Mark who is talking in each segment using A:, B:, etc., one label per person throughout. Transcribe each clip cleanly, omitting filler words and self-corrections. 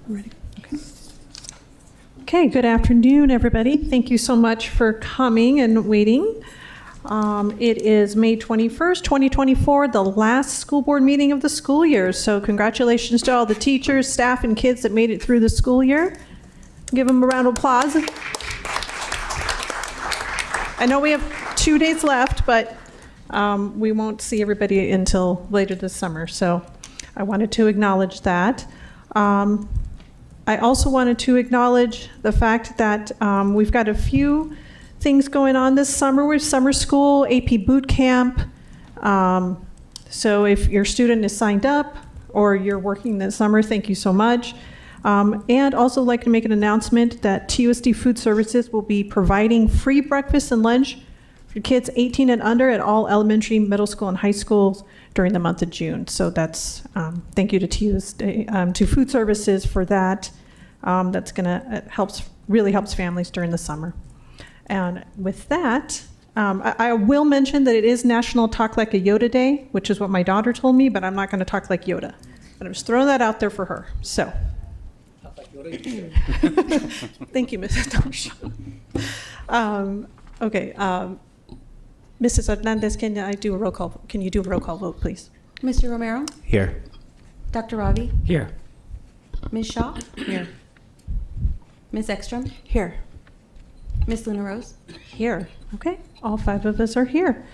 A: Ready? Okay. Okay, good afternoon, everybody. Thank you so much for coming and waiting. It is May 21st, 2024, the last school board meeting of the school year. So congratulations to all the teachers, staff, and kids that made it through the school year. Give them a round of applause. I know we have 2 days left, but we won't see everybody until later this summer. So I wanted to acknowledge that. I also wanted to acknowledge the fact that we've got a few things going on this summer with summer school, AP boot camp. So if your student is signed up or you're working this summer, thank you so much. And also like to make an announcement that TUSD Food Services will be providing free breakfast and lunch for kids 18 and under at all elementary, middle school, and high schools during the month of June. So that's, thank you to TUSD, to Food Services for that. That's gonna, really helps families during the summer. And with that, I will mention that it is National Talk Like a Yoda Day, which is what my daughter told me, but I'm not gonna talk like Yoda. But I'm just throwing that out there for her, so. Talk like Yoda. Thank you, Mrs. Tosh. Okay, Mrs. Hernandez, can I do a roll call? Can you do a roll call vote, please?
B: Mr. Romero?
C: Here.
B: Dr. Ravi?
C: Here.
B: Ms. Shaw?
A: Here.
B: Ms. Ekstrom?
A: Here.
B: Ms. Luna Rose?
A: Here. Okay, all 5 of us are here.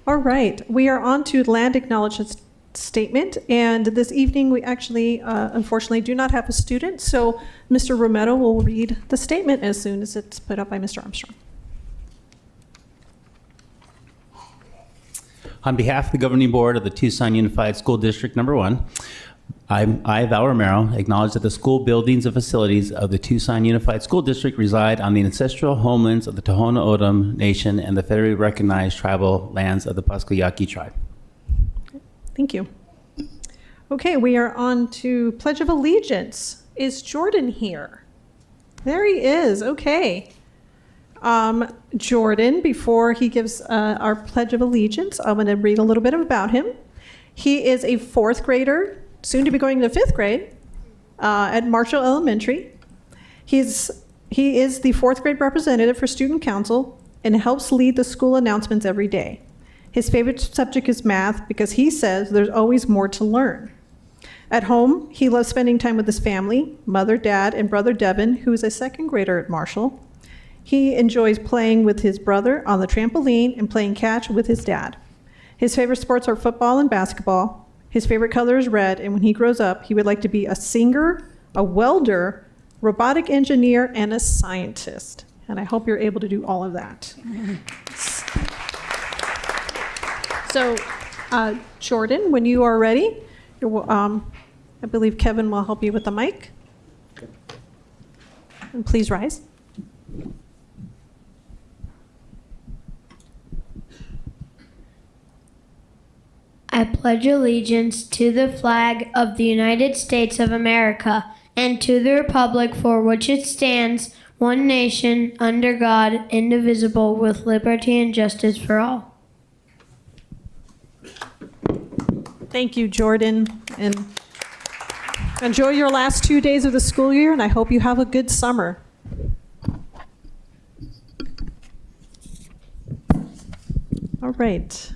A: All right, we are on to land acknowledgement statement, and this evening we actually, unfortunately, do not have a student, so Mr. Romero will read the statement as soon as it's put up by Mr. Armstrong.
C: On behalf of the governing board of the Tucson Unified School District Number 1, I, Val Romero, acknowledge that the school buildings and facilities of the Tucson Unified School District reside on the ancestral homelands of the Tohono O'odham Nation and the federally recognized tribal lands of the Pasquayaqui tribe.
A: Thank you. Okay, we are on to Pledge of Allegiance. Is Jordan here? There he is, okay. Jordan, before he gives our Pledge of Allegiance, I'm going to read a little bit about him. He is a 4th grader, soon to be going to 5th grade, at Marshall Elementary. He is the 4th grade representative for Student Council and helps lead the school announcements every day. His favorite subject is math because he says there's always more to learn. At home, he loves spending time with his family, mother, dad, and brother Devin, who is a 2nd grader at Marshall. He enjoys playing with his brother on the trampoline and playing catch with his dad. His favorite sports are football and basketball. His favorite color is red, and when he grows up, he would like to be a singer, a welder, robotic engineer, and a scientist. And I hope you're able to do all of that. So, Jordan, when you are ready, I believe Kevin will help you with the mic. And please rise.
D: I pledge allegiance to the flag of the United States of America and to the republic for which it stands, one nation, under God, indivisible, with liberty and justice for all.
A: Thank you, Jordan. And enjoy your last 2 days of the school year, and I hope you have a good summer. All right.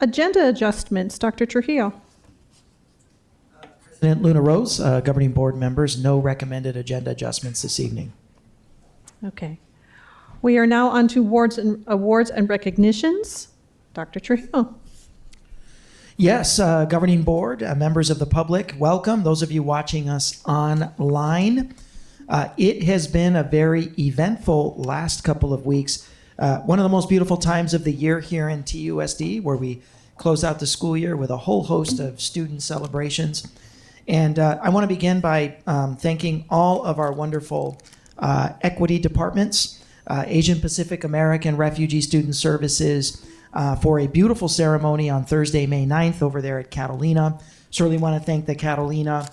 A: Agenda adjustments, Dr. Trujillo.
E: President Luna Rose, governing board members, no recommended agenda adjustments this evening.
A: Okay. We are now on to awards and recognitions. Dr. Trujillo.
E: Yes, governing board, members of the public, welcome. Those of you watching us online. It has been a very eventful last couple of weeks. One of the most beautiful times of the year here in TUSD, where we close out the school year with a whole host of student celebrations. And I want to begin by thanking all of our wonderful equity departments, Asian Pacific American Refugee Student Services, for a beautiful ceremony on Thursday, May 9th over there at Catalina. Certainly want to thank the Catalina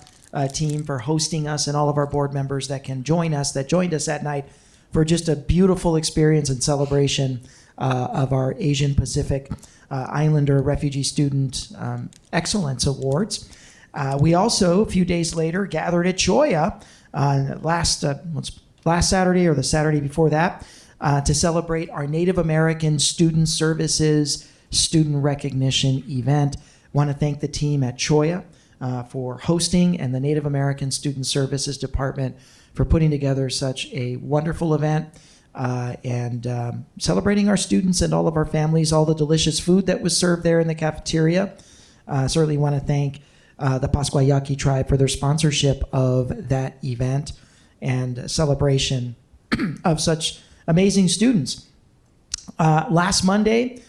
E: team for hosting us and all of our board members that joined us that night for just a beautiful experience and celebration of our Asian Pacific Islander Refugee Student Excellence Awards. We also, a few days later, gathered at Choya last Saturday or the Saturday before that to celebrate our Native American Student Services Student Recognition event. Want to thank the team at Choya for hosting and the Native American Student Services Department for putting together such a wonderful event and celebrating our students and all of our families, all the delicious food that was served there in the cafeteria. Certainly want to thank the Pascuayaki tribe for their sponsorship of that event and celebration of such amazing students. Last Monday,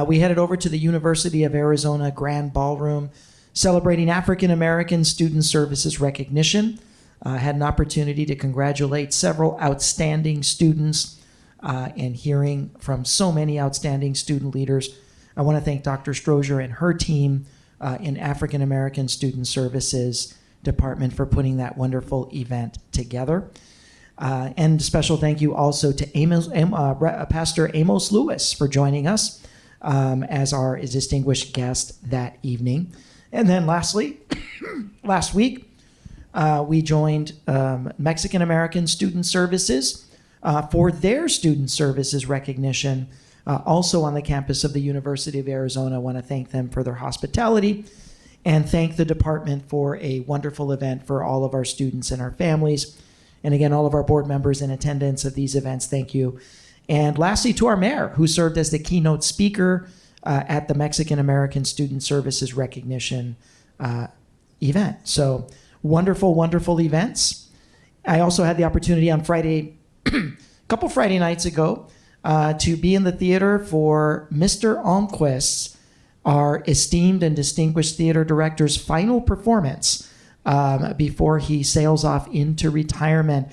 E: we headed over to the University of Arizona Grand Ballroom, celebrating African American Student Services Recognition. Had an opportunity to congratulate several outstanding students and hearing from so many outstanding student leaders. I want to thank Dr. Strozier and her team in African American Student Services Department for putting that wonderful event together. And special thank you also to Pastor Amos Lewis for joining us as our distinguished guest that evening. And then lastly, last week, we joined Mexican American Student Services for their Student Services recognition, also on the campus of the University of Arizona. I want to thank them for their hospitality and thank the department for a wonderful event for all of our students and our families. And again, all of our board members in attendance of these events, thank you. And lastly, to our mayor, who served as the keynote speaker at the Mexican American Student Services recognition event. So wonderful, wonderful events. I also had the opportunity on Friday, a couple Friday nights ago, to be in the theater for Mr. Almquist's, our esteemed and distinguished theater director's final performance before he sails off into retirement.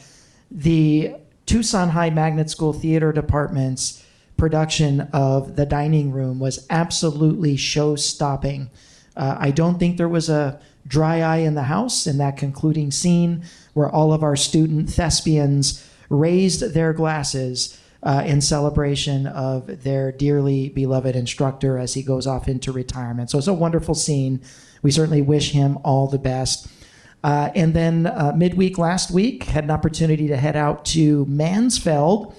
E: The Tucson High Magnet School Theater Department's production of The Dining Room was absolutely show-stopping. I don't think there was a dry eye in the house in that concluding scene where all of our student thespians raised their glasses in celebration of their dearly beloved instructor as he goes off into retirement. So it's a wonderful scene. We certainly wish him all the best. And then midweek last week, had an opportunity to head out to Mansfeld,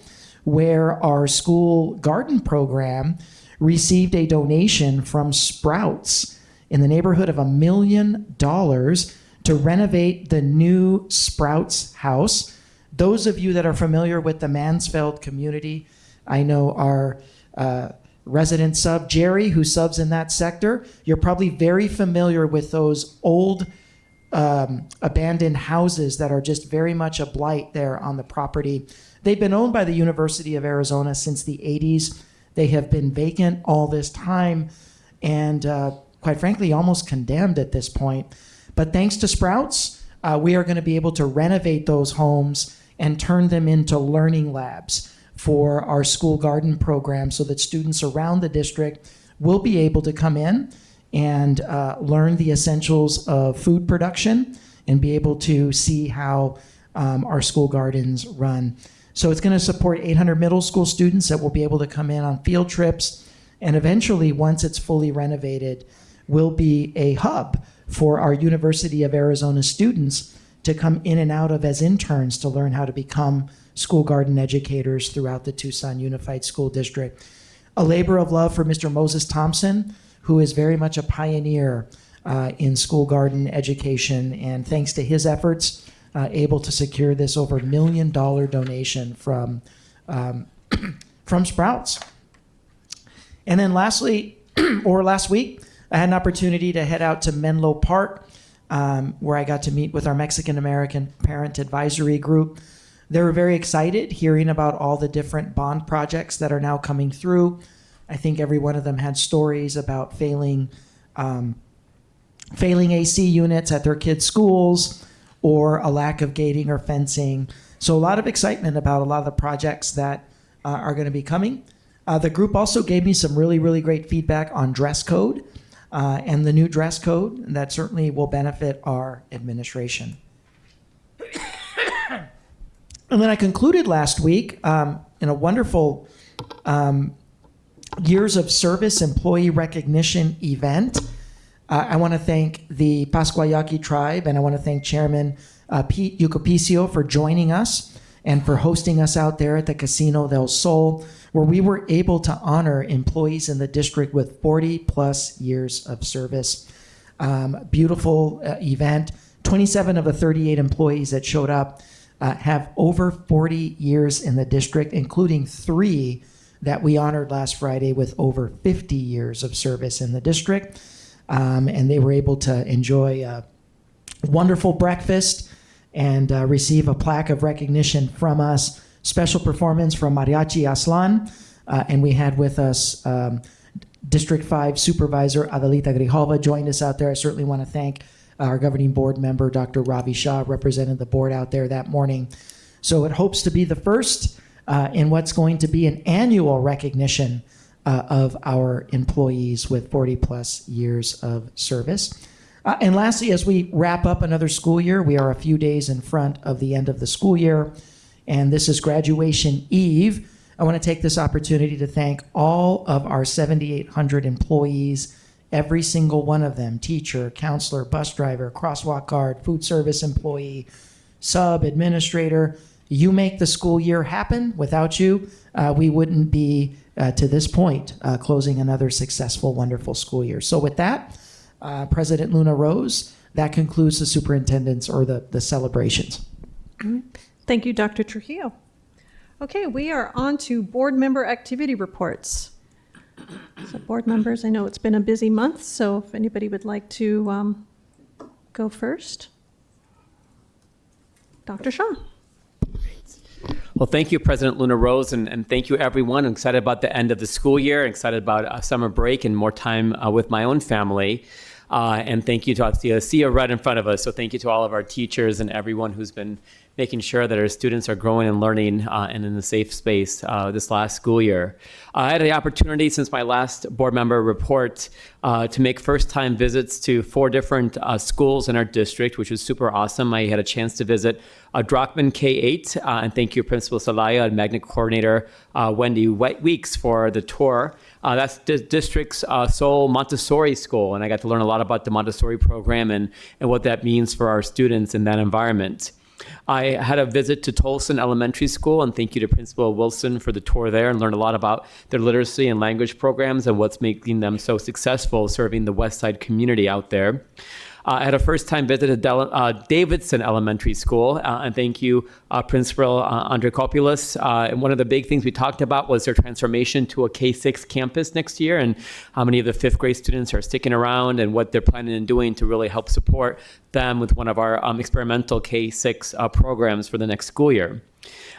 E: where our school garden program received a donation from Sprouts in the neighborhood of $1 million to renovate the new Sprouts house. Those of you that are familiar with the Mansfeld community, I know our resident sub, Jerry, who subs in that sector, you're probably very familiar with those old abandoned houses that are just very much a blight there on the property. They've been owned by the University of Arizona since the 80s. They have been vacant all this time and quite frankly, almost condemned at this point. But thanks to Sprouts, we are going to be able to renovate those homes and turn them into learning labs for our school garden program so that students around the district will be able to come in and learn the essentials of food production and be able to see how our school gardens run. So it's going to support 800 middle school students that will be able to come in on field trips, and eventually, once it's fully renovated, will be a hub for our University of Arizona students to come in and out of as interns to learn how to become school garden educators throughout the Tucson Unified School District. A labor of love for Mr. Moses Thompson, who is very much a pioneer in school garden education, and thanks to his efforts, able to secure this over $1 million donation from Sprouts. And then lastly, or last week, I had an opportunity to head out to Menlo Park, where I got to meet with our Mexican American Parent Advisory Group. They were very excited hearing about all the different bond projects that are now coming through. I think every one of them had stories about failing AC units at their kids' schools or a lack of gating or fencing. So a lot of excitement about a lot of the projects that are going to be coming. The group also gave me some really, really great feedback on dress code and the new dress code that certainly will benefit our administration. And then I concluded last week in a wonderful years of service employee recognition event I want to thank the Pascuayaki tribe, and I want to thank Chairman Pete Yucapicio for joining us and for hosting us out there at the Casino del Sol, where we were able to honor employees in the district with 40 plus years of service. Beautiful event. 27 of the 38 employees that showed up have over 40 years in the district, including 3 that we honored last Friday with over 50 years of service in the district. And they were able to enjoy a wonderful breakfast and receive a plaque of recognition from us. Special performance from Mariachi Aslan. And we had with us District 5 Supervisor Adelita Grijalva joined us out there. I certainly want to thank our governing board member, Dr. Ravi Shah, represented the board out there that morning. So it hopes to be the first in what's going to be an annual recognition of our employees with 40 plus years of service. And lastly, as we wrap up another school year, we are a few days in front of the end of the school year, and this is graduation eve. I want to take this opportunity to thank all of our 7,800 employees, every single one of them, teacher, counselor, bus driver, crosswalk guard, food service employee, sub, administrator. You make the school year happen. Without you, we wouldn't be to this point closing another successful, wonderful school year. So with that, President Luna Rose, that concludes the superintendent's or the celebrations.
A: Thank you, Dr. Trujillo. Okay, we are on to board member activity reports. So board members, I know it's been a busy month, so if anybody would like to go first. Dr. Shaw.
F: Well, thank you, President Luna Rose, and thank you, everyone. I'm excited about the end of the school year, excited about summer break and more time with my own family. And thank you to TUSD right in front of us. So thank you to all of our teachers and everyone who's been making sure that our students are growing and learning and in a safe space this last school year. I had the opportunity since my last board member report to make first-time visits to 4 different schools in our district, which was super awesome. I had a chance to visit Drockman K-8, and thank you, Principal Salaya and Magnet Coordinator Wendy Weeks for the tour. That's the district's sole Montessori school, and I got to learn a lot about the Montessori program and what that means for our students in that environment. I had a visit to Tolson Elementary School, and thank you to Principal Wilson for the tour there, and learned a lot about their literacy and language programs and what's making them so successful serving the West Side community out there. I had a first-time visit to Davidson Elementary School, and thank you, Principal Andrikopoulos. And one of the big things we talked about was their transformation to a K-6 campus next year, and how many of the 5th grade students are sticking around and what they're planning on doing to really help support them with one of our experimental K-6 programs for the next school year.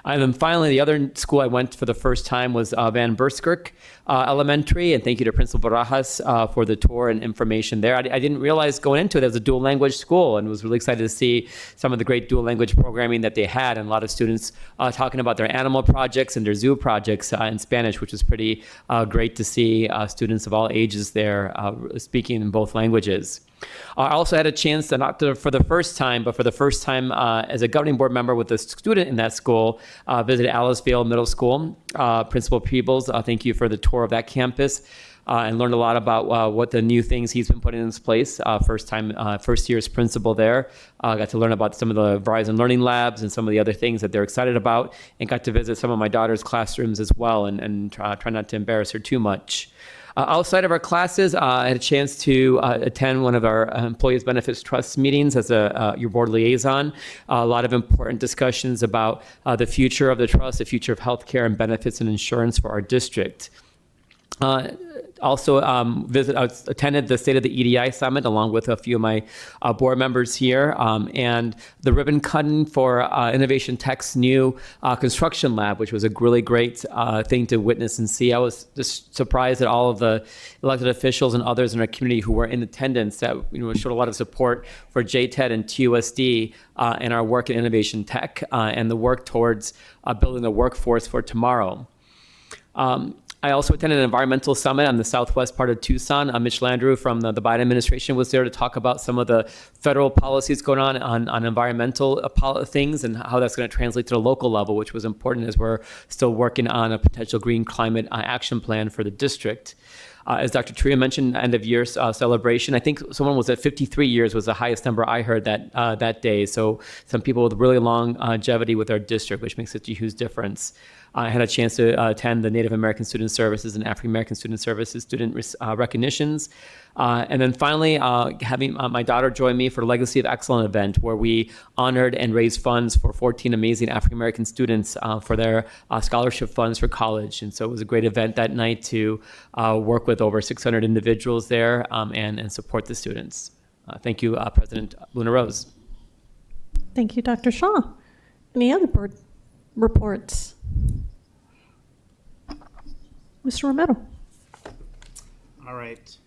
F: And then finally, the other school I went for the first time was Van Buskirk Elementary, and thank you to Principal Barajas for the tour and information there. I didn't realize going into it was a dual language school, and was really excited to see some of the great dual language programming that they had, and a lot of students talking about their animal projects and their zoo projects in Spanish, which was pretty great to see students of all ages there speaking in both languages. I also had a chance to, for the first time as a governing board member with a student in that school, visit Aliceville Middle School. Principal Peebles, thank you for the tour of that campus, and learned a lot about what the new things he's been putting in place. First year's principal there. Got to learn about some of the Verizon Learning Labs and some of the other things that they're excited about, and got to visit some of my daughter's classrooms as well, and try not to embarrass her too much. Outside of our classes, I had a chance to attend one of our Employees Benefits Trust meetings as your board liaison. A lot of important discussions about the future of the trust, the future of healthcare and benefits and insurance for our district. Also attended the State of the EDI Summit along with a few of my board members here, and the ribbon cutting for Innovation Tech's new construction lab, which was a really great thing to witness and see. I was just surprised at all of the elected officials and others in our community who were in attendance that showed a lot of support for JTED and TUSD and our work in Innovation Tech and the work towards building the workforce for tomorrow. I also attended an environmental summit on the southwest part of Tucson. Mitch Landrieu from the Biden administration was there to talk about some of the federal policies going on environmental things and how that's going to translate to the local level, which was important as we're still working on a potential green climate action plan for the district. As Dr. Tria mentioned, end of year celebration. I think someone was at 53 years was the highest number I heard that day. So some people with really long longevity with our district, which makes such a huge difference. I had a chance to attend the Native American Student Services and African American Student Services student recognitions. And then finally, having my daughter join me for the Legacy of Excellence event, where we honored and raised funds for 14 amazing African American students for their scholarship funds for college. And so it was a great event that night to work with over 600 individuals there and support the students. Thank you, President Luna Rose.
A: Thank you, Dr. Shaw. Any other board reports? Mr. Romero.
C: All right.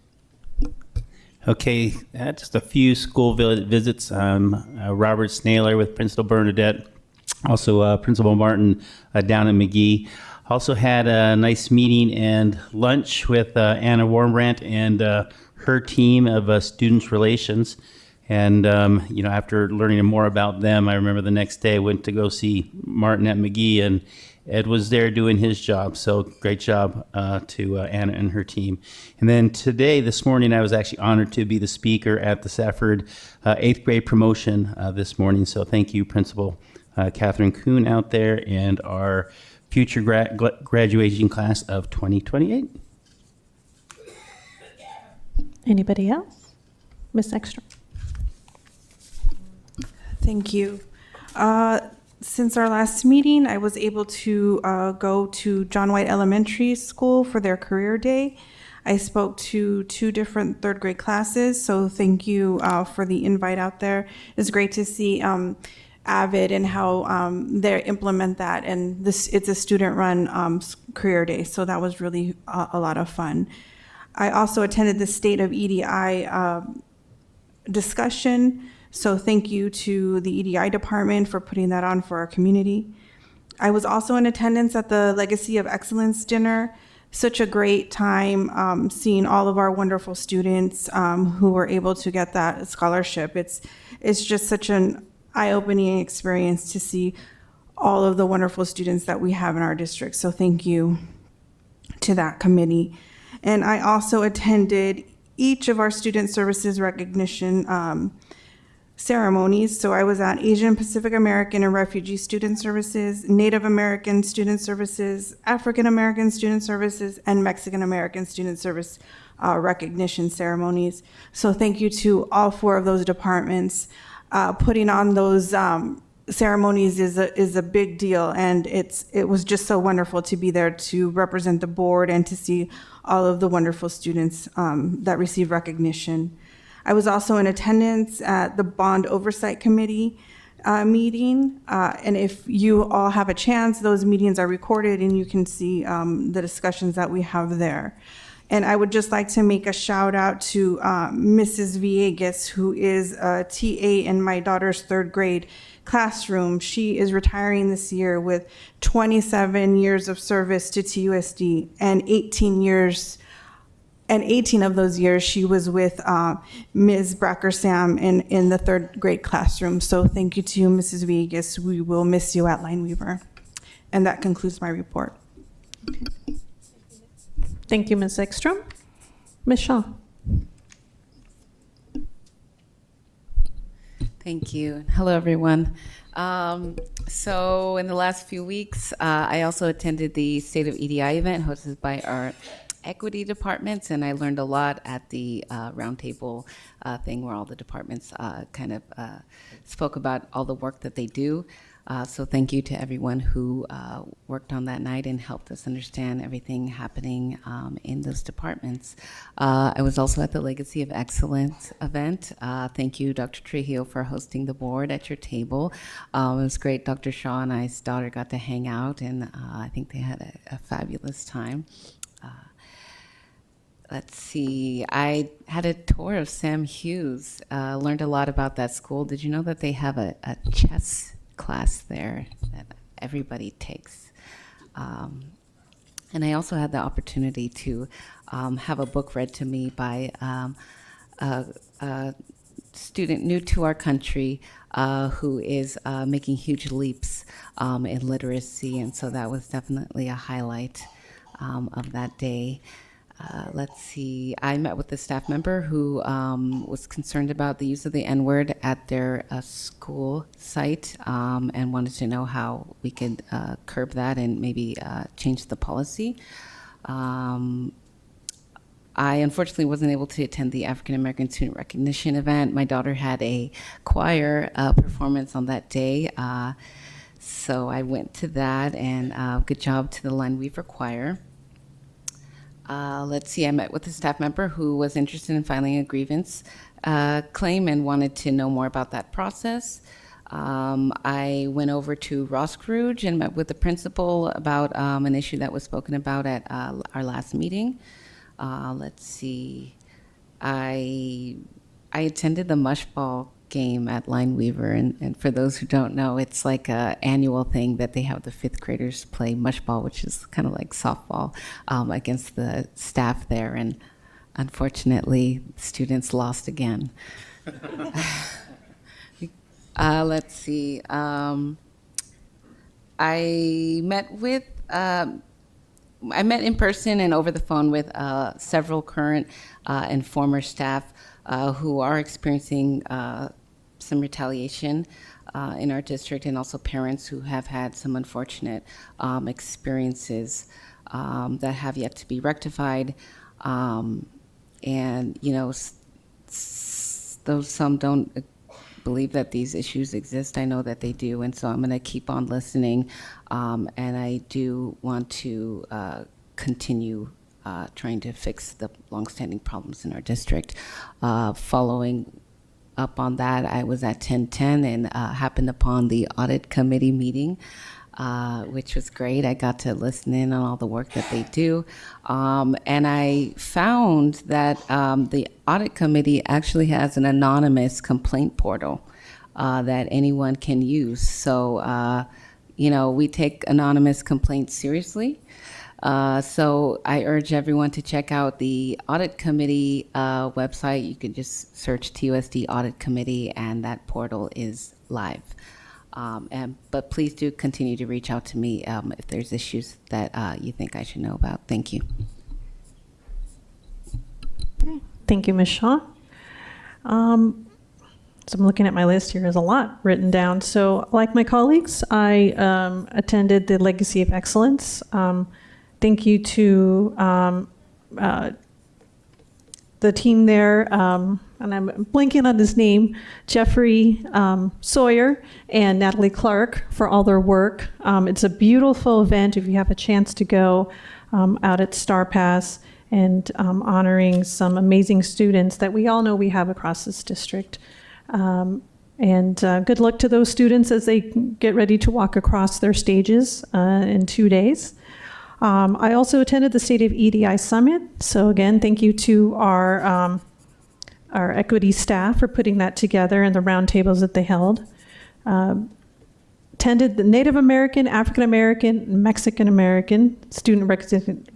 C: Okay, just a few school visits. Robert Snaler with Principal Bernadette, also Principal Martin down in McGee. Also had a nice meeting and lunch with Anna Warmbrandt and her team of Students Relations. And, after learning more about them, I remember the next day I went to go see Martin at McGee, and Ed was there doing his job. So great job to Anna and her team. And then this morning, I was actually honored to be the speaker at the Safford 8th grade promotion this morning. So thank you, Principal Catherine Kuhn out there and our future graduating class of 2028.
A: Anybody else? Ms. Ekstrom.
G: Thank you. Since our last meeting, I was able to go to John White Elementary School for their career day. I spoke to 2 different 3rd grade classes, so thank you for the invite out there. It's great to see AVID and how they implement that, and it's a student-run career day, so that was really a lot of fun. I also attended the State of EDI discussion. So thank you to the EDI department for putting that on for our community. I was also in attendance at the Legacy of Excellence dinner. Such a great time seeing all of our wonderful students who were able to get that scholarship. It's just such an eye-opening experience to see all of the wonderful students that we have in our district. So thank you to that committee. And I also attended each of our student services recognition ceremonies. So I was at Asian Pacific American and Refugee Student Services, Native American Student Services, African American Student Services, and Mexican American Student Service recognition ceremonies. So thank you to all 4 of those departments. Putting on those ceremonies is a big deal, and it was just so wonderful to be there to represent the board and to see all of the wonderful students that receive recognition. I was also in attendance at the Bond Oversight Committee meeting, and if you all have a chance, those meetings are recorded and you can see the discussions that we have there. And I would just like to make a shout out to Mrs. Villegas, who is a TA in my daughter's 3rd grade classroom. She is retiring this year with 27 years of service to TUSD, and 18 of those years she was with Ms. Bracker-Sam in the 3rd grade classroom. So thank you to you, Mrs. Villegas. We will miss you at Lineweaver. And that concludes my report.
A: Thank you, Ms. Ekstrom. Ms. Shaw.
H: Thank you. Hello, everyone. So in the last few weeks, I also attended the State of EDI event hosted by our equity departments, and I learned a lot at the roundtable thing where all the departments spoke about all the work that they do. So thank you to everyone who worked on that night and helped us understand everything happening in those departments. I was also at the Legacy of Excellence event. Thank you, Dr. Trujillo, for hosting the board at your table. It was great. Dr. Shaw and I's daughter got to hang out, and I think they had a fabulous time. Let's see, I had a tour of Sam Hughes, learned a lot about that school. Did you know that they have a chess class there that everybody takes? And I also had the opportunity to have a book read to me by a student new to our country who is making huge leaps in literacy, and so that was definitely a highlight of that day. Let's see. I met with a staff member who was concerned about the use of the N-word at their school site and wanted to know how we could curb that and maybe change the policy. I unfortunately wasn't able to attend the African American Student Recognition event. My daughter had a choir performance on that day, so I went to that, and good job to the Line Weaver Choir. Let's see, I met with a staff member who was interested in filing a grievance claim and wanted to know more about that process. I went over to Ross Scrooge and met with the principal about an issue that was spoken about at our last meeting. Let's see, I attended the mushball game at Line Weaver, and for those who don't know, it's like a annual thing that they have the fifth graders play mushball, which is kind of like softball, against the staff there, and unfortunately, students lost again. Let's see, I met in person and over the phone with several current and former staff who are experiencing some retaliation in our district, and also parents who have had some unfortunate experiences that have yet to be rectified. And, you know, though some don't believe that these issues exist, I know that they do, and so I'm going to keep on listening, and I do want to continue trying to fix the longstanding problems in our district. Following up on that, I was at 1010 and happened upon the audit committee meeting, which was great. I got to listen in on all the work that they do. And I found that the audit committee actually has an anonymous complaint portal that anyone can use. So, you know, we take anonymous complaints seriously. So I urge everyone to check out the audit committee website. You can just search TUSD Audit Committee, and that portal is live. But please do continue to reach out to me if there's issues that you think I should know about. Thank you.
A: Thank you, Ms. Shaw. So I'm looking at my list here. There's a lot written down. So like my colleagues, I attended the Legacy of Excellence. Thank you to the team there, and I'm blanking on his name, Jeffrey Sawyer and Natalie Clark, for all their work. It's a beautiful event if you have a chance to go out at Star Pass, and honoring some amazing students that we all know we have across this district. And good luck to those students as they get ready to walk across their stages in 2 days. I also attended the State of EDI Summit. So again, thank you to our equity staff for putting that together and the roundtables that they held. Attended the Native American, African American, Mexican American Student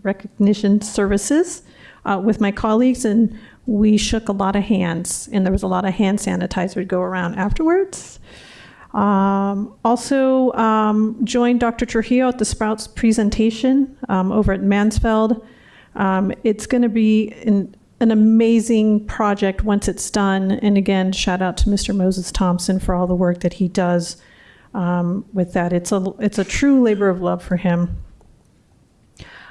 A: Recognition Services with my colleagues, and we shook a lot of hands, and there was a lot of hand sanitizer to go around afterwards. Also joined Dr. Trujillo at the Sprouts presentation over at Mansfeld. It's going to be an amazing project once it's done. And again, shout out to Mr. Moses Thompson for all the work that he does with that. It's a true labor of love for him.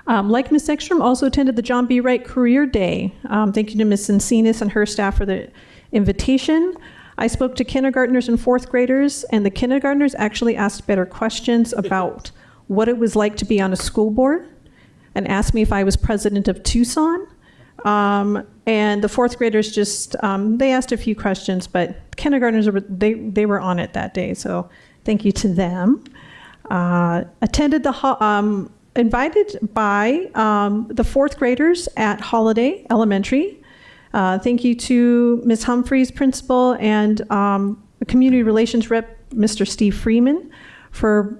A: Like Ms. Ekstrom, also attended the John B. Wright Career Day. Thank you to Ms. Encinas and her staff for the invitation. I spoke to kindergartners and fourth graders, and the kindergartners actually asked better questions about what it was like to be on a school board, and asked me if I was president of Tucson. And the fourth graders just, they asked a few questions, but kindergartners, they were on it that day, so thank you to them. Attended the, invited by the fourth graders at Holiday Elementary. Thank you to Ms. Humphreys, principal, and the community relations rep, Mr. Steve Freeman, for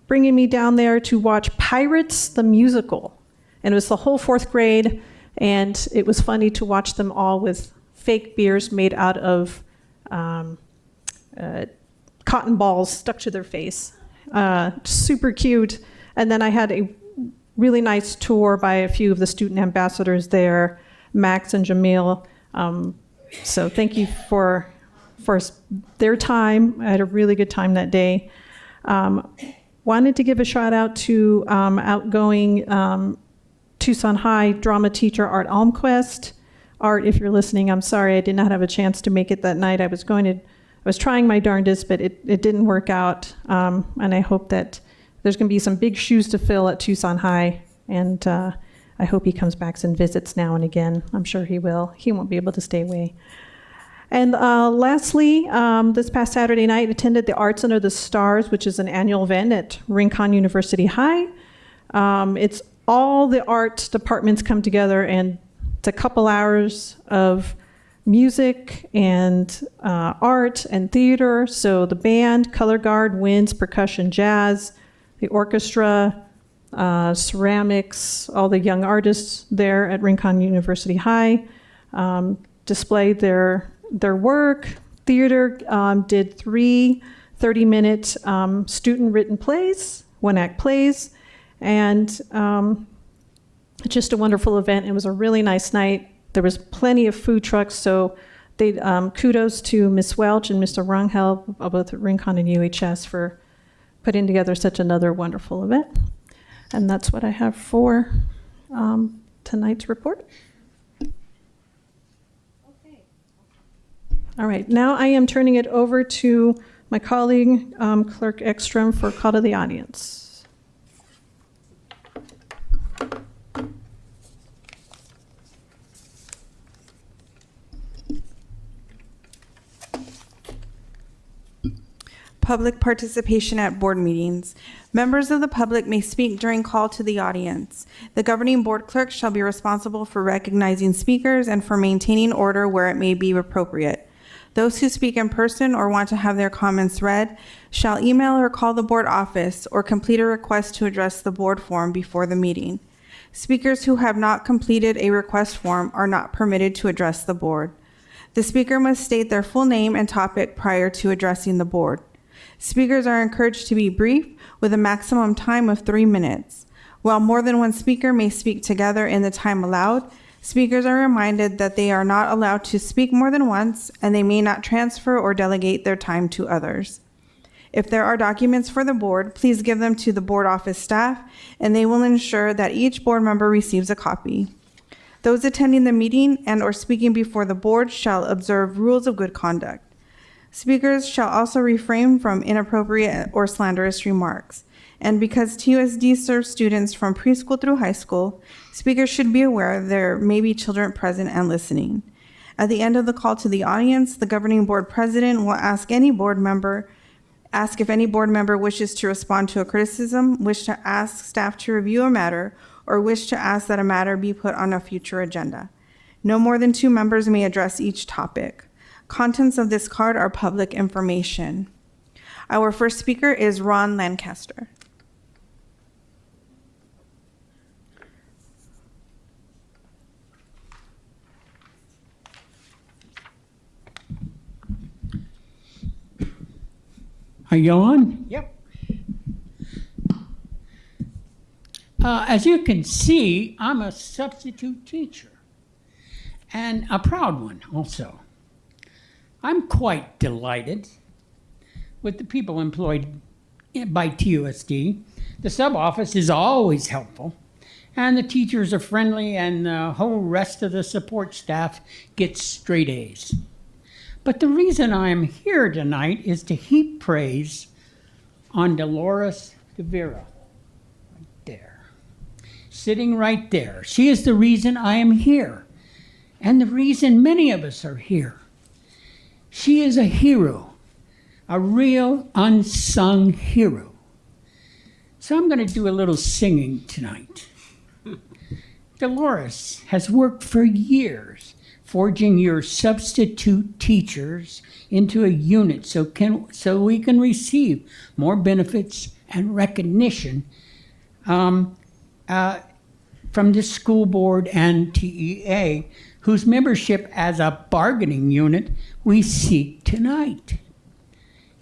A: bringing me down there to watch Pirates the Musical. And it was the whole fourth grade, and it was funny to watch them all with fake beers made out of cotton balls stuck to their face. Super cute. And then I had a really nice tour by a few of the student ambassadors there, Max and Jamil. So thank you for their time. I had a really good time that day. Wanted to give a shout out to outgoing Tucson High drama teacher Art Almquist. Art, if you're listening, I'm sorry I did not have a chance to make it that night. I was trying my darndest, but it didn't work out. And I hope that there's going to be some big shoes to fill at Tucson High, and I hope he comes back and visits now and again. I'm sure he will. He won't be able to stay away. And lastly, this past Saturday night, attended the Arts Under the Stars, which is an annual event at Rincon University High. It's all the art departments come together, and it's a couple hours of music and art and theater. So the band, color guard, winds, percussion, jazz, the orchestra, ceramics, all the young artists there at Rincon University High displayed their work. Theater did 3 30-minute student-written plays, one-act plays, and just a wonderful event. It was a really nice night. There was plenty of food trucks, so they kudos to Ms. Welch and Mr. Rangel, both at Rincon and UHS, for putting together such another wonderful event. And that's what I have for tonight's report. All right, now I am turning it over to my colleague, Clerk Ekstrom, for call to the audience.
G: Public participation at board meetings. Members of the public may speak during call to the audience. The governing board clerk shall be responsible for recognizing speakers and for maintaining order where it may be appropriate. Those who speak in person or want to have their comments read shall email or call the board office or complete a request to address the board form before the meeting. Speakers who have not completed a request form are not permitted to address the board. The speaker must state their full name and topic prior to addressing the board. Speakers are encouraged to be brief with a maximum time of 3 minutes. While more than one speaker may speak together in the time allowed, speakers are reminded that they are not allowed to speak more than once, and they may not transfer or delegate their time to others. If there are documents for the board, please give them to the board office staff, and they will ensure that each board member receives a copy. Those attending the meeting and or speaking before the board shall observe rules of good conduct. Speakers shall also refrain from inappropriate or slanderous remarks. And because TUSD serves students from preschool through high school, speakers should be aware there may be children present and listening. At the end of the call to the audience, the governing board president will ask if any board member wishes to respond to a criticism, wish to ask staff to review a matter, or wish to ask that a matter be put on a future agenda. No more than 2 members may address each topic. Contents of this card are public information. Our first speaker is Ron Lancaster.
I: Are you on? Yep. As you can see, I'm a substitute teacher, and a proud one also. I'm quite delighted with the people employed by TUSD. The sub-office is always helpful, and the teachers are friendly, and the whole rest of the support staff gets straight A's. But the reason I'm here tonight is to heap praise on Dolores Guevara, right there, sitting right there. She is the reason I am here, and the reason many of us are here. She is a hero, a real unsung hero. So I'm going to do a little singing tonight. Dolores has worked for years forging your substitute teachers into a unit so we can receive more benefits and recognition from the school board and TEA, whose membership as a bargaining unit we seek tonight.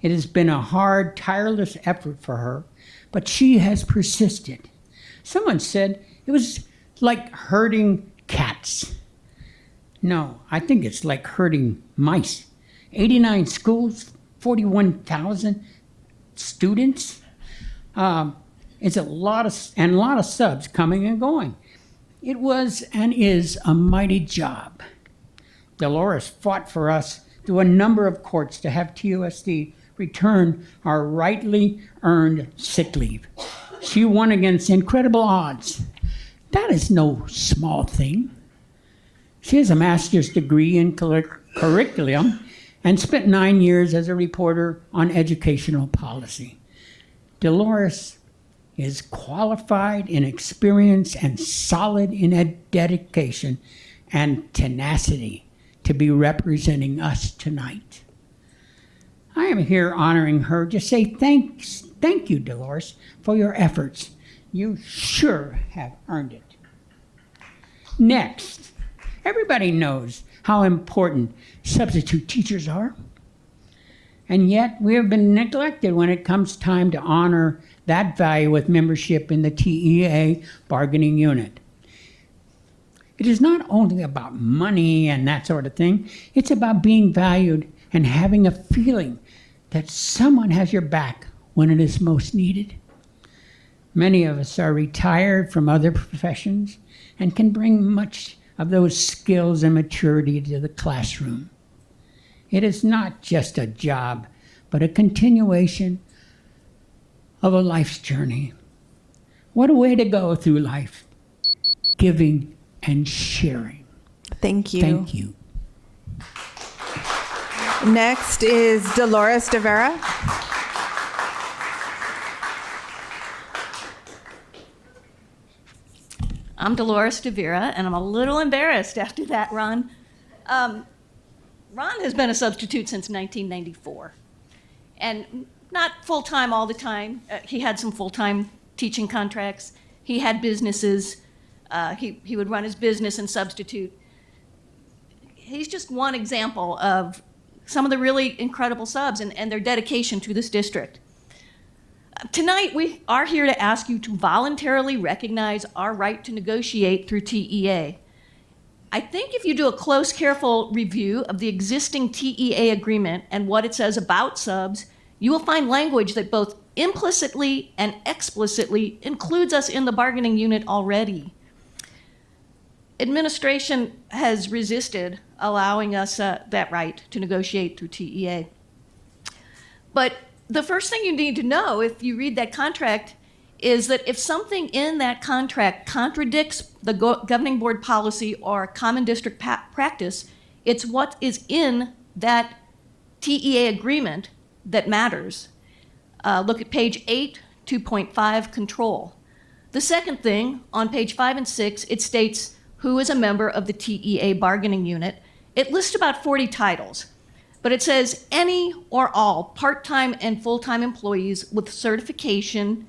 I: It has been a hard, tireless effort for her, but she has persisted. Someone said it was like herding cats. No, I think it's like herding mice. 89 schools, 41,000 students. It's a lot of subs coming and going. It was and is a mighty job. Dolores fought for us through a number of courts to have TUSD return our rightly earned sick leave. She won against incredible odds. That is no small thing. She has a master's degree in curriculum and spent 9 years as a reporter on educational policy. Dolores is qualified in experience and solid in dedication and tenacity to be representing us tonight. I am here honoring her to say thank you, Dolores, for your efforts. You sure have earned it. Next, everybody knows how important substitute teachers are. And yet we have been neglected when it comes time to honor that value with membership in the TEA bargaining unit. It is not only about money and that sort of thing, it's about being valued and having a feeling that someone has your back when it is most needed. Many of us are retired from other professions and can bring much of those skills and maturity to the classroom. It is not just a job, but a continuation of a life's journey. What a way to go through life, giving and sharing.
G: Thank you.
I: Thank you.
G: Next is Dolores de Vera.
J: I'm Dolores de Vera, and I'm a little embarrassed after that, Ron. Ron has been a substitute since 1994, and not full-time all the time. He had some full-time teaching contracts. He had businesses. He would run his business and substitute. He's just one example of some of the really incredible subs and their dedication to this district. Tonight, we are here to ask you to voluntarily recognize our right to negotiate through TEA. I think if you do a close, careful review of the existing TEA agreement and what it says about subs, you will find language that both implicitly and explicitly includes us in the bargaining unit already. Administration has resisted allowing us that right to negotiate through TEA. But the first thing you need to know if you read that contract is that if something in that contract contradicts the governing board policy or common district practice, it's what is in that TEA agreement that matters. Look at page 8, 2.5, control. The second thing, on page 5 and 6, it states who is a member of the TEA bargaining unit. It lists about 40 titles, but it says any or all part-time and full-time employees with certification,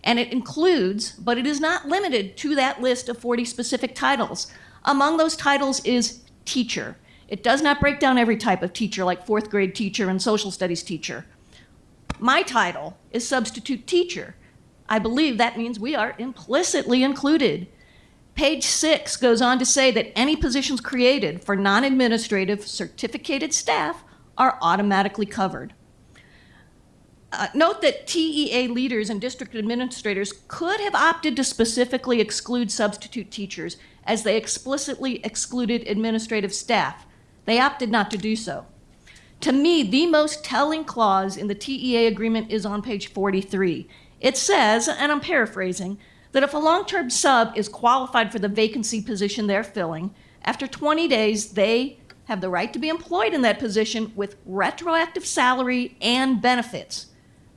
J: and it includes, but it is not limited to that list of 40 specific titles. Among those titles is teacher. It does not break down every type of teacher like fourth grade teacher and social studies teacher. My title is substitute teacher. I believe that means we are implicitly included. Page 6 goes on to say that any positions created for non-administrative certificated staff are automatically covered. Note that TEA leaders and district administrators could have opted to specifically exclude substitute teachers as they explicitly excluded administrative staff. They opted not to do so. To me, the most telling clause in the TEA agreement is on page 43. It says, and I'm paraphrasing, that if a long-term sub is qualified for the vacancy position they're filling, after 20 days, they have the right to be employed in that position with retroactive salary and benefits.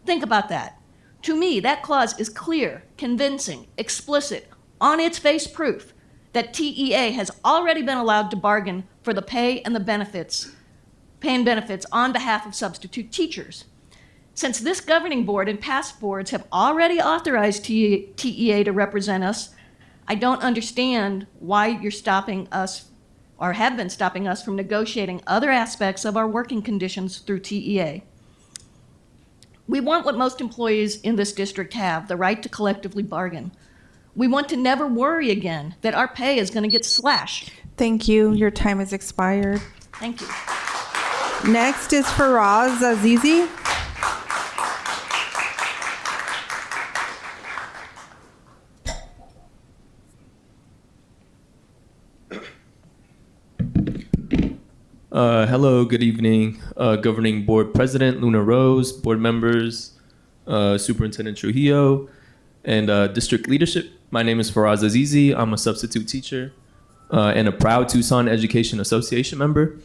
J: Think about that. To me, that clause is clear, convincing, explicit, on its face proof that TEA has already been allowed to bargain for the pay and benefits on behalf of substitute teachers. Since this governing board and past boards have already authorized TEA to represent us, I don't understand why you're stopping us or have been stopping us from negotiating other aspects of our working conditions through TEA. We want what most employees in this district have, the right to collectively bargain. We want to never worry again that our pay is going to get slashed.
G: Thank you. Your time has expired.
J: Thank you.
G: Next is Faraz Azizi.
K: Hello, good evening, Governing Board President Luna Rose, board members, Superintendent Trujillo, and district leadership. My name is Faraz Azizi. I'm a substitute teacher and a proud Tucson Education Association member.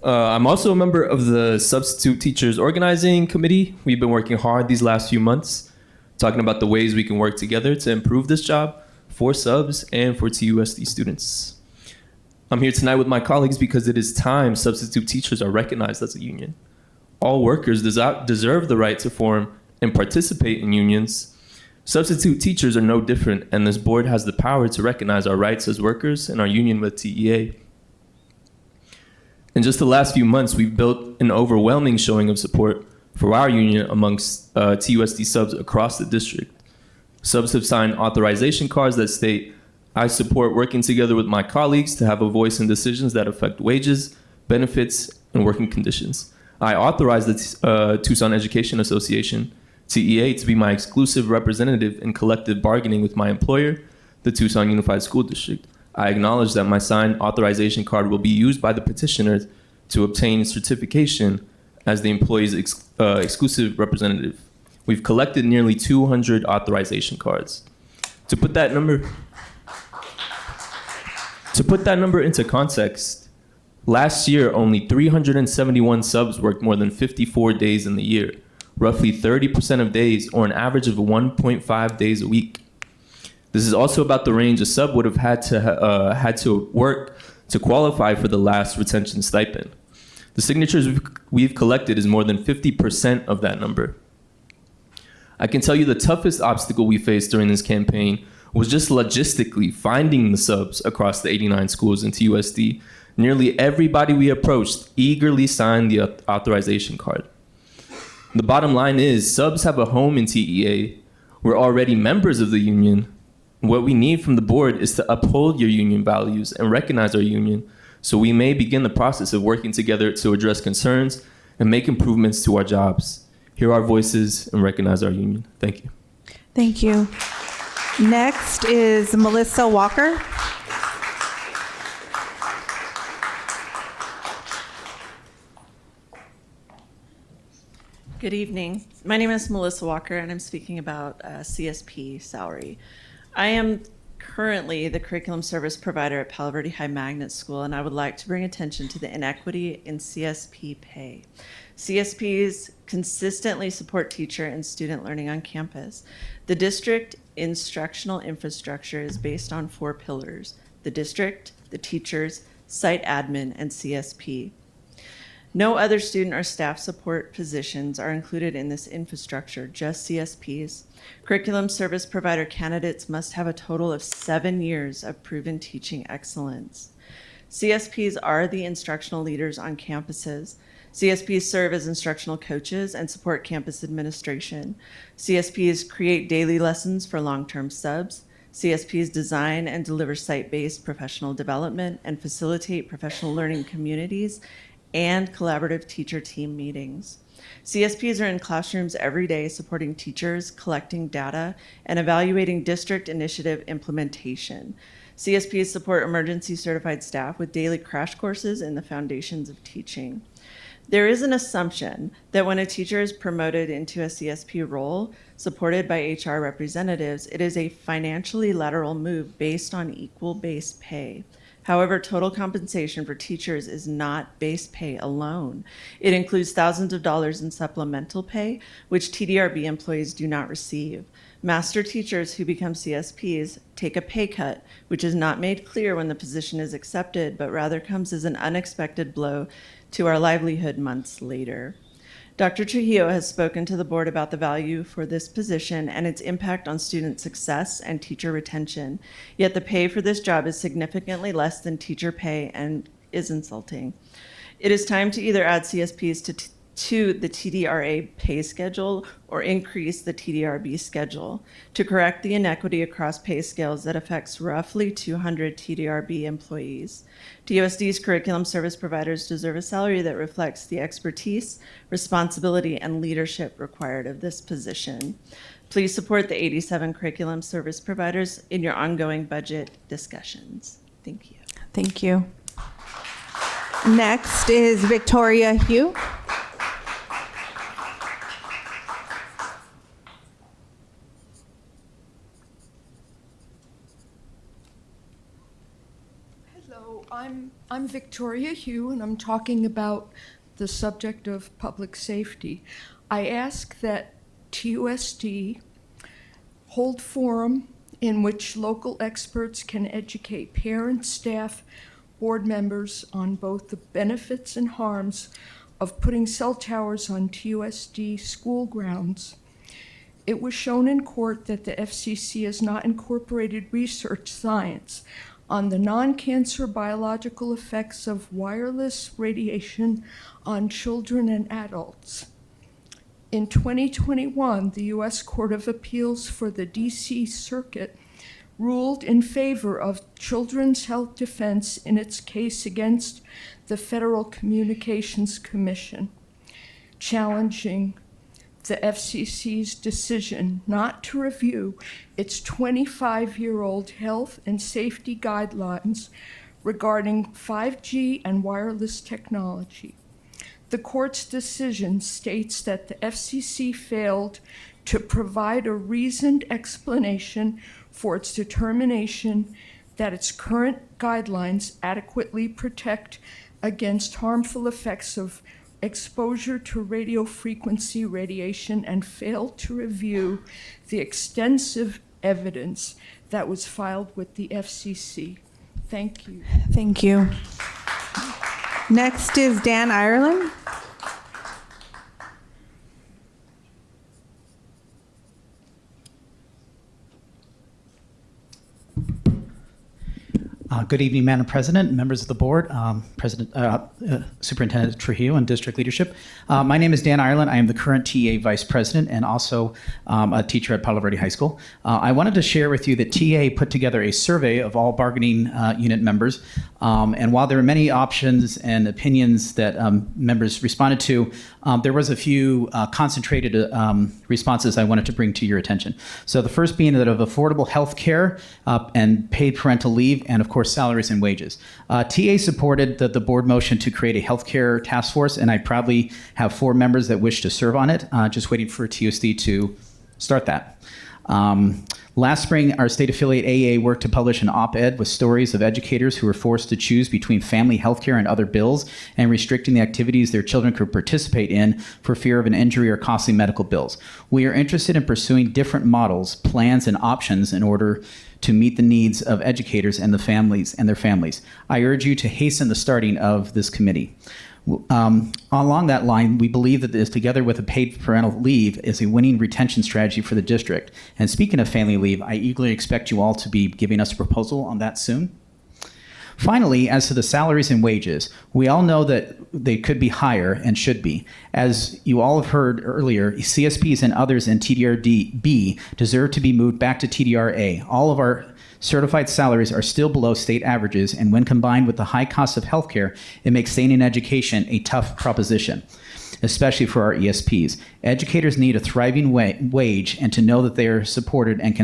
K: I'm also a member of the Substitute Teachers Organizing Committee. We've been working hard these last few months, talking about the ways we can work together to improve this job for subs and for TUSD students. I'm here tonight with my colleagues because it is time substitute teachers are recognized as a union. All workers deserve the right to form and participate in unions. Substitute teachers are no different, and this board has the power to recognize our rights as workers and our union with TEA. In just the last few months, we've built an overwhelming showing of support for our union amongst TUSD subs across the district. Subs have signed authorization cards that state, "I support working together with my colleagues to have a voice in decisions that affect wages, benefits, and working conditions. I authorize the Tucson Education Association, TEA, to be my exclusive representative in collective bargaining with my employer, the Tucson Unified School District. I acknowledge that my signed authorization card will be used by the petitioner to obtain certification as the employee's exclusive representative." We've collected nearly 200 authorization cards. To put that number into context, last year only 371 subs worked more than 54 days in the year, roughly 30% of days, or an average of 1.5 days a week. This is also about the range a sub would have had to work to qualify for the last retention stipend. The signatures we've collected is more than 50% of that number. I can tell you the toughest obstacle we faced during this campaign was just logistically finding the subs across the 89 schools in TUSD. Nearly everybody we approached eagerly signed the authorization card. The bottom line is subs have a home in TEA. We're already members of the union. What we need from the board is to uphold your union values and recognize our union so we may begin the process of working together to address concerns and make improvements to our jobs. Hear our voices and recognize our union. Thank you.
G: Thank you. Next is Melissa Walker.
L: Good evening. My name is Melissa Walker, and I'm speaking about CSP salary. I am currently the curriculum service provider at Palo Verde High Magnet School, and I would like to bring attention to the inequity in CSP pay. CSPs consistently support teacher and student learning on campus. The district instructional infrastructure is based on 4 pillars: the district, the teachers, site admin, and CSP. No other student or staff support positions are included in this infrastructure, just CSPs. Curriculum service provider candidates must have a total of 7 years of proven teaching excellence. CSPs are the instructional leaders on campuses. CSPs serve as instructional coaches and support campus administration. CSPs create daily lessons for long-term subs. CSPs design and deliver site-based professional development and facilitate professional learning communities and collaborative teacher team meetings. CSPs are in classrooms every day supporting teachers, collecting data, and evaluating district initiative implementation. CSPs support emergency certified staff with daily crash courses in the foundations of teaching. There is an assumption that when a teacher is promoted into a CSP role, supported by HR representatives, it is a financially lateral move based on equal base pay. However, total compensation for teachers is not base pay alone. It includes thousands of dollars in supplemental pay, which TDRB employees do not receive. Master teachers who become CSPs take a pay cut, which is not made clear when the position is accepted, but rather comes as an unexpected blow to our livelihood months later. Dr. Trujillo has spoken to the board about the value for this position and its impact on student success and teacher retention. Yet the pay for this job is significantly less than teacher pay and is insulting. It is time to either add CSPs to the TDRA pay schedule or increase the TDRB schedule to correct the inequity across pay scales that affects roughly 200 TDRB employees. TUSD's curriculum service providers deserve a salary that reflects the expertise, responsibility, and leadership required of this position. Please support the 87 curriculum service providers in your ongoing budget discussions. Thank you.
G: Thank you. Next is Victoria Hugh.
M: Hello, I'm Victoria Hugh, and I'm talking about the subject of public safety. I ask that TUSD hold forum in which local experts can educate parents, staff, board members on both the benefits and harms of putting cell towers on TUSD school grounds. It was shown in court that the FCC has not incorporated research science on the non-cancer biological effects of wireless radiation on children and adults. In 2021, the U.S. Court of Appeals for the D.C. Circuit ruled in favor of Children's Health Defense in its case against the Federal Communications Commission, challenging the FCC's decision not to review its 25-year-old health and safety guidelines regarding 5G and wireless technology. The court's decision states that the FCC failed to provide a reasoned explanation for its determination that its current guidelines adequately protect against harmful effects of exposure to radio frequency radiation and failed to review the extensive evidence that was filed with the FCC. Thank you.
G: Thank you. Next is Dan Ireland.
N: Good evening, Madam President, members of the board, Superintendent Trujillo, and district leadership. My name is Dan Ireland. I am the current TA Vice President and also a teacher at Palo Verde High School. I wanted to share with you that TA put together a survey of all bargaining unit members. And while there were many options and opinions that members responded to, there was a few concentrated responses I wanted to bring to your attention. So the first being that of affordable health care and paid parental leave, and of course salaries and wages. TA supported the board motion to create a healthcare task force, and I proudly have 4 members that wish to serve on it, just waiting for TUSD to start that. Last spring, our state affiliate AA worked to publish an op-ed with stories of educators who were forced to choose between family health care and other bills and restricting the activities their children could participate in for fear of an injury or costly medical bills. We are interested in pursuing different models, plans, and options in order to meet the needs of educators and their families. I urge you to hasten the starting of this committee. Along that line, we believe that this, together with a paid parental leave, is a winning retention strategy for the district. And speaking of family leave, I eagerly expect you all to be giving us a proposal on that soon. Finally, as to the salaries and wages, we all know that they could be higher and should be. As you all have heard earlier, CSPs and others in TDRB deserve to be moved back to TDRA. All of our certified salaries are still below state averages, and when combined with the high cost of healthcare, it makes staying in education a tough proposition, especially for our ESPs. Educators need a thriving wage and to know that they are supported and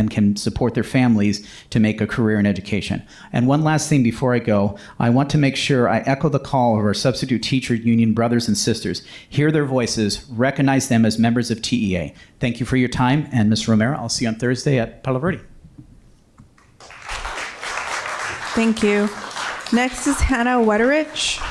N: can support their families to make a career in education. And one last thing before I go, I want to make sure I echo the call of our substitute teacher union brothers and sisters. Hear their voices, recognize them as members of TEA. Thank you for your time, and Ms. Romero, I'll see you on Thursday at Palo Verde.
G: Thank you. Next is Hannah Wetterich.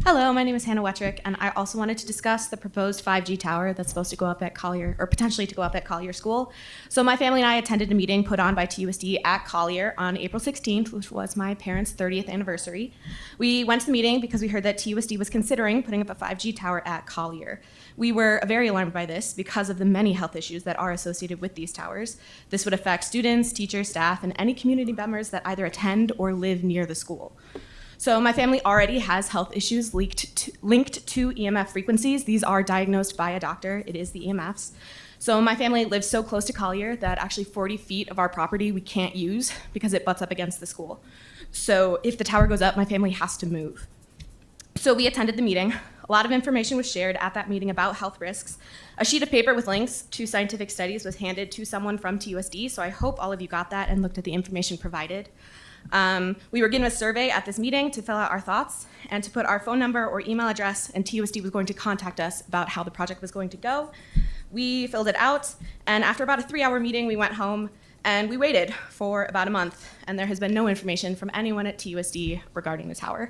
O: Hello, my name is Hannah Wettrick, and I also wanted to discuss the proposed 5G tower that's supposed to go up at Collier, or potentially to go up at Collier School. So my family and I attended a meeting put on by TUSD at Collier on April 16th, which was my parents' 30th anniversary. We went to the meeting because we heard that TUSD was considering putting up a 5G tower at Collier. We were very alarmed by this because of the many health issues that are associated with these towers. This would affect students, teachers, staff, and any community members that either attend or live near the school. So my family already has health issues linked to EMF frequencies. These are diagnosed by a doctor. It is the EMFs. So my family lives so close to Collier that actually 40 feet of our property we can't use because it butts up against the school. So if the tower goes up, my family has to move. So we attended the meeting. A lot of information was shared at that meeting about health risks. A sheet of paper with links to scientific studies was handed to someone from TUSD, so I hope all of you got that and looked at the information provided. We were given a survey at this meeting to fill out our thoughts and to put our phone number or email address, and TUSD was going to contact us about how the project was going to go. We filled it out, and after about a 3-hour meeting, we went home and we waited for about a month, and there has been no information from anyone at TUSD regarding the tower.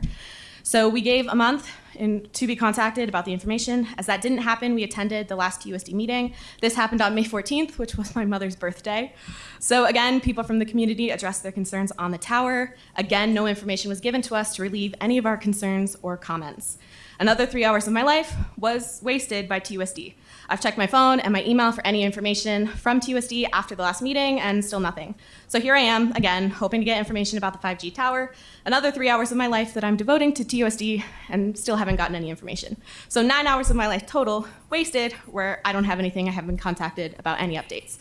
O: So we gave a month to be contacted about the information. As that didn't happen, we attended the last TUSD meeting. This happened on May 14th, which was my mother's birthday. So again, people from the community addressed their concerns on the tower. Again, no information was given to us to relieve any of our concerns or comments. Another 3 hours of my life was wasted by TUSD. I've checked my phone and my email for any information from TUSD after the last meeting, and still nothing. So here I am, again, hoping to get information about the 5G tower. Another 3 hours of my life that I'm devoting to TUSD, and still haven't gotten any information. So 9 hours of my life total wasted, where I don't have anything, I haven't been contacted about any updates.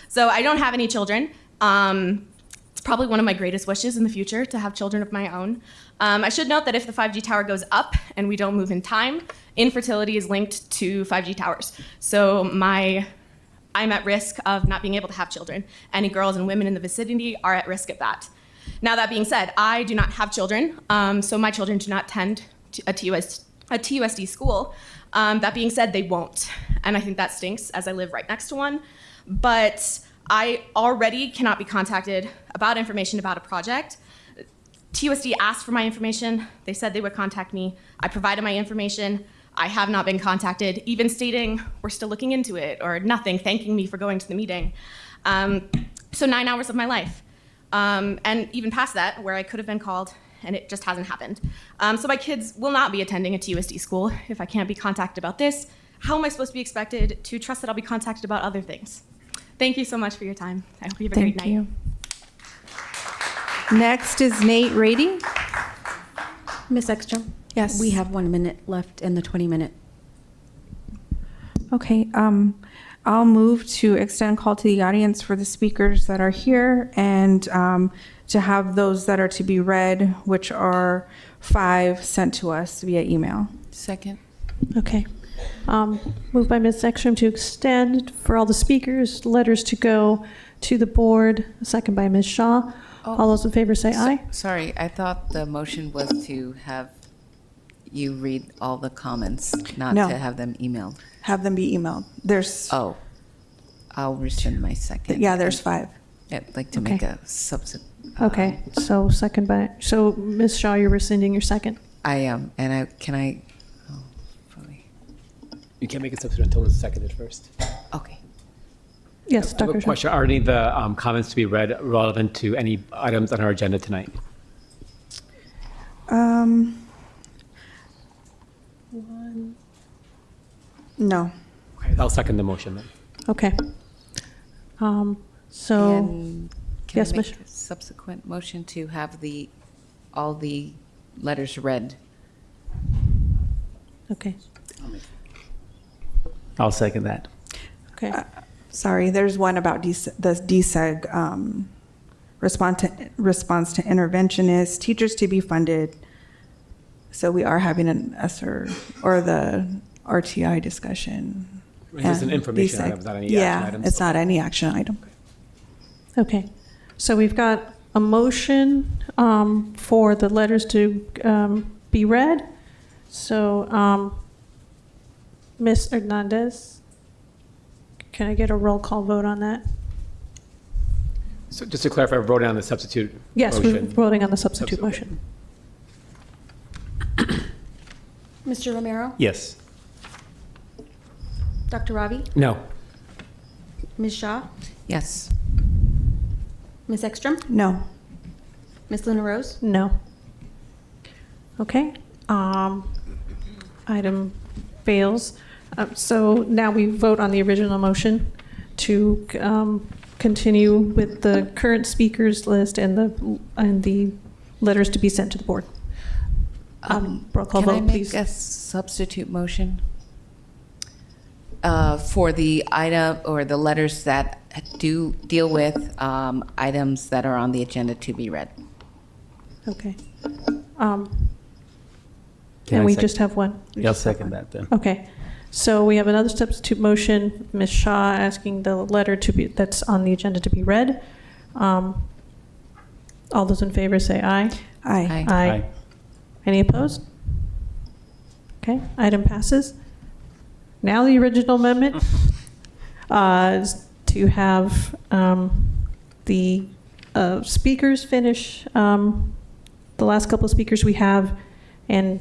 O: So I don't have any children. It's probably one of my greatest wishes in the future to have children of my own. I should note that if the 5G tower goes up and we don't move in time, infertility is linked to 5G towers. So I'm at risk of not being able to have children. Any girls and women in the vicinity are at risk of that. Now, that being said, I do not have children, so my children do not attend a TUSD school. That being said, they won't, and I think that stinks as I live right next to one. But I already cannot be contacted about information about a project. TUSD asked for my information. They said they would contact me. I provided my information. I have not been contacted, even stating we're still looking into it or nothing, thanking me for going to the meeting. So 9 hours of my life. And even past that, where I could have been called, and it just hasn't happened. So my kids will not be attending a TUSD school if I can't be contacted about this. How am I supposed to be expected to trust that I'll be contacted about other things? Thank you so much for your time. I hope you have a great night.
G: Next is Nate Rady.
B: Ms. Ekstrom?
G: Yes.
B: We have 1 minute left in the 20-minute.
G: Okay, I'll move to extend call to the audience for the speakers that are here and to have those that are to be read, which are 5, sent to us via email.
H: Second.
A: Okay. Moved by Ms. Ekstrom to extend for all the speakers, letters to go to the board. Second by Ms. Shaw. All those in favor say aye.
H: Sorry, I thought the motion was to have you read all the comments, not
G: No.
H: to have them emailed.
G: Have them be emailed. There's,
H: Oh, I'll rescind my second.
G: yeah, there's 5.
H: I'd like to
A: Okay.
H: make a substitute.
A: Okay, so Ms. Shaw, you're rescinding your second.
H: I am, and
F: You can't make a substitute until it's seconded first.
H: Okay.
A: Yes,
F: I have
A: Dr.
F: a
A: Shaw.
F: question. Are any of the comments to be read relevant to any items on our agenda tonight?
G: No.
F: Okay, I'll second the motion then.
A: Okay.
H: And can
A: yes,
H: I
A: Ms.
H: make a subsequent motion to have all the letters read?
A: Okay.
C: I'll second that.
A: Okay.
G: Sorry, there's one about the DSEG response to interventionists, teachers to be funded. So we are having an ESSER or the RTI discussion.
F: Is this an
G: And
F: information
G: DSEG.
F: item, not any action
G: Yeah,
F: items?
G: it's not any action item.
A: Okay. So we've got a motion for the letters to be read. So, Ms. Hernandez, can I get a roll call vote on that?
F: So just to clarify, we're voting on the substitute
A: Yes, we're
F: motion.
A: voting on the substitute motion.
O: Mr. Romero?
C: Yes.
O: Dr. Ravi?
F: No.
O: Ms. Shaw?
H: Yes.
O: Ms. Ekstrom?
G: No.
O: Ms. Luna Rose?
A: No. Okay. Item fails. So now we vote on the original motion to continue with the current speakers list and the letters to be sent to the board. Roll call
H: Can I
A: vote,
H: make
A: please.
H: a substitute motion for the item or the letters that do deal with items that are on the agenda to be read?
A: Okay.
C: Can
A: And
C: I
A: we
C: sec-
A: just have one.
C: Yeah, I'll second that then.
A: Okay. So we have another substitute motion, Ms. Shaw asking the letter that's on the agenda to be read. All those in favor say aye.
G: Aye.
A: Aye. Any opposed? Okay, item passes. Now the original amendment is to have the speakers finish the last couple of speakers we have, and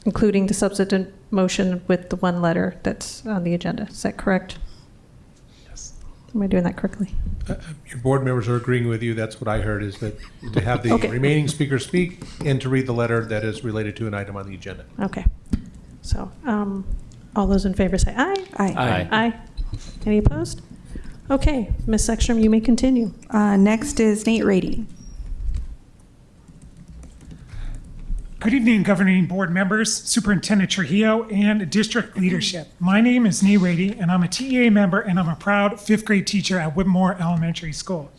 A: including the substitute motion with the one letter that's on the agenda. Is that correct?
P: Yes.
A: Am I doing that correctly?
P: Your board members are agreeing with you. That's what I heard, is that to have the
A: Okay.
P: remaining speakers speak and to read the letter that is related to an item on the agenda.
A: Okay. So all those in favor say aye.
G: Aye.
C: Aye.
A: Aye. Any opposed? Okay, Ms. Ekstrom, you may continue.
G: Next is Nate Rady.
Q: Good evening, Governing Board members, Superintendent Trujillo, and district leadership. My name is Nate Rady, and I'm a TEA member, and I'm a proud fifth grade teacher at Whitmore Elementary School.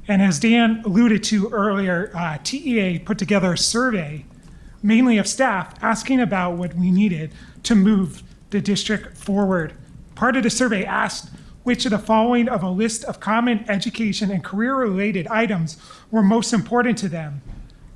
Q: And as Dan alluded to earlier, TEA put together a survey, mainly of staff, asking about what we needed to move the district forward. Part of the survey asked which of the following of a list of common education and career-related items were most important to them.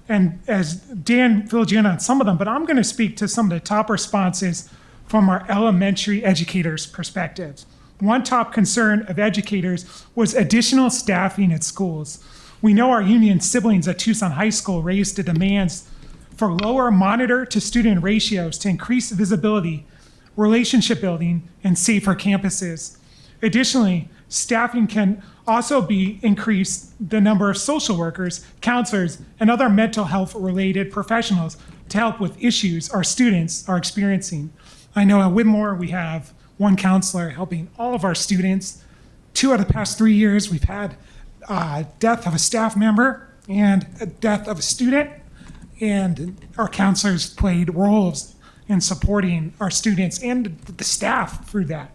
Q: And as Dan filled you in on some of them, but I'm going to speak to some of the top responses from our elementary educators' perspectives. One top concern of educators was additional staffing at schools. We know our union siblings at Tucson High School raised the demands for lower monitor-to-student ratios to increase visibility, relationship building, and safer campuses. Additionally, staffing can also be increased the number of social workers, counselors, and other mental health related professionals to help with issues our students are experiencing. I know at Whitmore we have one counselor helping all of our students. 2 out of the past 3 years we've had death of a staff member and a death of a student, and our counselors played roles in supporting our students and the staff through that.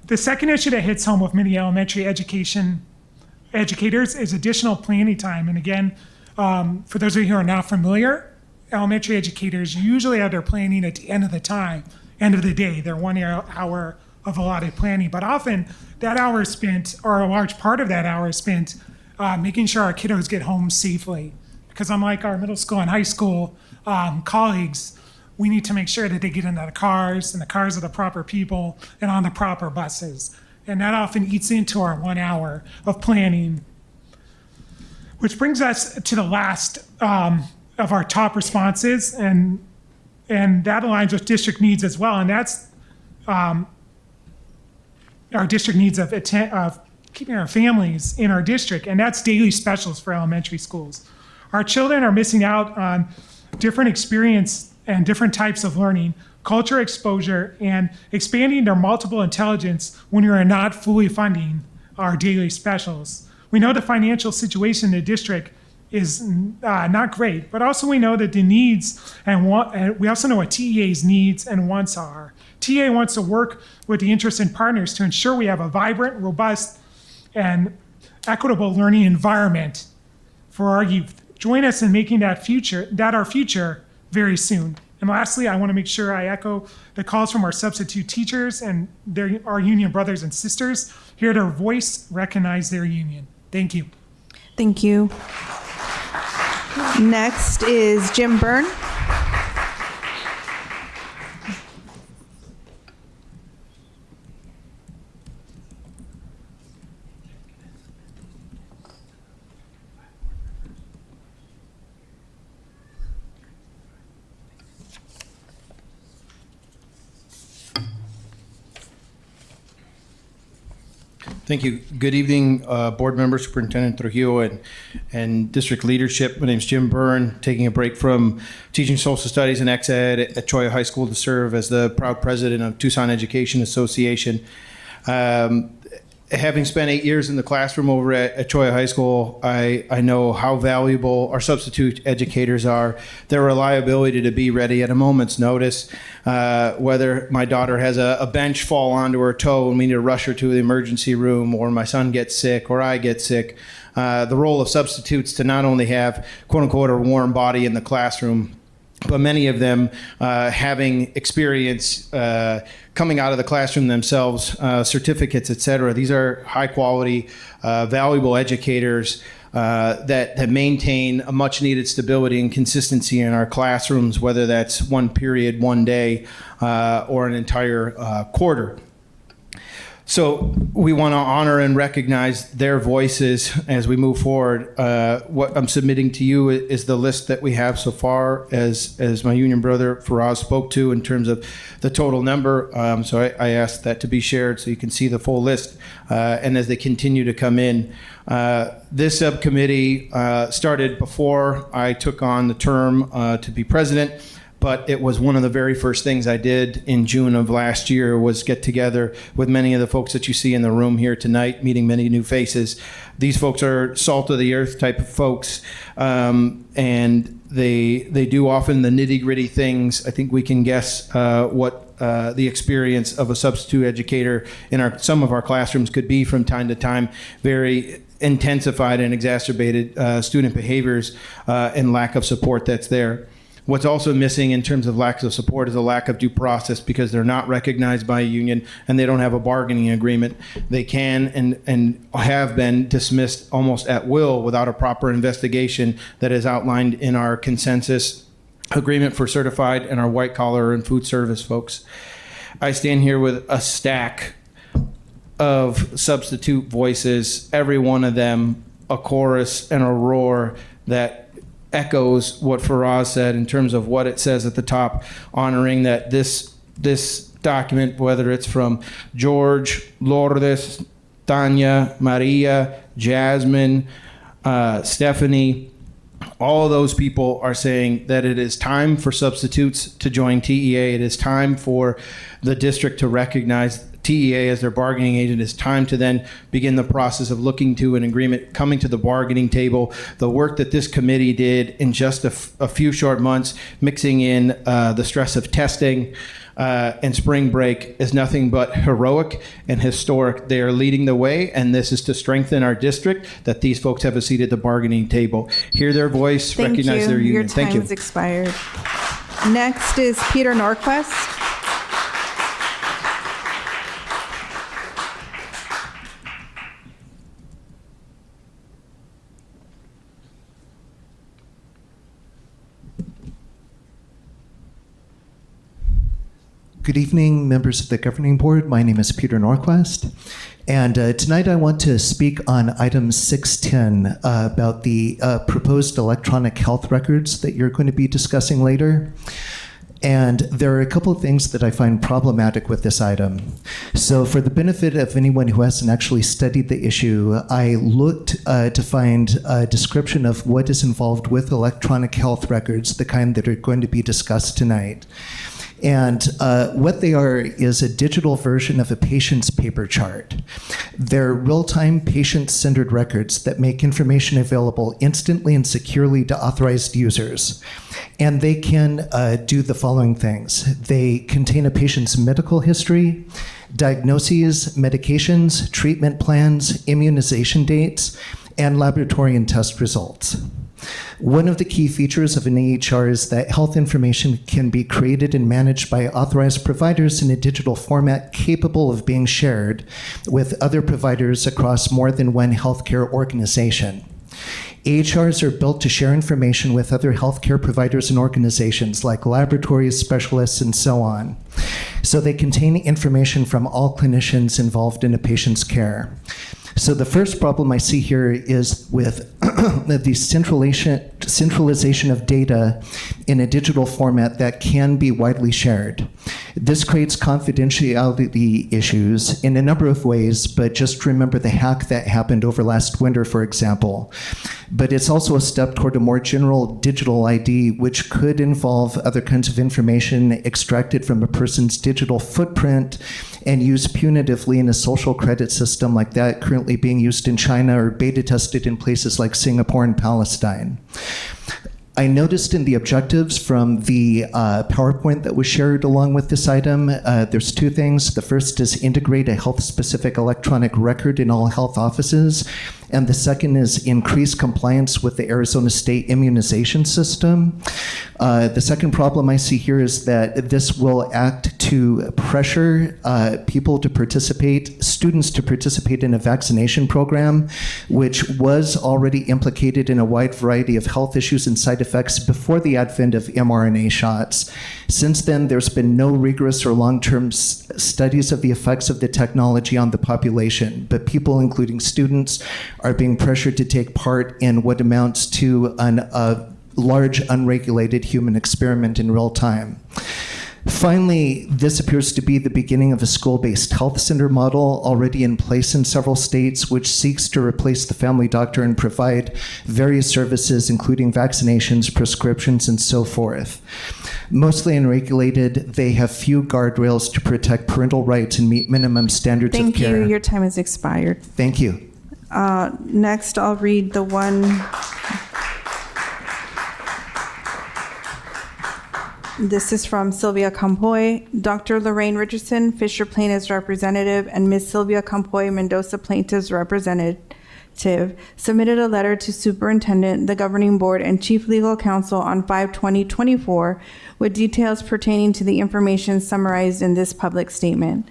Q: The second issue that hits home with many elementary educators is additional planning time. And again, for those of you who are not familiar, elementary educators usually have their planning at the end of the day, their 1 hour of allotted planning. But often that hour is spent, or a large part of that hour is spent making sure our kiddos get home safely. Because unlike our middle school and high school colleagues, we need to make sure that they get into the cars, and the cars of the proper people, and on the proper buses. And that often eats into our 1 hour of planning. Which brings us to the last of our top responses, and that aligns with district needs as well. And that's our district needs of keeping our families in our district, and that's daily specials for elementary schools. Our children are missing out on different experience and different types of learning, culture exposure, and expanding their multiple intelligence when we are not fully funding our daily specials. We know the financial situation in the district is not great, but also we know that the needs and we also know what TEA's needs and wants are. TEA wants to work with the interested partners to ensure we have a vibrant, robust, and equitable learning environment for our youth. Join us in making that our future very soon. And lastly, I want to make sure I echo the calls from our substitute teachers and our union brothers and sisters. Hear their voice, recognize their union. Thank you.
G: Thank you. Next is Jim Byrne.
R: Thank you. Good evening, board members, Superintendent Trujillo, and district leadership. My name is Jim Byrne, taking a break from teaching social studies and ex-ed at Cholla High School to serve as the proud president of Tucson Education Association. Having spent 8 years in the classroom over at Cholla High School, I know how valuable our substitute educators are. Their reliability to be ready at a moment's notice, whether my daughter has a bench fall onto her toe and we need to rush her to the emergency room, or my son gets sick, or I get sick. The role of substitutes to not only have, quote unquote, a warm body in the classroom, but many of them having experience coming out of the classroom themselves, certificates, et cetera. These are high quality, valuable educators that maintain a much needed stability and consistency in our classrooms, whether that's one period, one day, or an entire quarter. So we want to honor and recognize their voices as we move forward. What I'm submitting to you is the list that we have so far, as my union brother Faraz spoke to, in terms of the total number. So I asked that to be shared so you can see the full list. And as they continue to come in, this subcommittee started before I took on the term to be president. But it was one of the very first things I did in June of last year, was get together with many of the folks that you see in the room here tonight, meeting many new faces. These folks are salt of the earth type of folks, and they do often the nitty gritty things. I think we can guess what the experience of a substitute educator in some of our classrooms could be from time to time. Very intensified and exacerbated student behaviors and lack of support that's there. What's also missing in terms of lack of support is a lack of due process, because they're not recognized by a union and they don't have a bargaining agreement. They can and have been dismissed almost at will without a proper investigation that is outlined in our consensus agreement for certified and our white collar and food service folks. I stand here with a stack of substitute voices, every one of them a chorus and a roar that echoes what Faraz said in terms of what it says at the top, honoring that this document, whether it's from George, Lourdes, Tanya, Maria, Jasmine, Stephanie, all of those people are saying that it is time for substitutes to join TEA. It is time for the district to recognize TEA as their bargaining agent. It's time to then begin the process of looking to an agreement, coming to the bargaining table. The work that this committee did in just a few short months, mixing in the stress of testing and spring break, is nothing but heroic and historic. They are leading the way, and this is to strengthen our district, that these folks have a seat at the bargaining table. Hear their voice, recognize their union.
G: Thank you. Your time has expired. Next is Peter Norquist.
S: Good evening, members of the governing board. My name is Peter Norquist, and tonight I want to speak on item 610 about the proposed electronic health records that you're going to be discussing later. And there are a couple of things that I find problematic with this item. So for the benefit of anyone who hasn't actually studied the issue, I looked to find a description of what is involved with electronic health records, the kind that are going to be discussed tonight. And what they are is a digital version of a patient's paper chart. They're real-time patient-centered records that make information available instantly and securely to authorized users. And they can do the following things. They contain a patient's medical history, diagnoses, medications, treatment plans, immunization dates, and laboratory and test results. One of the key features of an EHR is that health information can be created and managed by authorized providers in a digital format capable of being shared with other providers across more than one healthcare organization. EHRs are built to share information with other healthcare providers and organizations like laboratories, specialists, and so on. So they contain information from all clinicians involved in a patient's care. So the first problem I see here is with the centralization of data in a digital format that can be widely shared. This creates confidentiality issues in a number of ways, but just remember the hack that happened over last winter, for example. But it's also a step toward a more general digital ID, which could involve other kinds of information extracted from a person's digital footprint and used punitively in a social credit system like that currently being used in China or beta tested in places like Singapore and Palestine. I noticed in the objectives from the PowerPoint that was shared along with this item, there's two things. The first is integrate a health-specific electronic record in all health offices. And the second is increase compliance with the Arizona State immunization system. The second problem I see here is that this will act to pressure people to participate, students to participate in a vaccination program, which was already implicated in a wide variety of health issues and side effects before the advent of mRNA shots. Since then, there's been no rigorous or long-term studies of the effects of the technology on the population, but people, including students, are being pressured to take part in what amounts to a large unregulated human experiment in real time. Finally, this appears to be the beginning of a school-based health center model already in place in several states, which seeks to replace the family doctor and provide various services, including vaccinations, prescriptions, and so forth. Mostly unregulated, they have few guardrails to protect parental rights and meet minimum standards of care.
G: Thank you. Your time has expired.
S: Thank you.
G: Next, I'll read the one. This is from Sylvia Campoy. Dr. Lorraine Richardson, Fisher Plaintiff's representative, and Ms. Sylvia Campoy, Mendoza Plaintiff's representative, submitted a letter to Superintendent, the Governing Board, and Chief Legal Counsel on 5/20/24 with details pertaining to the information summarized in this public statement.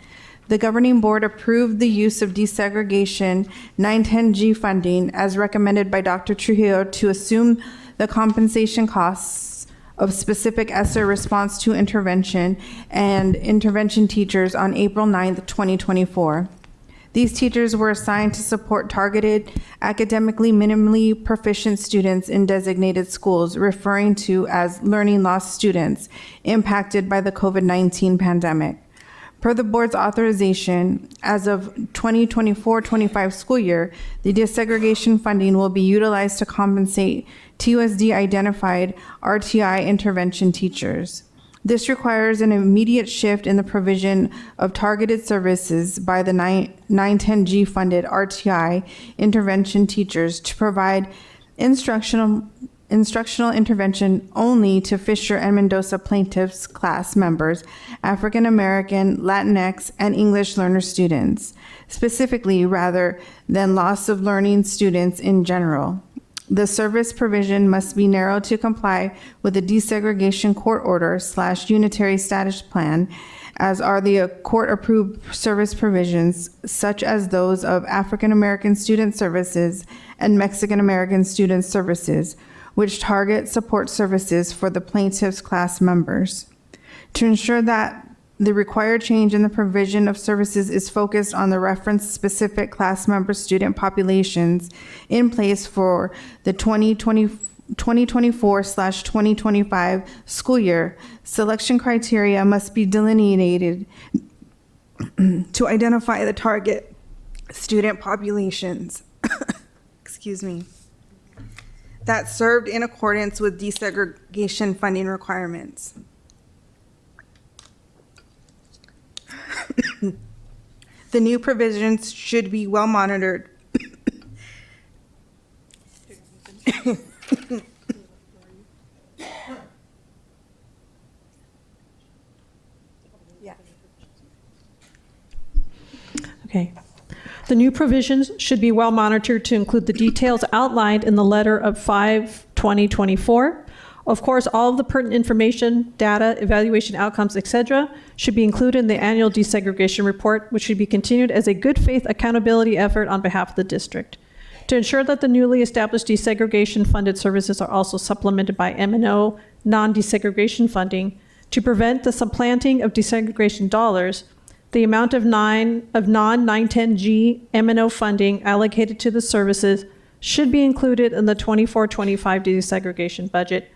G: The Governing Board approved the use of desegregation 910G funding as recommended by Dr. Trujillo to assume the compensation costs of specific ESSER response to intervention and intervention teachers on April 9th, 2024. These teachers were assigned to support targeted, academically minimally proficient students in designated schools, referring to as learning loss students impacted by the COVID-19 pandemic. Per the board's authorization, as of 2024-25 school year, the desegregation funding will be utilized to compensate TUSD identified RTI intervention teachers. This requires an immediate shift in the provision of targeted services by the 910G funded RTI intervention teachers to provide instructional intervention only to Fisher and Mendoza plaintiffs class members, African American, Latinx, and English learner students, specifically rather than loss of learning students in general. The service provision must be narrowed to comply with the desegregation court order / unitary status plan, as are the court-approved service provisions, such as those of African American Student Services and Mexican American Student Services, which target support services for the plaintiff's class members. To ensure that the required change in the provision of services is focused on the referenced specific class member student populations in place for the 2024/2025 school year, selection criteria must be delineated to identify the target student populations that served in accordance with desegregation funding requirements. The new provisions should be well monitored.
A: Okay. The new provisions should be well monitored to include the details outlined in the letter of 5/20/24. Of course, all of the pertinent information, data, evaluation outcomes, etc., should be included in the annual desegregation report, which should be continued as a good faith accountability effort on behalf of the district. To ensure that the newly established desegregation funded services are also supplemented by M&O non-desegregation funding, to prevent the supplanting of desegregation dollars, the amount of non-910G M&O funding allocated to the services should be included in the 24-25 desegregation budget,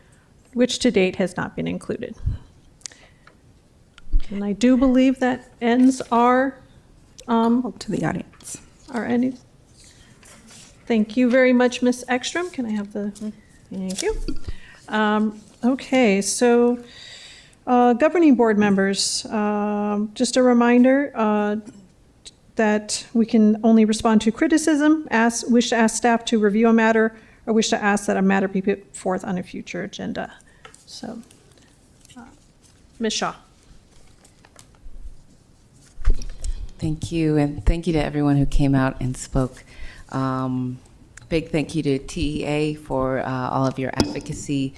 A: which to date has not been included. And I do believe that ends our
G: to the audience.
A: Thank you very much, Ms. Ekstrom. Can I have the, thank you. Okay, so governing board members, just a reminder that we can only respond to criticism, wish to ask staff to review a matter, or wish to ask that a matter be put forth on a future agenda. So, Ms. Shaw.
H: Thank you, and thank you to everyone who came out and spoke. Big thank you to TEA for all of your advocacy,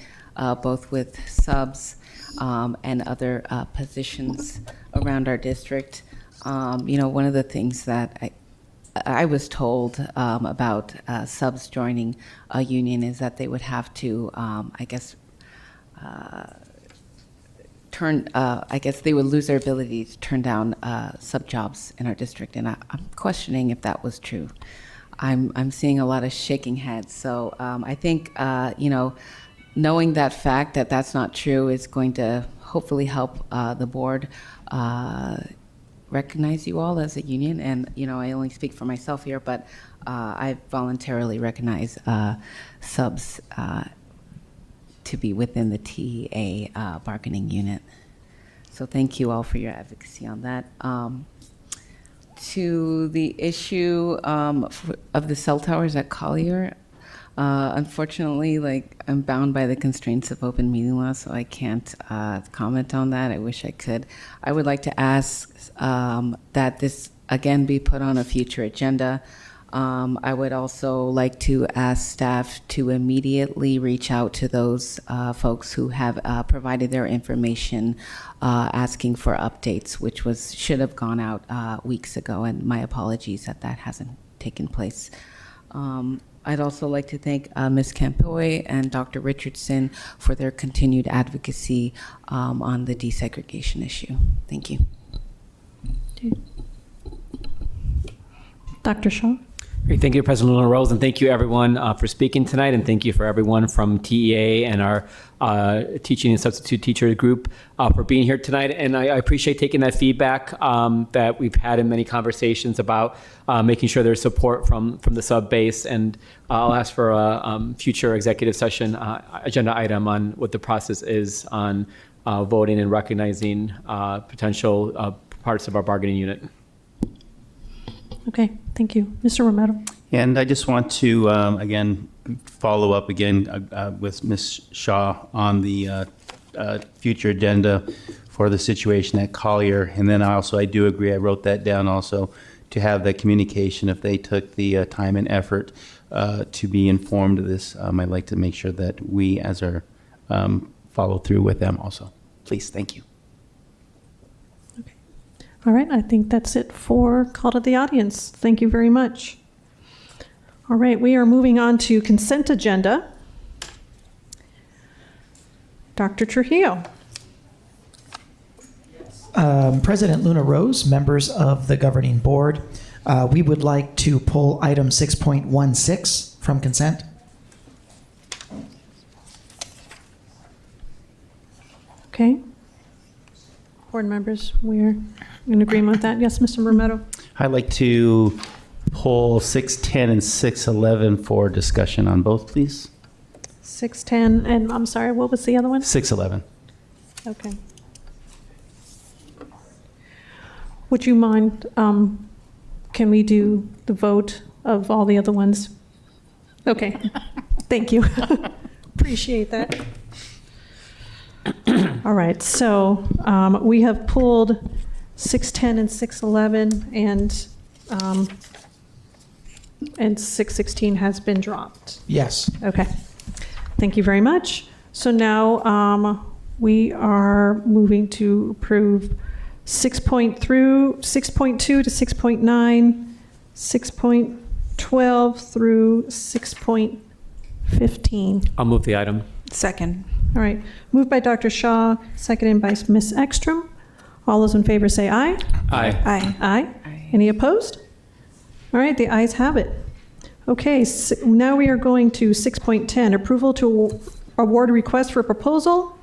H: both with subs and other positions around our district. One of the things that I was told about subs joining a union is that they would have to, they would lose their ability to turn down sub jobs in our district, and I'm questioning if that was true. I'm seeing a lot of shaking heads, so I think knowing that fact that that's not true is going to hopefully help the board recognize you all as a union. And I only speak for myself here, but I voluntarily recognize subs to be within the TEA bargaining unit. So thank you all for your advocacy on that. To the issue of the cell towers at Collier, unfortunately, I'm bound by the constraints of open meeting law, so I can't comment on that. I wish I could. I would like to ask that this again be put on a future agenda. I would also like to ask staff to immediately reach out to those folks who have provided their information asking for updates, which should have gone out weeks ago, and my apologies that hasn't taken place. I'd also like to thank Ms. Campoy and Dr. Richardson for their continued advocacy on the desegregation issue. Thank you.
A: Dr. Shaw.
F: Great. Thank you, President Luna Rose, and thank you everyone for speaking tonight, and thank you for everyone from TEA and our teaching and substitute teacher group for being here tonight. And I appreciate taking that feedback that we've had in many conversations about making sure there's support from the sub base. And I'll ask for a future executive session agenda item on what the process is on voting and recognizing potential parts of our bargaining unit.
A: Okay, thank you. Mr. Romero.
C: And I just want to, again, follow up again with Ms. Shaw on the future agenda for the situation at Collier. And then I do agree, I wrote that down also, to have the communication if they took the time and effort to be informed of this. I'd like to make sure that we, as our follow through with them also. Please, thank you.
A: All right, I think that's it for call to the audience. Thank you very much. All right, we are moving on to consent agenda. Dr. Trujillo.
E: President Luna Rose, members of the governing board, we would like to pull item 6.16 from consent.
A: Okay. Board members, we're in agreement with that. Yes, Mr. Romero.
C: I'd like to pull 610 and 611 for discussion on both, please.
A: 610, and I'm sorry, what was the other one?
C: 611.
A: Okay. Would you mind, can we do the vote of all the other ones? Okay, thank you. Appreciate that. All right, so we have pulled 610 and 611, and 616 has been dropped.
E: Yes.
A: Okay, thank you very much. So now we are moving to approve 6.2 to 6.9, 6.12 through 6.15.
F: I'll move the item.
G: Second.
A: All right, moved by Dr. Shaw, seconded by Ms. Ekstrom. All those in favor say aye.
F: Aye.
G: Aye.
A: Aye. Any opposed? All right, the ayes have it. Okay, so now we are going to 6.10, approval to award request for proposal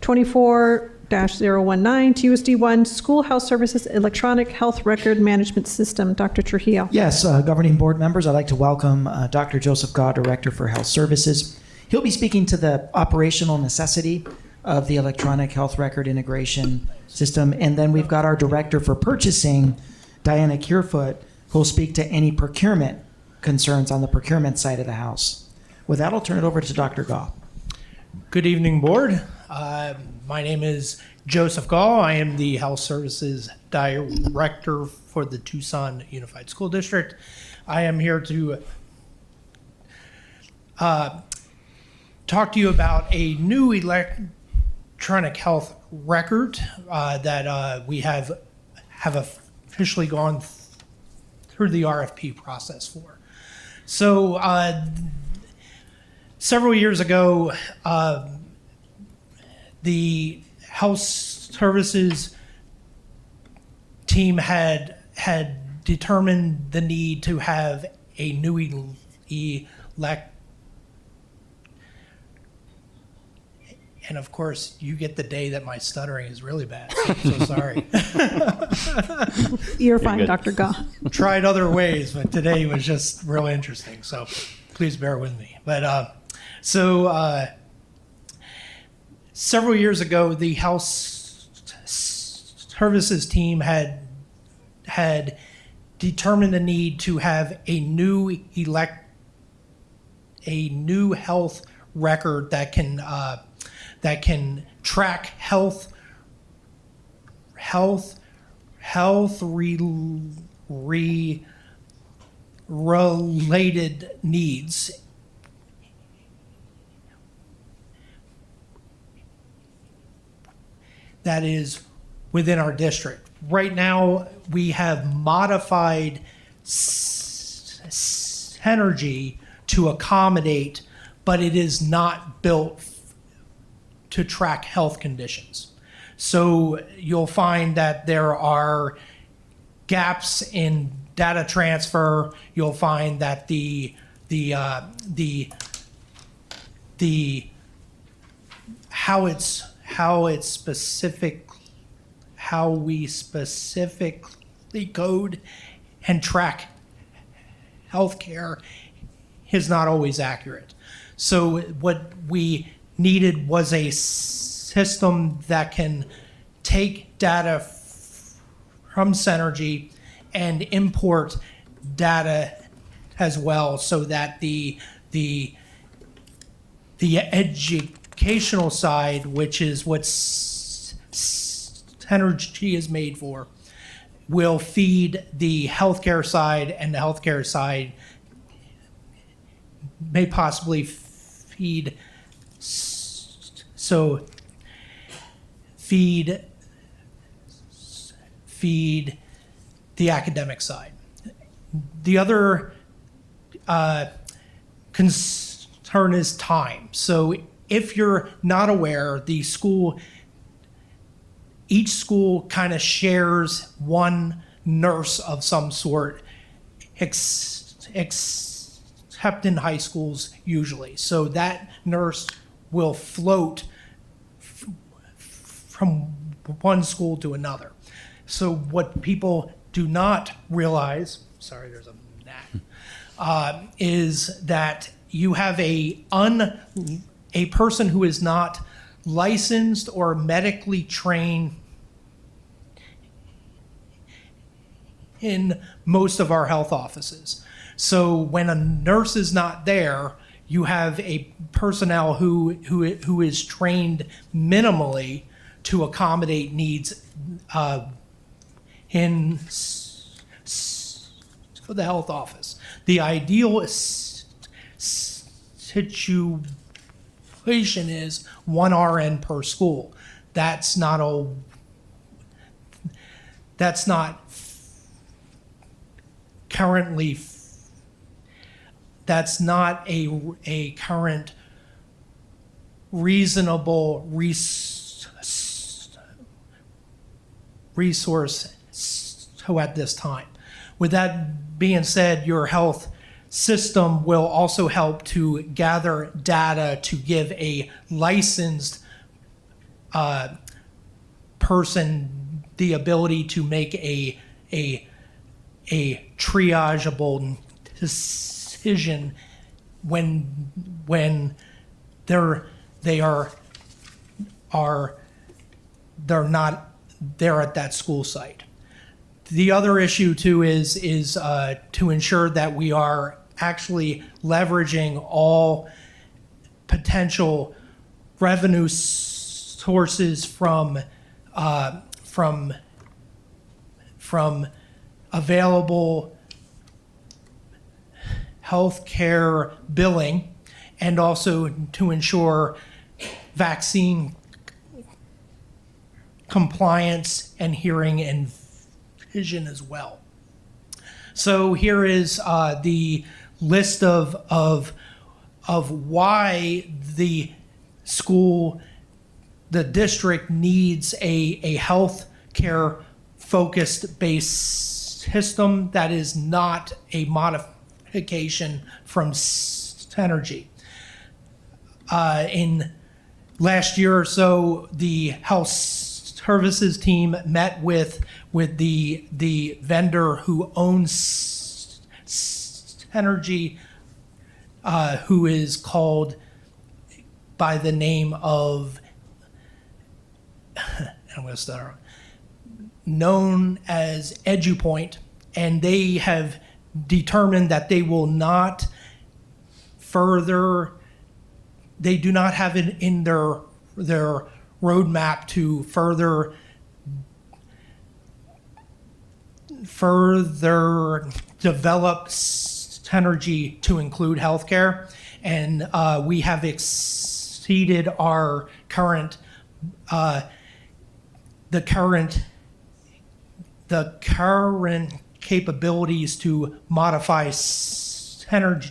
A: 24 TUSD1 Schoolhouse Services Electronic Health Record Management System. Dr. Trujillo.
E: Yes, governing board members, I'd like to welcome Dr. Joseph Gaw, Director for Health Services. He'll be speaking to the operational necessity of the electronic health record integration system. And then we've got our Director for Purchasing, Diana Kierfoot, who'll speak to any procurement concerns on the procurement side of the house. With that, I'll turn it over to Dr. Gaw.
T: Good evening, board. My name is Joseph Gaw. I am the Health Services Director for the Tucson Unified School District. I am here to talk to you about a new electronic health record that we have officially gone through the RFP process for. So several years ago, the Health Services team had determined the need to have a new and of course, you get the day that my stuttering is really bad. I'm so sorry.
A: You're fine, Dr. Gaw.
T: Tried other ways, but today was just really interesting. So please bear with me. But several years ago, the Health Services team had determined the need to have a new health record that can track health related needs that is within our district. Right now, we have modified Synergy to accommodate, but it is not built to track health conditions. So you'll find that there are gaps in data transfer. You'll find that how we specifically code and track healthcare is not always accurate. So what we needed was a system that can take data from Synergy and import data as well, so that the educational side, which is what Synergy is made for, will feed the healthcare side, and the healthcare side may possibly feed the academic side. The other concern is time. So if you're not aware, each school kind of shares one nurse of some sort, except in high schools usually. So that nurse will float from one school to another. So what people do not realize, sorry, there's a gnat, is that you have a person who is not licensed or medically trained in most of our health offices. So when a nurse is not there, you have a personnel who is trained minimally to accommodate needs in the health office. The ideal situation is one RN per school. That's not currently. That's not a current reasonable resource at this time. With that being said, your health system will also help to gather data to give a licensed person the ability to make a triageable decision when they're not there at that school site. The other issue too is to ensure that we are actually leveraging all potential revenue sources from available healthcare billing, and also to ensure vaccine compliance and hearing and vision as well. So here is the list of why the district needs a health care focused based system that is not a modification from Synergy. In last year or so, the health services team met with the vendor who owns Synergy, who is called by the name of, I'm going to start, known as EduPoint, and they have determined that they will not further, they do not have it in their roadmap to further develop Synergy to include healthcare, and we have exceeded our current the current capabilities to modify Synergy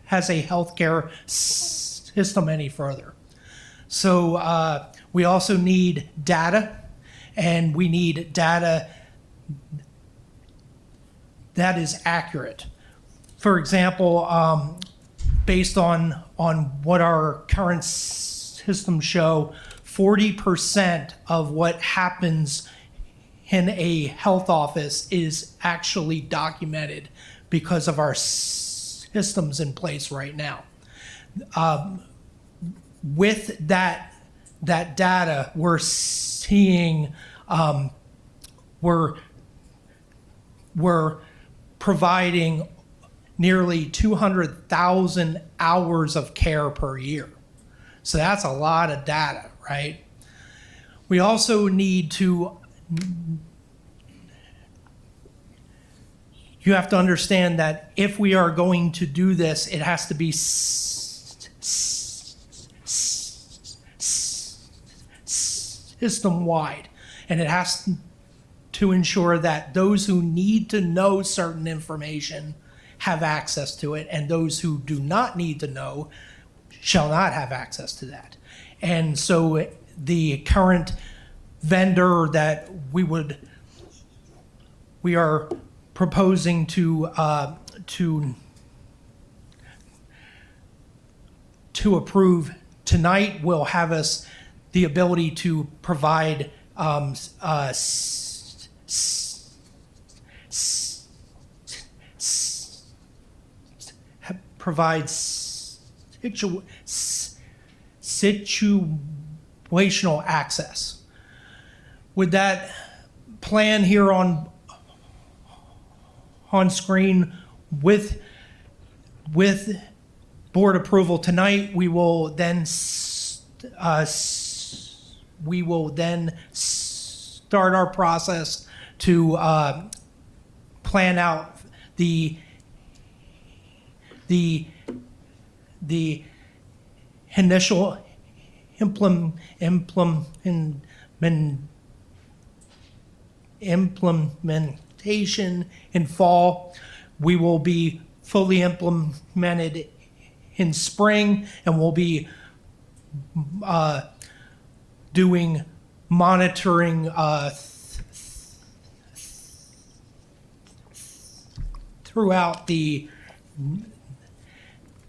T: has a healthcare system any further. So we also need data, and we need data that is accurate. For example, based on what our current systems show, 40% of what happens in a health office is actually documented because of our systems in place right now. With that data, we're seeing we're providing nearly 200,000 hours of care per year. So that's a lot of data, right? We also need to, you have to understand that if we are going to do this, it has to be system-wide, and it has to ensure that those who need to know certain information have access to it, and those who do not need to know shall not have access to that. And so the current vendor that we are proposing to approve tonight will have us the ability to provide situational access. With that plan here on screen, with board approval tonight, we will then start our process to plan out the initial implementation in fall. We will be fully implemented in spring, and we'll be doing monitoring throughout the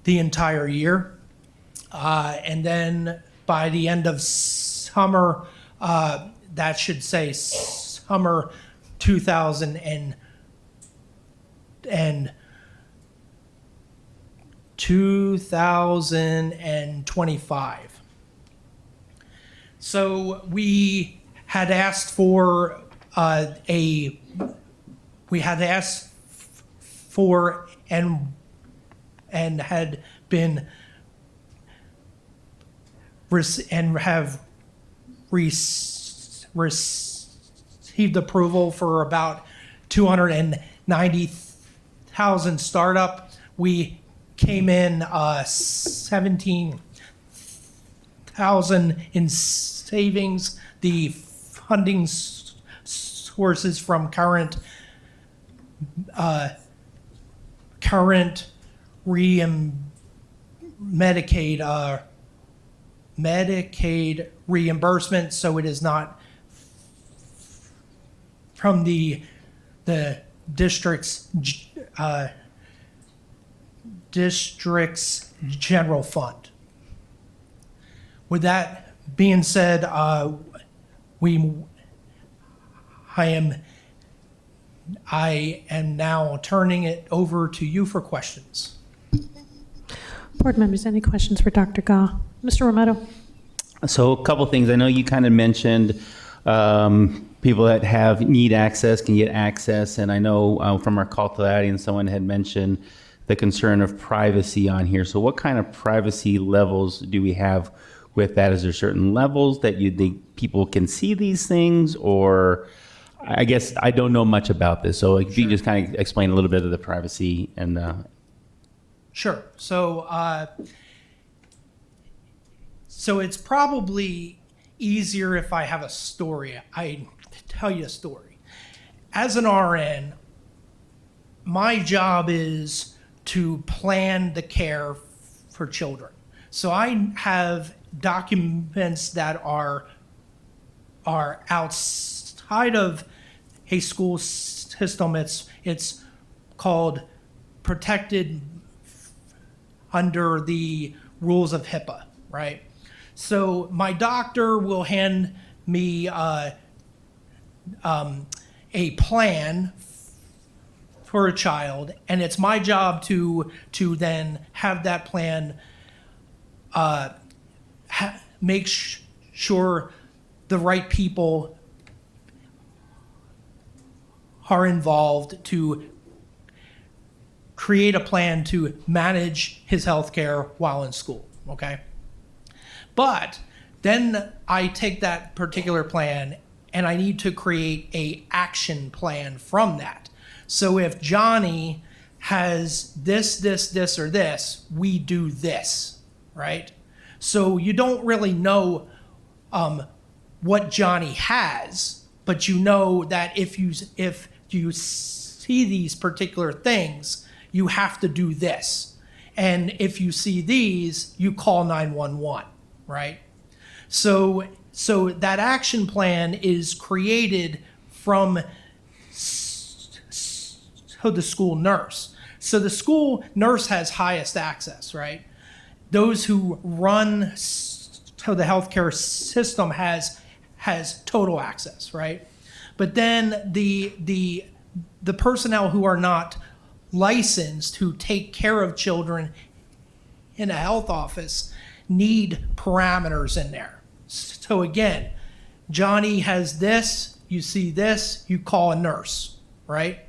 T: entire year. And then by the end of summer, that should say summer 2025. So we had asked for and had been and have received approval for about 290,000 startup. We came in 17,000 in savings. The funding sources from current Medicaid reimbursement, so it is not from the district's general fund. With that being said, I am now turning it over to you for questions.
A: Board members, any questions for Dr. Gaw? Mr. Romero.
C: So a couple things. I know you kind of mentioned people that need access can get access, and I know from our call to the audience, someone had mentioned the concern of privacy on here. So what kind of privacy levels do we have with that? Is there certain levels that you think people can see these things, or I guess I don't know much about this. So if you can just kind of explain a little bit of the privacy and
T: Sure. So it's probably easier if I have a story. I tell you a story. As an RN, my job is to plan the care for children. So I have documents that are outside of a school system. It's called protected under the rules of HIPAA, right? So my doctor will hand me a plan for a child, and it's my job to then have that plan make sure the right people are involved to create a plan to manage his health care while in school, okay? But then I take that particular plan and I need to create a action plan from that. So if Johnny has this, or this, we do this, right? So you don't really know what Johnny has, but you know that if you see these particular things, you have to do this. And if you see these, you call 911, right? So that action plan is created from the school nurse. So the school nurse has highest access, right? Those who run the healthcare system has total access, right? But then the personnel who are not licensed to take care of children in a health office need parameters in there. So again, Johnny has this, you see this, you call a nurse, right?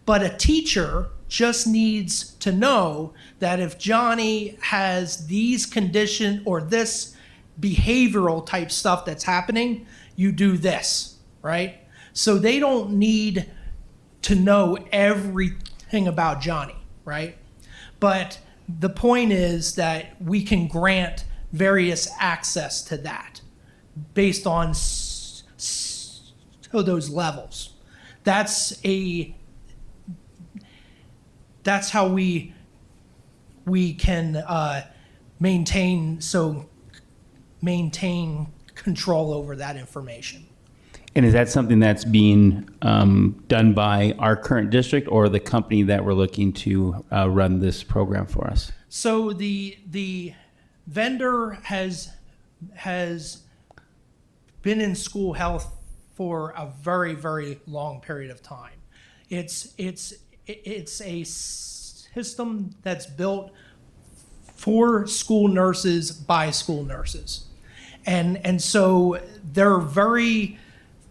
T: But a teacher just needs to know that if Johnny has these conditions or this behavioral type stuff that's happening, you do this, right? So they don't need to know everything about Johnny, right? But the point is that we can grant various access to that based on those levels. That's how we can maintain control over that information.
C: And is that something that's being done by our current district or the company that we're looking to run this program for us?
T: So the vendor has has been in school health for a very, very long period of time. It's a system that's built for school nurses by school nurses. And so they're very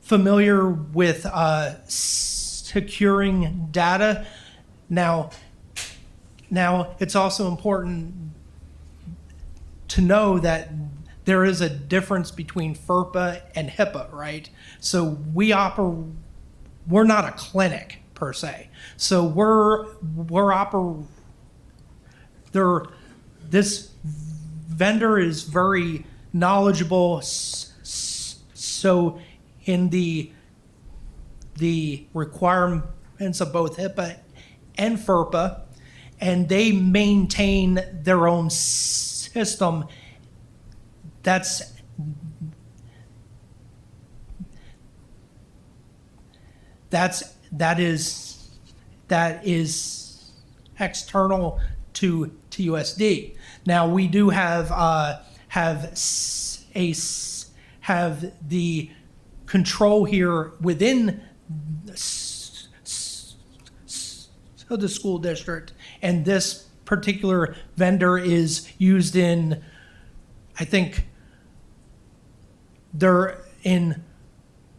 T: familiar with securing data. Now, it's also important to know that there is a difference between FERPA and HIPAA, right? So we're not a clinic per se. So this vendor is very knowledgeable. So in the requirements of both HIPAA and FERPA, and they maintain their own system that is external to TUSD. Now we do have the control here within the school district, and this particular vendor is used in, I think they're in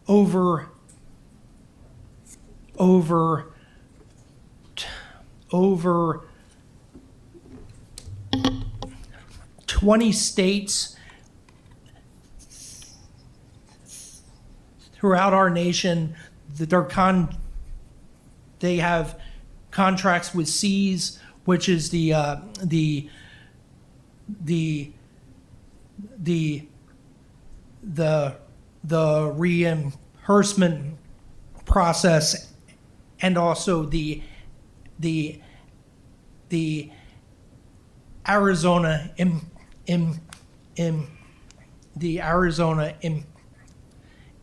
T: over 20 states throughout our nation. They have contracts with C's, which is the reimbursement process, and also the Arizona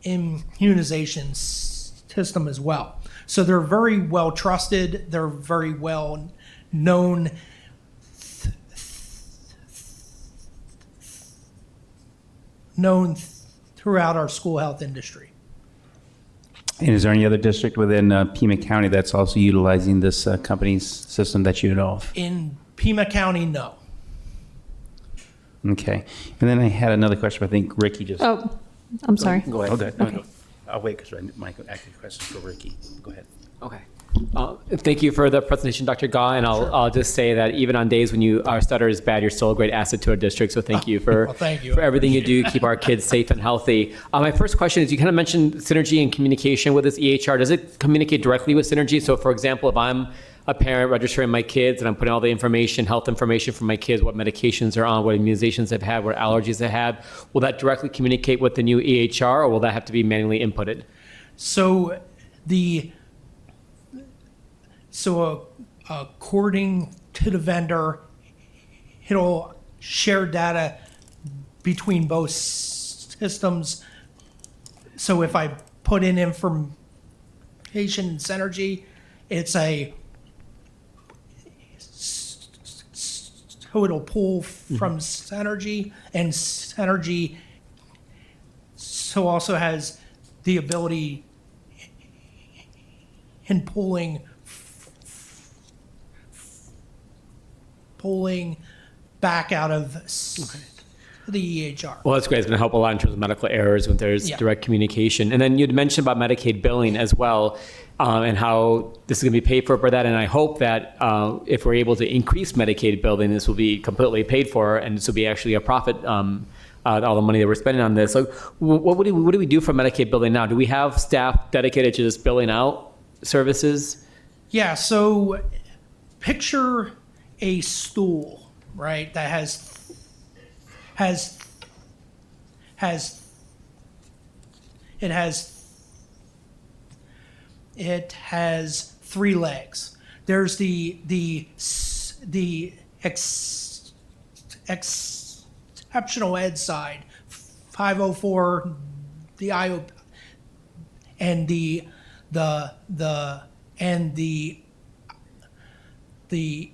T: immunization system as well. So they're very well trusted. They're very well known throughout our school health industry.
C: And is there any other district within Pima County that's also utilizing this company's system that you know of?
T: In Pima County, no.
C: Okay. And then I had another question, but I think Ricky just...
A: Oh, I'm sorry.
C: Go ahead.
A: Okay.
C: No. I'll wait because Mike actually questions for Ricky. Go ahead.
F: Okay. Thank you for the presentation, Dr. Gaw, and I'll just say that even on days when our stutter is bad, you're still a great asset to our district. So thank you for
T: thank you.
F: for everything you do, keep our kids safe and healthy. My first question is, you kind of mentioned synergy and communication with this EHR. Does it communicate directly with Synergy? So for example, if I'm a parent registering my kids and I'm putting all the information, health information for my kids, what medications they're on, what immunizations they've had, what allergies they have, will that directly communicate with the new EHR, or will that have to be manually inputted?
T: So according to the vendor, it'll share data between both systems. So if I put in information in Synergy, so it'll pull from Synergy, and Synergy so also has the ability in pulling back out of the EHR.
F: Well, that's great. It's going to help a lot in terms of medical errors when there's direct communication. And then you'd mentioned about Medicaid billing as well, and how this is going to be paid for that. And I hope that if we're able to increase Medicaid billing, this will be completely paid for, and this will be actually a profit, all the money that we're spending on this. So what do we do for Medicaid billing now? Do we have staff dedicated to just billing out services?
T: Yeah, so picture a stool, right, that has 3 legs. There's the exceptional ed side, 504, the IO, and the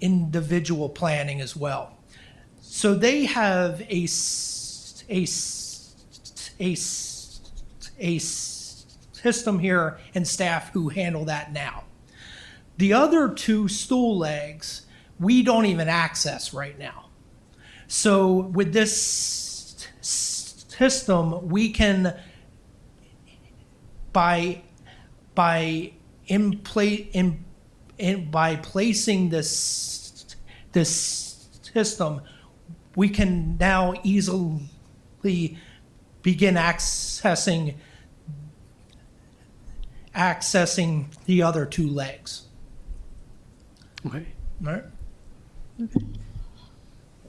T: individual planning as well. So they have a a system here and staff who handle that now. The other two stool legs, we don't even access right now. So with this system, we can, by placing this system, we can now easily begin accessing the other two legs.
F: Okay.
T: All right.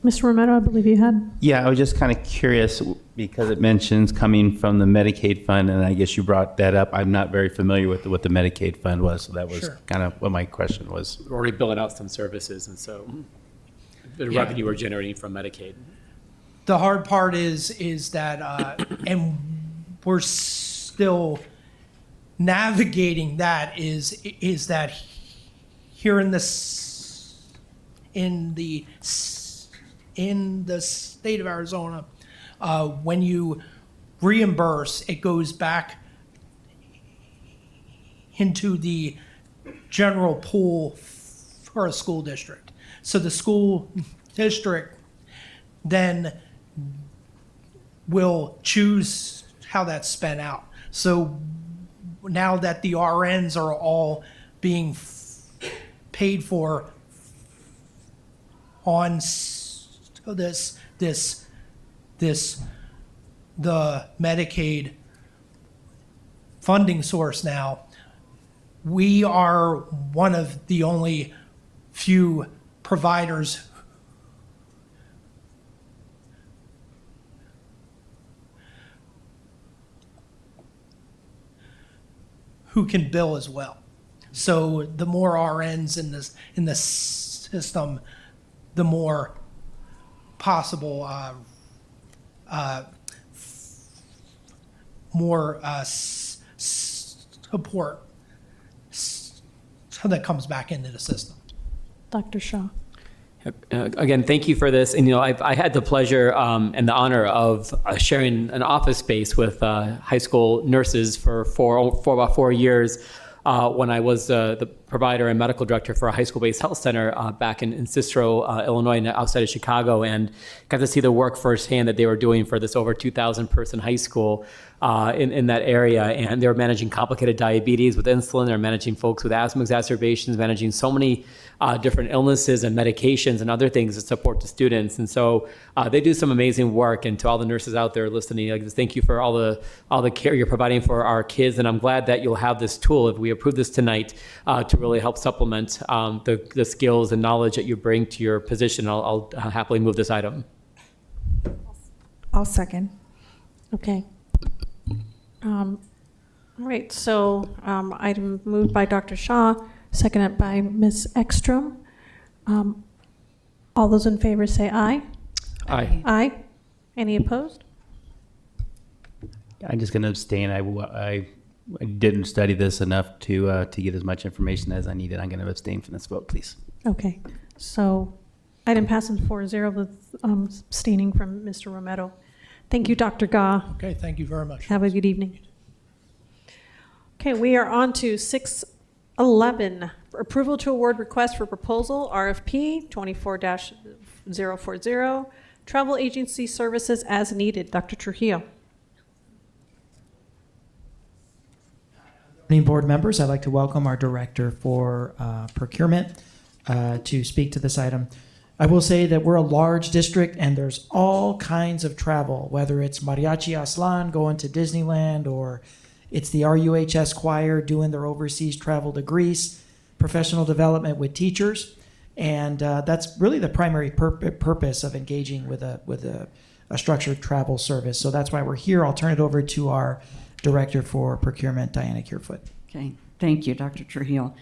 A: Mr. Romero, I believe you had.
C: Yeah, I was just kind of curious because it mentions coming from the Medicaid fund, and I guess you brought that up. I'm not very familiar with what the Medicaid fund was, so that was
F: Sure.
C: kind of what my question was.
F: We're already billing out some services, and so the
T: Yeah.
F: revenue we're generating from Medicaid.
T: The hard part is that, and we're still navigating that. Is that here in the state of Arizona, when you reimburse, it goes back into the general pool for a school district. So the school district then will choose how that's spent out. So now that the RNs are all being paid for on the Medicaid funding source now, we are one of the only few providers who can bill as well. So the more RNs in the system, the more possible more support that comes back into the system.
A: Dr. Shaw.
F: Again, thank you for this. And, I had the pleasure and the honor of sharing an office space with high school nurses for about 4 years when I was the provider and medical director for a high school-based health center back in Cicero, Illinois, outside of Chicago, and got to see the work firsthand that they were doing for this over 2,000-person high school in that area. And they were managing complicated diabetes with insulin. They're managing folks with asthma exacerbations, managing so many different illnesses and medications and other things that support the students. And so they do some amazing work. And to all the nurses out there listening, thank you for all the care you're providing for our kids. And I'm glad that you'll have this tool, if we approve this tonight, to really help supplement the skills and knowledge that you bring to your position. I'll happily move this item.
G: I'll second.
A: Okay. All right, so item moved by Dr. Shaw, seconded by Ms. Ekstrom. All those in favor say aye.
F: Aye.
A: Aye. Any opposed?
C: I'm just going to abstain. I didn't study this enough to get as much information as I needed. I'm going to abstain from this vote, please.
A: Okay, so item passes 4-0 with abstaining from Mr. Romero. Thank you, Dr. Gah.
T: Okay, thank you very much.
A: Have a good evening. Okay, we are on to 611, approval to award request for proposal, RFP 24-040, travel agency services as needed. Dr. Trujillo.
E: Board members, I'd like to welcome our Director for Procurement to speak to this item. I will say that we're a large district and there's all kinds of travel, whether it's Mariachi Aslan going to Disneyland or it's the RUHS choir doing their overseas travel to Greece, professional development with teachers. And that's really the primary purpose of engaging with a structured travel service. So that's why we're here. I'll turn it over to our Director for Procurement, Diana Kierfoot.
U: Okay, thank you, Dr. Trujillo.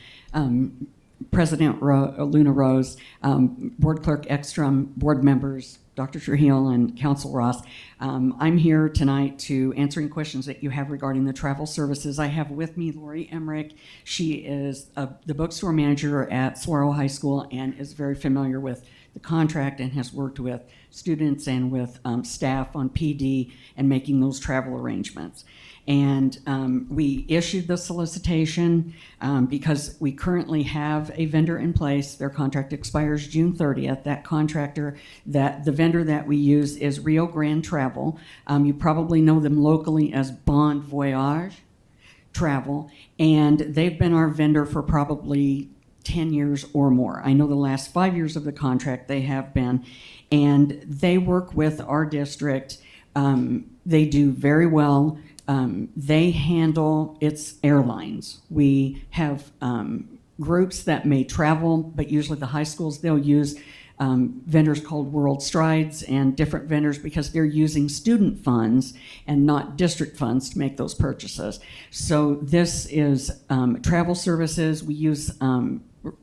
U: President Luna Rose, Board Clerk Ekstrom, board members, Dr. Trujillo and Council Ross. I'm here tonight to answer any questions that you have regarding the travel services. I have with me Lori Emmerich. She is the bookstore manager at Saguaro High School and is very familiar with the contract and has worked with students and with staff on PD and making those travel arrangements. And we issued the solicitation because we currently have a vendor in place. Their contract expires June 30th. The vendor that we use is Rio Grande Travel. You probably know them locally as Bon Voyage Travel, and they've been our vendor for probably 10 years or more. I know the last 5 years of the contract they have been, and they work with our district. They do very well. They handle its airlines. We have groups that may travel, but usually the high schools, they'll use vendors called World Strides and different vendors because they're using student funds and not district funds to make those purchases. So this is travel services. We use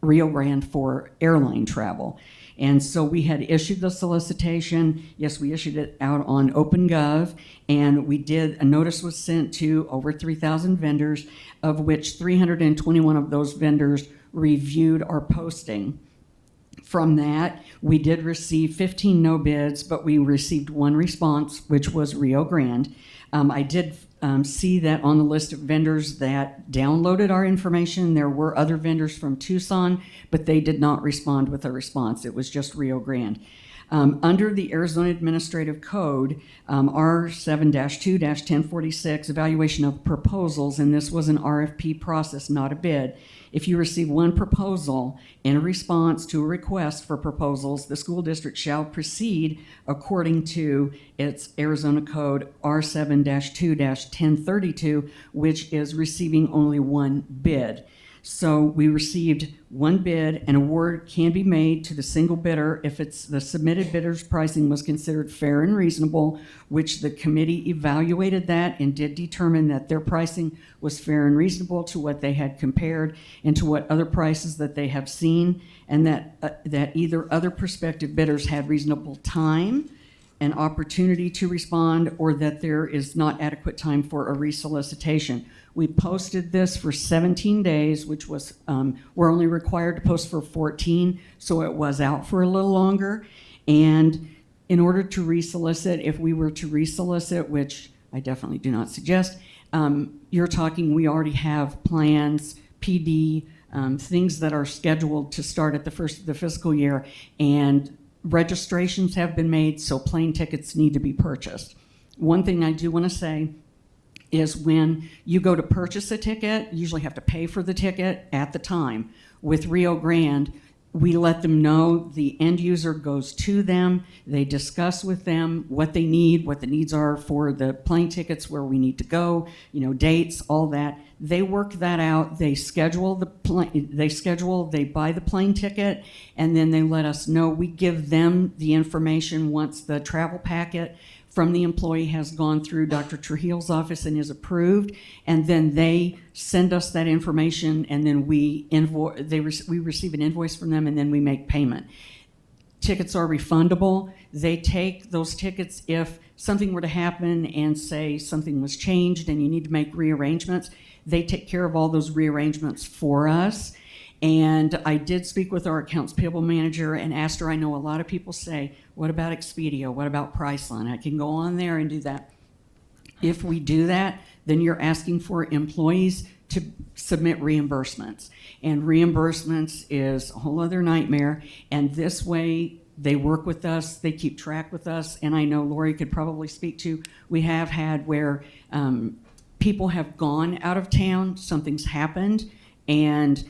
U: Rio Grande for airline travel. And so we had issued the solicitation. Yes, we issued it out on OpenGov, and a notice was sent to over 3,000 vendors, of which 321 of those vendors reviewed our posting. From that, we did receive 15 no bids, but we received one response, which was Rio Grande. I did see that on the list of vendors that downloaded our information, there were other vendors from Tucson, but they did not respond with a response. It was just Rio Grande. Under the Arizona Administrative Code, R7-2-1046, evaluation of proposals, and this was an RFP process, not a bid. If you receive one proposal in a response to a request for proposals, the school district shall proceed according to its Arizona Code R7-2-1032, which is receiving only one bid. So we received one bid. An award can be made to the single bidder if the submitted bidder's pricing was considered fair and reasonable, which the committee evaluated that and did determine that their pricing was fair and reasonable to what they had compared and to what other prices that they have seen, and that either other prospective bidders had reasonable time an opportunity to respond, or that there is not adequate time for a resolicitation. We posted this for 17 days, which was, we're only required to post for 14, so it was out for a little longer. And in order to resolicit, if we were to resolicit, which I definitely do not suggest, you're talking, we already have plans, PD, things that are scheduled to start at the first of the fiscal year, and registrations have been made, so plane tickets need to be purchased. One thing I do want to say is when you go to purchase a ticket, you usually have to pay for the ticket at the time. With Rio Grande, we let them know, the end user goes to them, they discuss with them what they need, what the needs are for the plane tickets, where we need to go, dates, all that. They work that out, they schedule they buy the plane ticket, and then they let us know. We give them the information once the travel packet from the employee has gone through Dr. Trujillo's office and is approved, and then they send us that information, and then we receive an invoice from them, and then we make payment. Tickets are refundable. They take those tickets if something were to happen and say something was changed and you need to make rearrangements. They take care of all those rearrangements for us. And I did speak with our accounts payable manager and asked her, I know a lot of people say, what about Expedia? What about Priceline? I can go on there and do that. If we do that, then you're asking for employees to submit reimbursements. And reimbursements is a whole other nightmare. And this way, they work with us, they keep track with us. And I know Lori could probably speak to, we have had where people have gone out of town, something's happened, and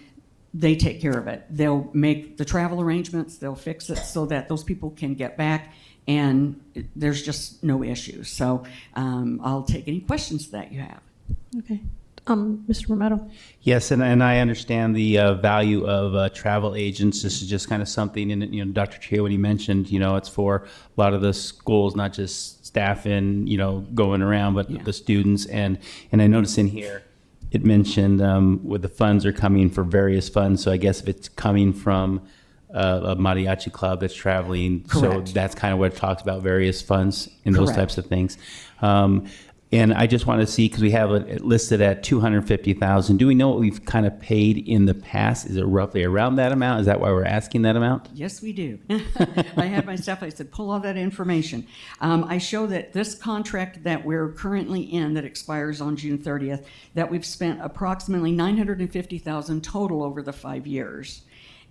U: they take care of it. They'll make the travel arrangements, they'll fix it so that those people can get back, and there's just no issues. So I'll take any questions that you have.
A: Okay. Mr. Romero.
C: Yes, and I understand the value of travel agents. This is just kind of something, and Dr. Chia, when he mentioned, it's for a lot of the schools, not just staff and going around, but the students. And I noticed in here, it mentioned where the funds are coming for various funds. So I guess if it's coming from a mariachi club that's traveling,
U: Correct.
C: so that's kind of what it talks about, various funds and those
U: Correct.
C: types of things. And I just want to see, because we have it listed at $250,000. Do we know what we've kind of paid in the past? Is it roughly around that amount? Is that why we're asking that amount?
U: Yes, we do. I had my staff, I said, pull all that information. I show that this contract that we're currently in that expires on June 30th, that we've spent approximately $950,000 total over the 5 years.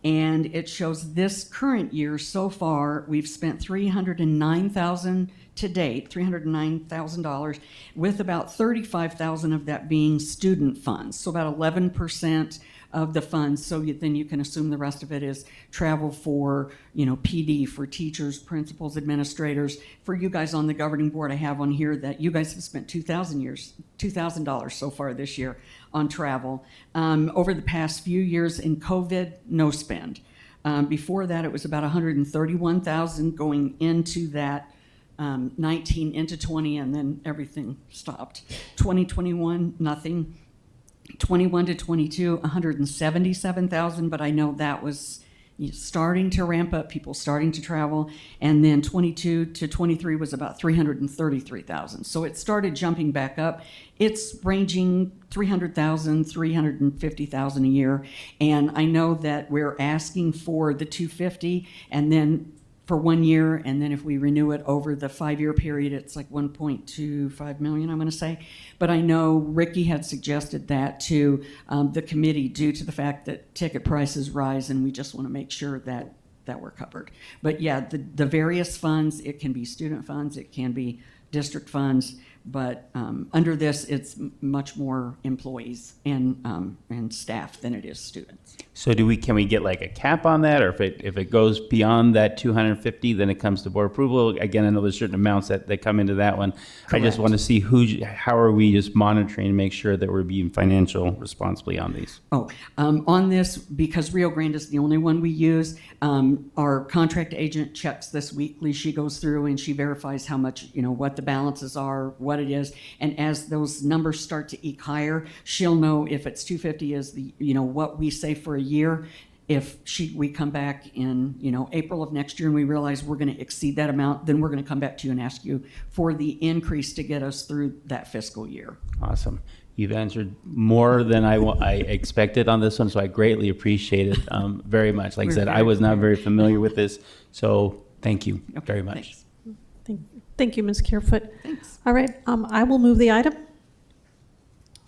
U: And it shows this current year so far, we've spent $309,000 to date, $309,000, with about $35,000 of that being student funds. So about 11% of the funds. So then you can assume the rest of it is travel for, PD, for teachers, principals, administrators. For you guys on the governing board, I have on here that you guys have spent $2,000 so far this year on travel. Over the past few years in COVID, no spend. Before that, it was about $131,000 going into that 19 into 20, and then everything stopped. 2021, nothing. 21 to 22, 177,000, but I know that was starting to ramp up, people starting to travel, and then 22 to 23 was about 333,000. So it started jumping back up. It's ranging 300,000, 350,000 a year, and I know that we're asking for the 250, and then for 1 year, and then if we renew it over the 5-year period, it's like 1.25 million, I'm going to say. But I know Ricky had suggested that to the committee due to the fact that ticket prices rise, and we just want to make sure that we're covered. But yeah, the various funds, it can be student funds, it can be district funds, but under this, it's much more employees and staff than it is students.
C: So can we get like a cap on that, or if it goes beyond that 250, then it comes to board approval? Again, I know there's certain amounts that come into that one. Correct. I just want to see how are we just monitoring and make sure that we're being financial responsibly on these.
U: On this, because Rio Grande is the only one we use, our contract agent checks this weekly. She goes through and she verifies how much, what the balances are, what it is, and as those numbers start to eke higher, she'll know if it's 250 is the, what we say for a year. If we come back in, April of next year and we realize we're going to exceed that amount, then we're going to come back to you and ask you for the increase to get us through that fiscal year.
C: Awesome. You've answered more than I expected on this one, so I greatly appreciate it very much. Like I said, I was not very familiar with this, so thank you very much.
A: Thank you, Ms. Kerfoot.
U: Thanks.
A: All right, I will move the item.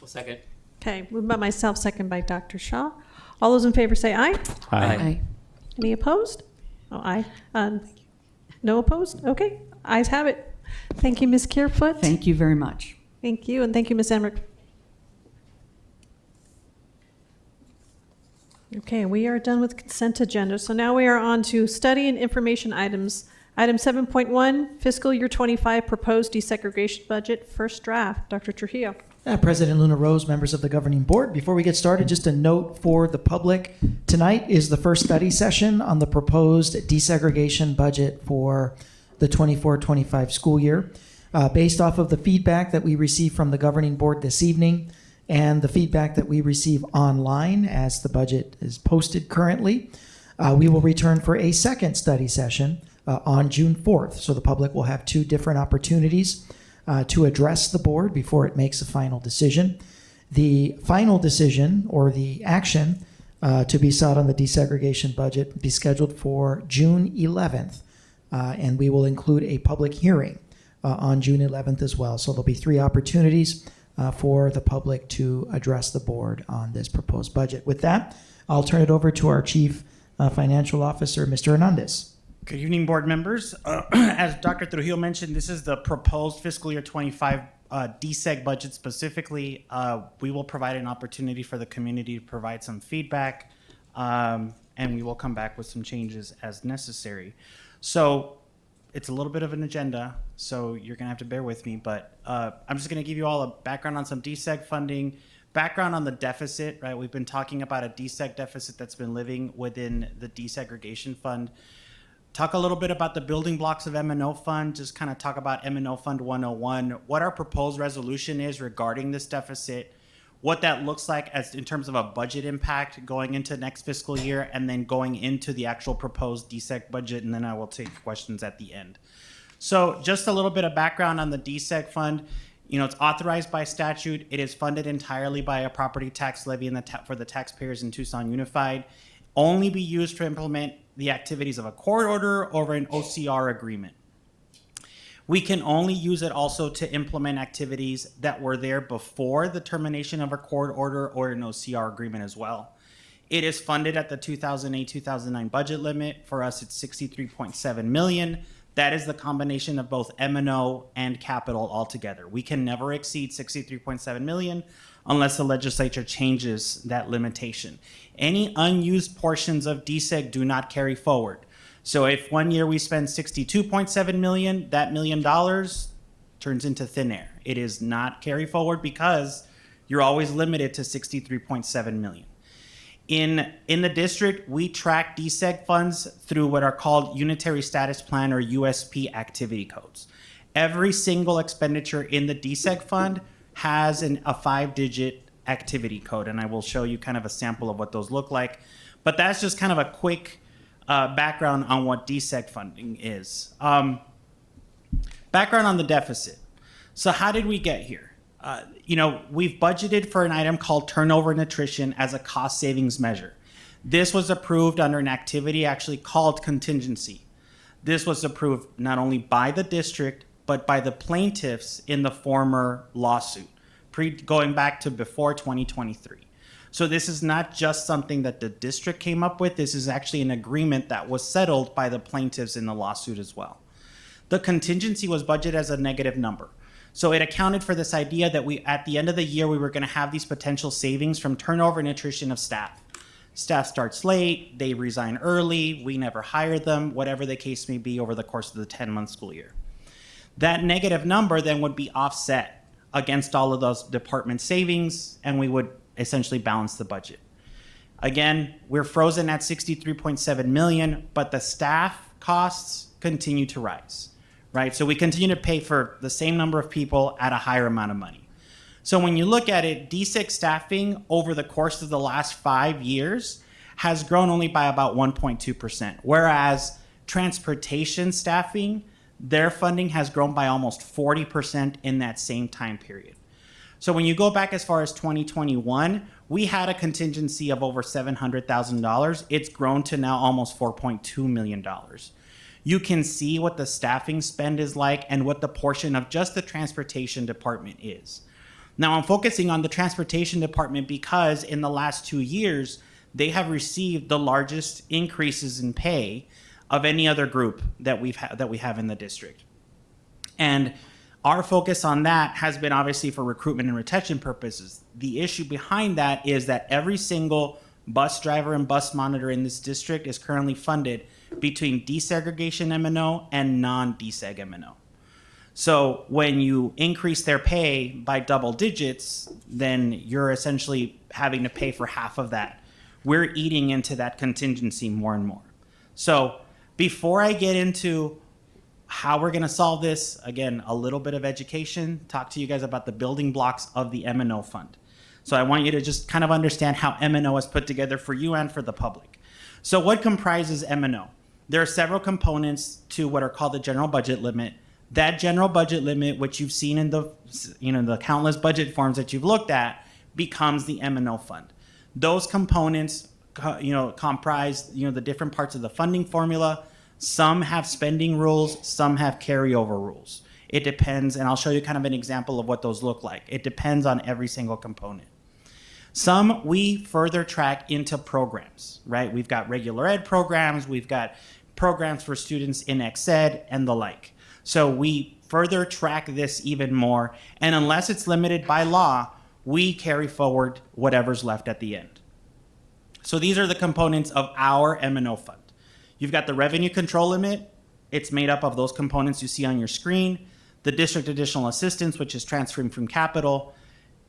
F: Well, second.
A: Okay, moved by myself, second by Dr. Shaw. All those in favor say aye.
C: Aye.
U: Aye.
A: Any opposed? Oh, aye. No opposed? Okay, ayes have it. Thank you, Ms. Kerfoot.
U: Thank you very much.
A: Thank you, and thank you, Ms. Emmerich. Okay, we are done with consent agenda. So now we are on to study and information items. Item 7.1, fiscal year 25 proposed desegregation budget, first draft. Dr. Trujillo.
E: President Luna Rose, members of the governing board, before we get started, just a note for the public. Tonight is the first study session on the proposed desegregation budget for the 24-25 school year. Based off of the feedback that we received from the governing board this evening and the feedback that we receive online as the budget is posted currently, we will return for a second study session on June 4th. So the public will have two different opportunities to address the board before it makes a final decision. The final decision or the action to be sought on the desegregation budget will be scheduled for June 11th, and we will include a public hearing on June 11th as well. So there'll be three opportunities for the public to address the board on this proposed budget. With that, I'll turn it over to our Chief Financial Officer, Mr. Hernandez.
D: Good evening, board members. As Dr. Trujillo mentioned, this is the proposed fiscal year 25 DSEG budget specifically. We will provide an opportunity for the community to provide some feedback, and we will come back with some changes as necessary. So it's a little bit of an agenda, so you're going to have to bear with me, but I'm just going to give you all a background on some DSEG funding, background on the deficit, right? We've been talking about a DSEG deficit that's been living within the desegregation fund. Talk a little bit about the building blocks of M&O Fund, just kind of talk about M&O Fund 101, what our proposed resolution is regarding this deficit, what that looks like as in terms of a budget impact going into next fiscal year, and then going into the actual proposed DSEG budget, and then I will take questions at the end. So just a little bit of background on the DSEG fund. It's authorized by statute. It is funded entirely by a property tax levy for the taxpayers in Tucson Unified. Only be used to implement the activities of a court order or an OCR agreement. We can only use it also to implement activities that were there before the termination of a court order or an OCR agreement as well. It is funded at the 2008-2009 budget limit. For us, it's $63.7 million. That is the combination of both M&O and capital altogether. We can never exceed $63.7 million unless the legislature changes that limitation. Any unused portions of DSEG do not carry forward. So if one year we spend $62.7 million, that $1 million turns into thin air. It is not carry forward because you're always limited to $63.7 million. In the district, we track DSEG funds through what are called Unitary Status Plan or USP activity codes. Every single expenditure in the DSEG fund has a 5-digit activity code, and I will show you kind of a sample of what those look like. But that's just kind of a quick background on what DSEG funding is. Background on the deficit. So how did we get here? We've budgeted for an item called turnover and attrition as a cost savings measure. This was approved under an activity actually called contingency. This was approved not only by the district, but by the plaintiffs in the former lawsuit, going back to before 2023. So this is not just something that the district came up with. This is actually an agreement that was settled by the plaintiffs in the lawsuit as well. The contingency was budgeted as a negative number. So it accounted for this idea that at the end of the year, we were going to have these potential savings from turnover and attrition of staff. Staff starts late, they resign early, we never hire them, whatever the case may be over the course of the 10-month school year. That negative number then would be offset against all of those department savings, and we would essentially balance the budget. Again, we're frozen at $63.7 million, but the staff costs continue to rise. Right? So we continue to pay for the same number of people at a higher amount of money. So when you look at it, DSEG staffing over the course of the last 5 years has grown only by about 1.2%, whereas transportation staffing, their funding has grown by almost 40% in that same time period. So when you go back as far as 2021, we had a contingency of over $700,000. It's grown to now almost $4.2 million. You can see what the staffing spend is like and what the portion of just the transportation department is. Now, I'm focusing on the transportation department because in the last 2 years, they have received the largest increases in pay of any other group that we have in the district. And our focus on that has been obviously for recruitment and retention purposes. The issue behind that is that every single bus driver and bus monitor in this district is currently funded between desegregation M&O and non-deseg M&O. So when you increase their pay by double digits, then you're essentially having to pay for half of that. We're eating into that contingency more and more. So before I get into how we're going to solve this, again, a little bit of education, talk to you guys about the building blocks of the M&O fund. So I want you to just kind of understand how M&O is put together for you and for the public. So what comprises M&O? There are several components to what are called the general budget limit. That general budget limit, which you've seen in the countless budget forms that you've looked at, becomes the M&O fund. Those components, comprise the different parts of the funding formula. Some have spending rules, some have carryover rules. It depends, and I'll show you kind of an example of what those look like. It depends on every single component. Some we further track into programs, right? We've got regular ed programs, we've got programs for students in ex-ed and the like. So we further track this even more, and unless it's limited by law, we carry forward whatever's left at the end. So these are the components of our M&O fund. You've got the revenue control limit. It's made up of those components you see on your screen. The district additional assistance, which is transferring from capital.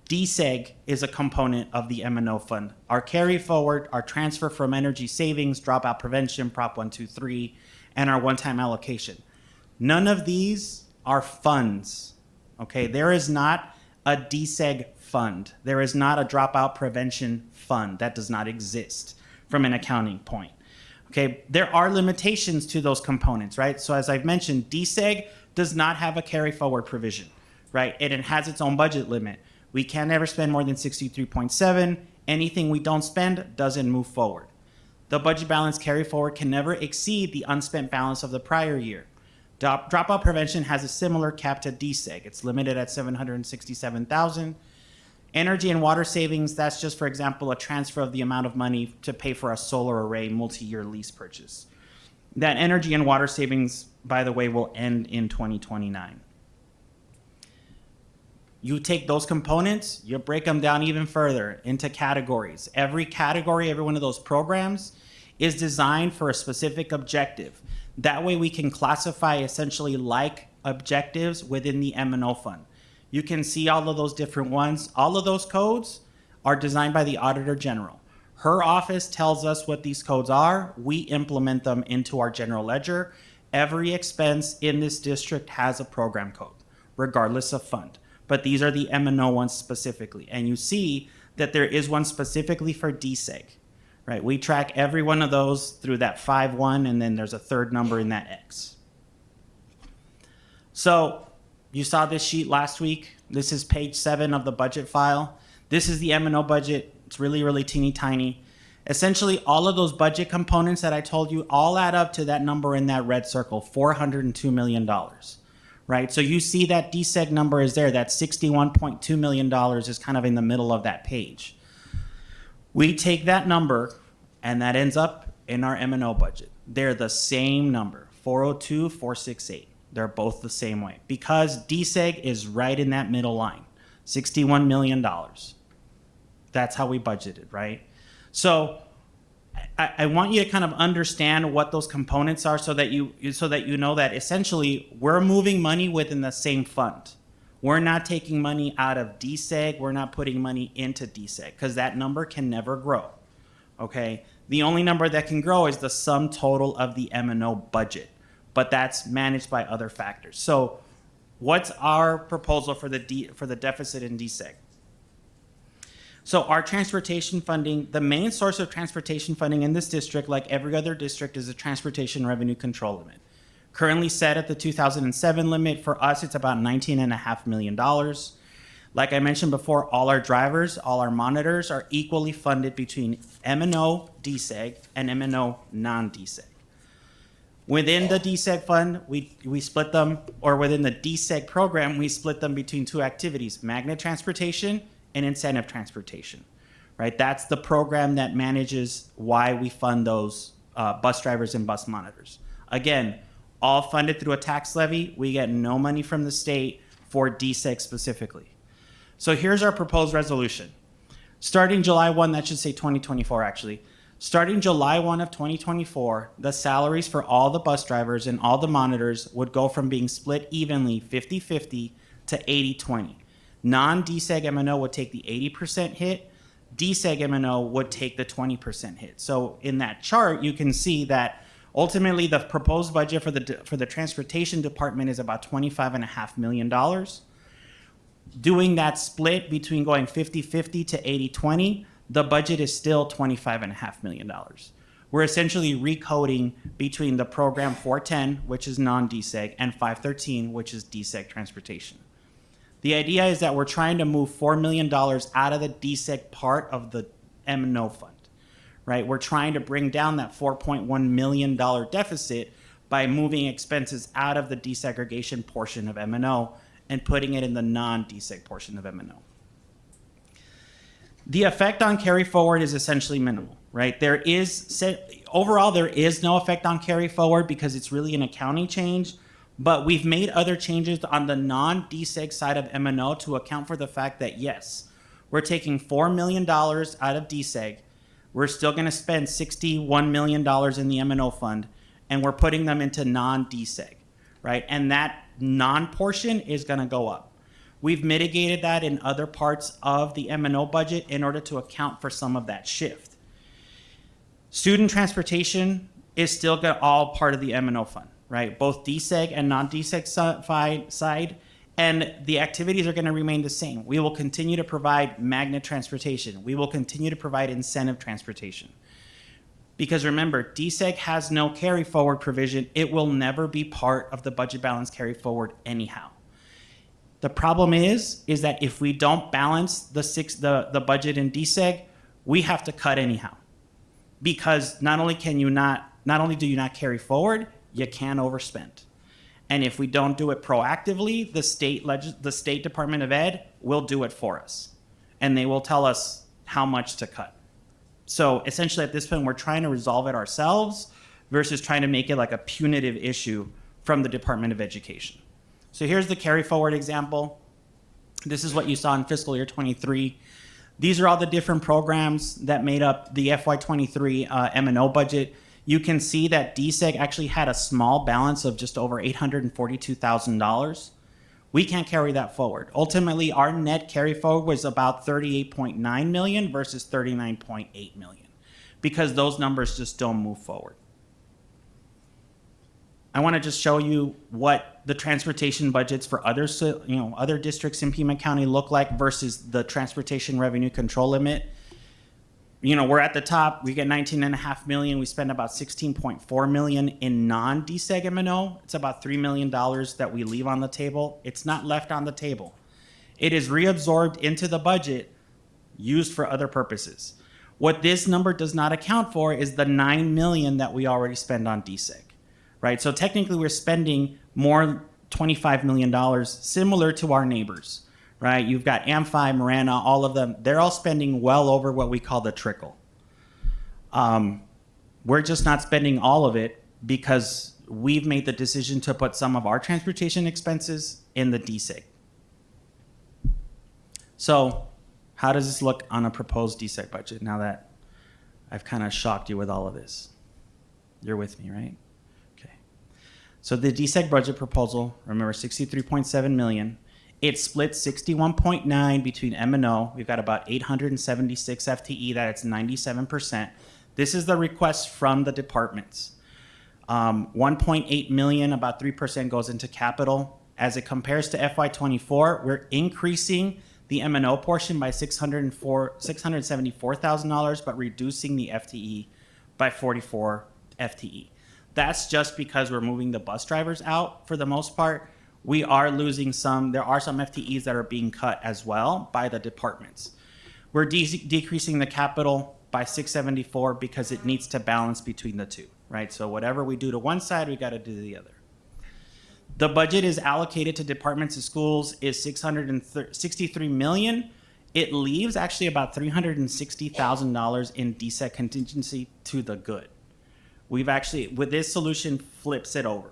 D: DSEG is a component of the M&O fund. Our carry forward, our transfer from energy savings, dropout prevention, Prop 123, and our one-time allocation. None of these are funds, okay? There is not a DSEG fund. There is not a dropout prevention fund. That does not exist from an accounting point. Okay, there are limitations to those components, right? So as I've mentioned, DSEG does not have a carry forward provision. right? And it has its own budget limit. We can never spend more than 63.7. Anything we don't spend doesn't move forward. The budget balance carry forward can never exceed the unspent balance of the prior year. Dropout prevention has a similar cap to DSEG. It's limited at 767,000. Energy and water savings, that's just, for example, a transfer of the amount of money to pay for a solar array multi-year lease purchase. That energy and water savings, by the way, will end in 2029. You take those components, you break them down even further into categories. Every category, every one of those programs is designed for a specific objective. That way we can classify essentially like objectives within the M&O fund. You can see all of those different ones. All of those codes are designed by the Auditor General. Her office tells us what these codes are. We implement them into our general ledger. Every expense in this district has a program code, regardless of fund. But these are the M&O ones specifically. And you see that there is one specifically for DSEG, right? We track every one of those through that 5-1, and then there's a third number in that X. So you saw this sheet last week. This is page 7 of the budget file. This is the M&O budget. It's really, really teeny tiny. Essentially, all of those budget components that I told you all add up to that number in that red circle, $402 million. Right? So you see that DSEG number is there. That $61.2 million is kind of in the middle of that page. We take that number, and that ends up in our M&O budget. They're the same number, 402, 468. They're both the same way because DSEG is right in that middle line, $61 million. That's how we budgeted, right? So I want you to kind of understand what those components are so that you know that essentially we're moving money within the same fund. We're not taking money out of DSEG. We're not putting money into DSEG because that number can never grow, okay? The only number that can grow is the sum total of the M&O budget, but that's managed by other factors. So what's our proposal for the deficit in DSEG? So our transportation funding, the main source of transportation funding in this district, like every other district, is a transportation revenue control limit. Currently set at the 2007 limit. For us, it's about $19.5 million. Like I mentioned before, all our drivers, all our monitors are equally funded between M&O DSEG and M&O non-DSEG. Within the DSEG fund, we split them, or within the DSEG program, we split them between two activities, magnet transportation and incentive transportation, right? That's the program that manages why we fund those bus drivers and bus monitors. Again, all funded through a tax levy. We get no money from the state for DSEG specifically. So here's our proposed resolution. Starting July 1, that should say 2024 actually. Starting July 1 of 2024, the salaries for all the bus drivers and all the monitors would go from being split evenly 50-50 to 80-20. Non-DSEG M&O would take the 80% hit. DSEG M&O would take the 20% hit. So in that chart, you can see that ultimately the proposed budget for the transportation department is about $25.5 million. Doing that split between going 50-50 to 80-20, the budget is still $25.5 million. We're essentially recoding between the program 410, which is non-DSEG, and 513, which is DSEG transportation. The idea is that we're trying to move $4 million out of the DSEG part of the M&O fund, right? We're trying to bring down that $4.1 million deficit by moving expenses out of the desegregation portion of M&O and putting it in the non-DSEG portion of M&O. The effect on carry forward is essentially minimal, right? Overall, there is no effect on carry forward because it's really an accounting change. But we've made other changes on the non-DSEG side of M&O to account for the fact that, yes, we're taking $4 million out of DSEG. We're still going to spend $61 million in the M&O fund, and we're putting them into non-DSEG, right? And that non-portion is going to go up. We've mitigated that in other parts of the M&O budget in order to account for some of that shift. Student transportation is still all part of the M&O fund, right? Both DSEG and non-DSEG side, and the activities are going to remain the same. We will continue to provide magnet transportation. We will continue to provide incentive transportation. Because remember, DSEG has no carry forward provision. It will never be part of the budget balance carry forward anyhow. The problem is that if we don't balance the budget in DSEG, we have to cut anyhow, because not only do you not carry forward, you can overspend. And if we don't do it proactively, the state Department of Ed will do it for us, and they will tell us how much to cut. So essentially, at this point, we're trying to resolve it ourselves versus trying to make it like a punitive issue from the Department of Education. So here's the carry forward example. This is what you saw in fiscal year 23. These are all the different programs that made up the FY23 M&O budget. You can see that DSEG actually had a small balance of just over $842,000. We can't carry that forward. Ultimately, our net carry forward was about $38.9 million versus $39.8 million, because those numbers just don't move forward. I want to just show you what the transportation budgets for other districts in Pima County look like versus the transportation revenue control limit. We're at the top. We get $19.5 million. We spend about $16.4 million in non-DSEG M&O. It's about $3 million that we leave on the table. It's not left on the table. It is reabsorbed into the budget, used for other purposes. What this number does not account for is the $9 million that we already spend on DSEG. Right? So technically we're spending more, $25 million, similar to our neighbors, right? You've got Amphi, Marana, all of them. They're all spending well over what we call the trickle. We're just not spending all of it because we've made the decision to put some of our transportation expenses in the DSEG. So how does this look on a proposed DSEG budget now that I've kind of shocked you with all of this? You're with me, right? So the DSEG budget proposal, remember, $63.7 million. It split 61.9 between M&O. We've got about 876 FTE, that's 97%. This is the request from the departments. 1.8 million, about 3% goes into capital. As it compares to FY24, we're increasing the M&O portion by $674,000, but reducing the FTE by 44 FTE. That's just because we're moving the bus drivers out for the most part. We are losing some, there are some FTEs that are being cut as well by the departments. We're decreasing the capital by 674 because it needs to balance between the two, right? So whatever we do to one side, we got to do to the other. The budget is allocated to departments and schools is $663 million. It leaves actually about $360,000 in DSEG contingency to the good. We've actually, with this solution, flips it over.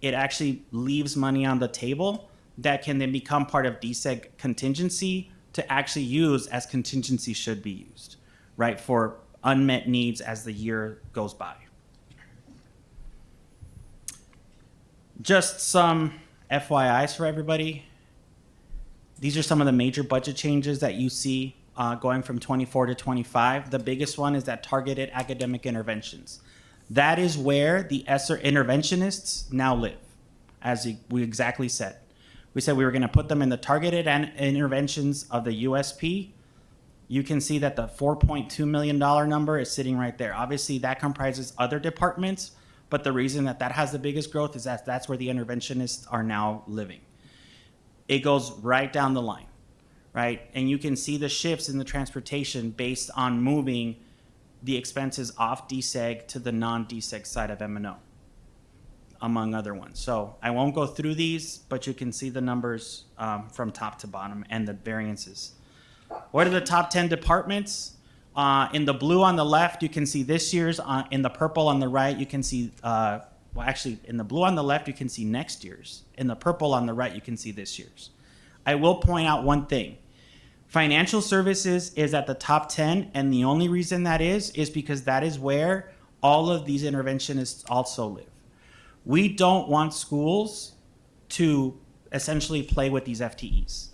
D: It actually leaves money on the table that can then become part of DSEG contingency to actually use as contingency should be used, right, for unmet needs as the year goes by. Just some FYIs for everybody. These are some of the major budget changes that you see going from 24 to 25. The biggest one is that targeted academic interventions. That is where the ESSER interventionists now live, as we exactly said. We said we were going to put them in the targeted interventions of the USP. You can see that the $4.2 million number is sitting right there. Obviously, that comprises other departments, but the reason that has the biggest growth is that that's where the interventionists are now living. It goes right down the line, right? And you can see the shifts in the transportation based on moving the expenses off DSEG to the non-DSEG side of M&O, among other ones. So I won't go through these, but you can see the numbers from top to bottom and the variances. What are the top 10 departments? In the blue on the left, you can see this year's. In the purple on the right, you can see, in the blue on the left, you can see next year's. In the purple on the right, you can see this year's. I will point out one thing. Financial services is at the top 10, and the only reason that is because that is where all of these interventionists also live. We don't want schools to essentially play with these FTEs.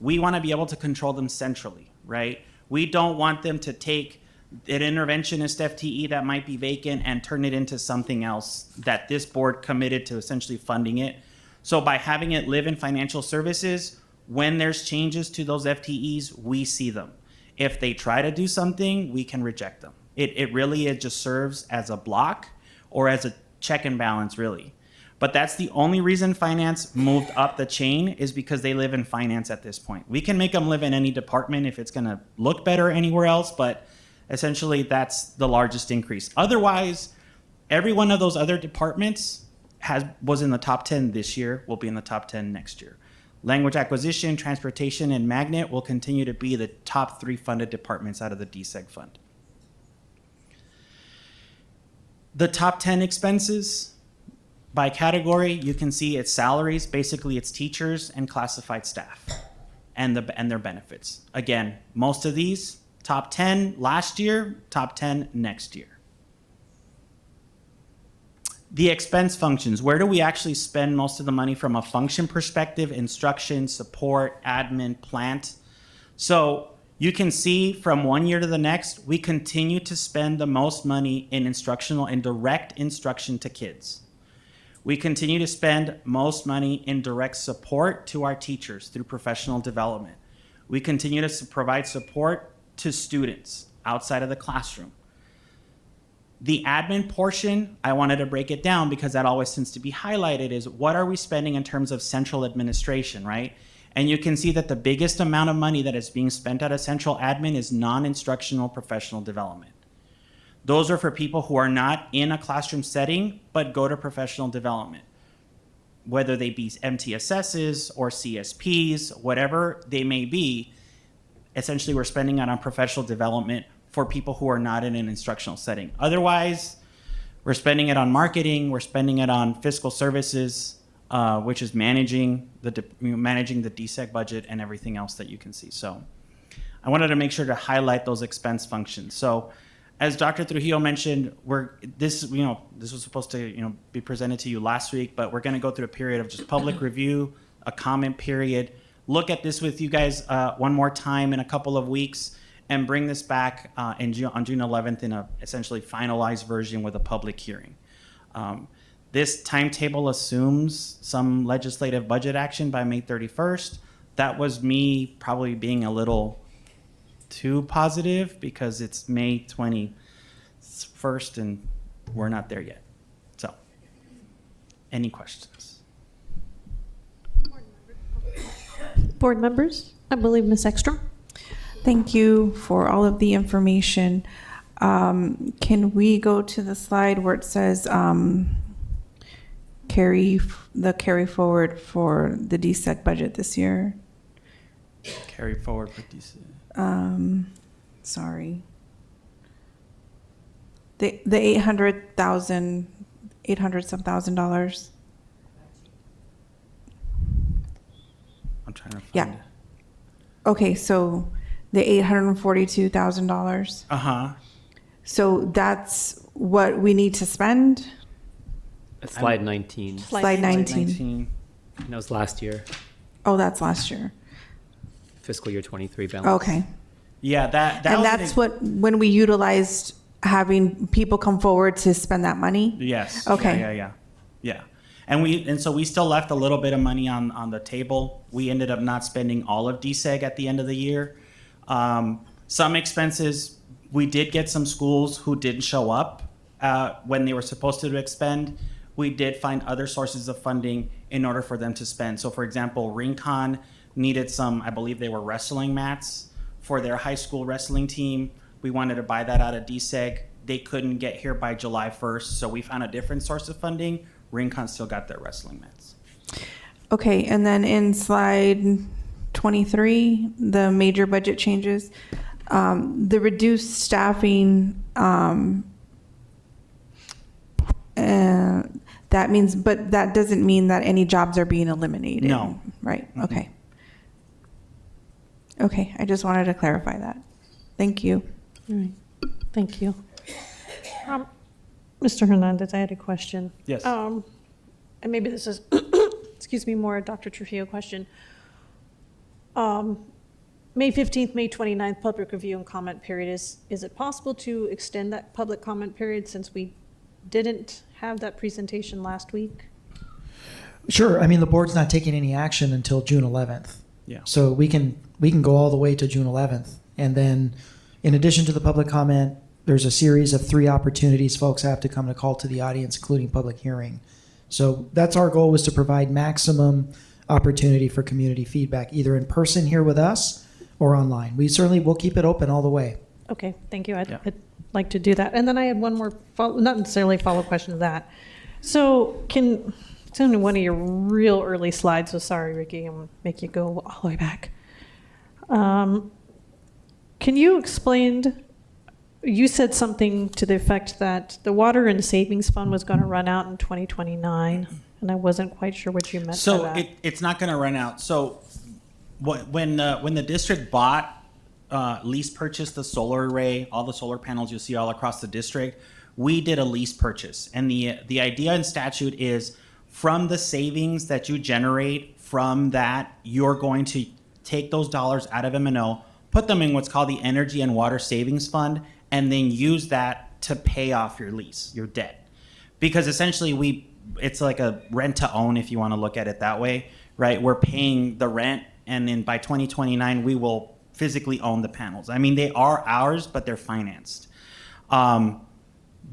D: We want to be able to control them centrally, right? We don't want them to take an interventionist FTE that might be vacant and turn it into something else that this board committed to essentially funding it. So by having it live in financial services, when there's changes to those FTEs, we see them. If they try to do something, we can reject them. It just serves as a block or as a check and balance, really. But that's the only reason finance moved up the chain, is because they live in finance at this point. We can make them live in any department if it's going to look better anywhere else, but essentially that's the largest increase. Otherwise, every one of those other departments was in the top 10 this year, will be in the top 10 next year. Language acquisition, transportation, and magnet will continue to be the top 3 funded departments out of the DSEG fund. The top 10 expenses by category, you can see it's salaries, basically it's teachers and classified staff and their benefits. Again, most of these, top 10 last year, top 10 next year. The expense functions, where do we actually spend most of the money from a function perspective? Instruction, support, admin, plant. So you can see from one year to the next, we continue to spend the most money in instructional and direct instruction to kids. We continue to spend most money in direct support to our teachers through professional development. We continue to provide support to students outside of the classroom. The admin portion, I wanted to break it down because that always tends to be highlighted, is what are we spending in terms of central administration, right? And you can see that the biggest amount of money that is being spent out of central admin is non-instructional professional development. Those are for people who are not in a classroom setting, but go to professional development, whether they be MTSSs or CSPs, whatever they may be. Essentially, we're spending it on professional development for people who are not in an instructional setting. Otherwise, we're spending it on marketing, we're spending it on fiscal services, which is managing the DSEG budget and everything else that you can see. So I wanted to make sure to highlight those expense functions. So as Dr. Trujillo mentioned, this was supposed to be presented to you last week, but we're going to go through a period of just public review, a comment period, look at this with you guys one more time in a couple of weeks, and bring this back on June 11th in a essentially finalized version with a public hearing. This timetable assumes some legislative budget action by May 31st. That was me probably being a little too positive because it's May 21st and we're not there yet. So, any questions?
A: Board members, I believe Ms. Ekstrom.
G: Thank you for all of the information. Can we go to the slide where it says carry forward for the DSEC budget this year?
D: Carry forward for DSEC.
G: Sorry. The $800,000
D: I'm trying to find
G: Yeah.
D: it.
G: Okay, so the $842,000.
D: Uh-huh.
G: So that's what we need to spend?
F: That's slide 19.
G: Slide 19.
F: That was last year,
G: Oh, that's last year.
F: fiscal year 23 balance.
G: Okay.
D: Yeah, that
G: And
D: was
G: that's when we utilized having people come forward to spend that money?
D: Yes.
G: Okay.
D: Yeah. And so we still left a little bit of money on the table. We ended up not spending all of DSEG at the end of the year. Some expenses, we did get some schools who didn't show up when they were supposed to expend. We did find other sources of funding in order for them to spend. So for example, Rincon needed some, I believe they were wrestling mats for their high school wrestling team. We wanted to buy that out of DSEG. They couldn't get here by July 1st, so we found a different source of funding. Rincon still got their wrestling mats.
G: Okay, and then in slide 23, the major budget changes, the reduced staffing, that means, but that doesn't mean that any jobs are being eliminated.
D: No.
G: Right, okay. Okay, I just wanted to clarify that. Thank you.
A: All right, thank you. Mr. Hernandez, I had a question.
D: Yes.
A: And maybe this is, excuse me, more a Dr. Trujillo question. May 15th, May 29th, public review and comment period. Is it possible to extend that public comment period since we didn't have that presentation last week?
E: Sure. I mean, the board's not taking any action until June 11th.
D: Yeah.
E: So we can go all the way to June 11th. And then in addition to the public comment, there's a series of 3 opportunities folks have to come to call to the audience, including public hearing. So that's our goal, was to provide maximum opportunity for community feedback, either in person here with us or online. We certainly will keep it open all the way.
A: Okay, thank you. I'd like to do that. And then I had one more, not necessarily follow-up question to that. So it's only one of your real early slides, so sorry, Ricky, I'm going to make you go all the way back. Can you explain, you said something to the effect that the Water and Savings Fund was going to run out in 2029, and I wasn't quite sure what you meant by
D: So
A: that.
D: it's not going to run out. So when the district bought, lease purchased the solar array, all the solar panels you'll see all across the district, we did a lease purchase. And the idea in statute is from the savings that you generate from that, you're going to take those dollars out of M&O, put them in what's called the Energy and Water Savings Fund, and then use that to pay off your lease, your debt. Because essentially it's like a rent to own, if you want to look at it that way, right? We're paying the rent, and then by 2029, we will physically own the panels. I mean, they are ours, but they're financed.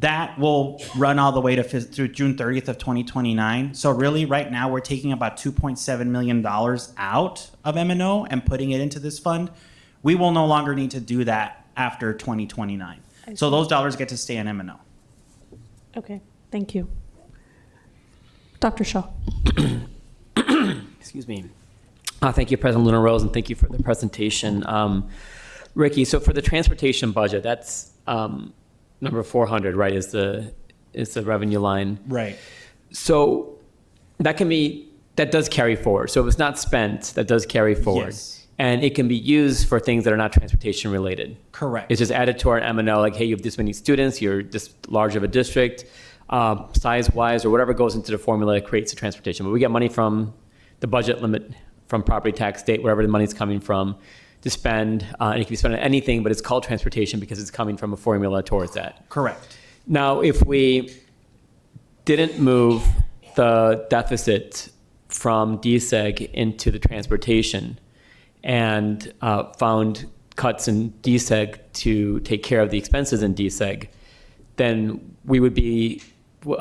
D: That will run all the way through June 30th of 2029. So really, right now, we're taking about $2.7 million out of M&O and putting it into this fund. We will no longer need to do that after 2029. So those dollars get to stay in M&O.
A: Okay, thank you. Dr. Shaw.
F: Excuse me. Thank you, President Luna Rose, and thank you for the presentation. Ricky, so for the transportation budget, that's number 400, right, is the revenue line.
D: Right.
F: So that does carry forward. So if it's not spent, that does carry forward.
D: Yes.
F: And it can be used for things that are not transportation related.
D: Correct.
F: It's just added to our M&O, like, hey, you have this many students, you're this large of a district, size-wise, or whatever goes into the formula that creates the transportation. But we get money from the budget limit, from property tax, state, wherever the money's coming from, to spend. And it can be spent on anything, but it's called transportation because it's coming from a formula towards that.
D: Correct.
F: Now, if we didn't move the deficit from DSEG into the transportation and found cuts in DSEG to take care of the expenses in DSEG, then we would be,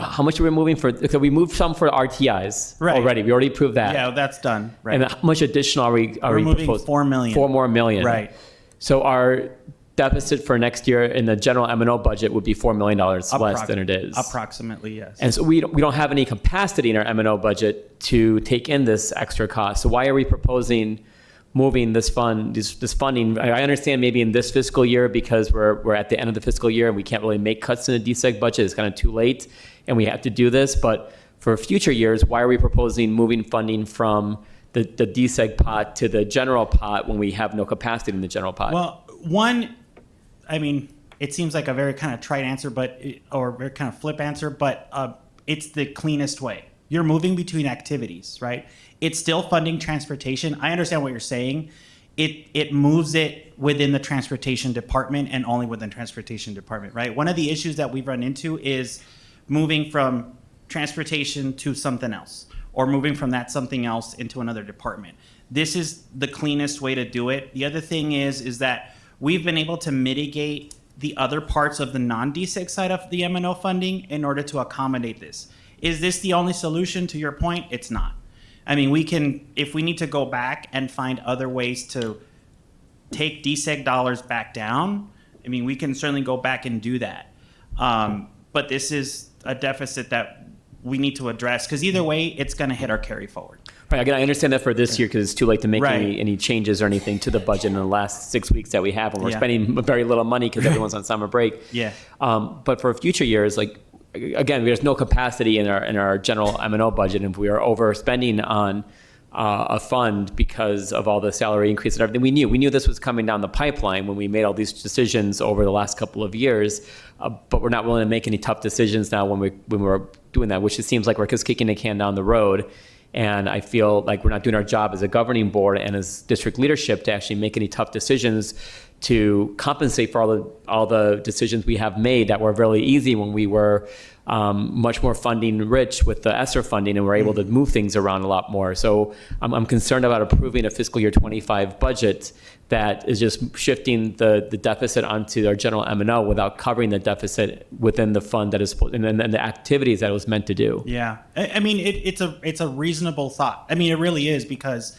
F: how much are we moving for? So we moved some for RTIs already. We already proved that.
D: Yeah, that's done. Right.
F: And how much additional are we
D: moving
F: proposing?
D: 4 million.
F: 4 more million.
D: Right.
F: So our deficit for next year in the general M&O budget would be $4 million less than it is.
D: Approximately, yes.
F: And so we don't have any capacity in our M&O budget to take in this extra cost. So why are we proposing moving this fund, this funding? I understand maybe in this fiscal year because we're at the end of the fiscal year and we can't really make cuts in the DSEG budget. It's kind of too late and we have to do this. But for future years, why are we proposing moving funding from the DSEG pot to the general pot when we have no capacity in the general pot?
D: Well, one, I mean, it seems like a very kind of trite answer, or very kind of flip answer, but it's the cleanest way. You're moving between activities, right? It's still funding transportation. I understand what you're saying. It moves it within the transportation department and only within transportation department, right? One of the issues that we've run into is moving from transportation to something else, or moving from that something else into another department. This is the cleanest way to do it. The other thing is that we've been able to mitigate the other parts of the non-DSEG side of the M&O funding in order to accommodate this. Is this the only solution? To your point, it's not. I mean, we can, if we need to go back and find other ways to take DSEG dollars back down, I mean, we can certainly go back and do that. But this is a deficit that we need to address because either way, it's going to hit our carry forward.
F: Right. Again, I understand that for this year because it's too late to make
D: Right.
F: any changes or anything to the budget in the last 6 weeks that we have, and we're
D: Yeah.
F: spending very little money because everyone's on summer break.
D: Yeah.
F: But for future years, like, again, there's no capacity in our general M&O budget, and if we are overspending on a fund because of all the salary increase and everything. We knew this was coming down the pipeline when we made all these decisions over the last couple of years, but we're not willing to make any tough decisions now when we're doing that, which it seems like we're just kicking the can down the road. And I feel like we're not doing our job as a governing board and as district leadership to actually make any tough decisions to compensate for all the decisions we have made that were really easy when we were much more funding rich with the ESSER funding, and we're able to move things around a lot more. So I'm concerned about approving a fiscal year 25 budget that is just shifting the deficit onto our general M&O without covering the deficit within the fund that is and the activities that it was meant to do.
D: Yeah, I mean, it's a reasonable thought. I mean, it really is, because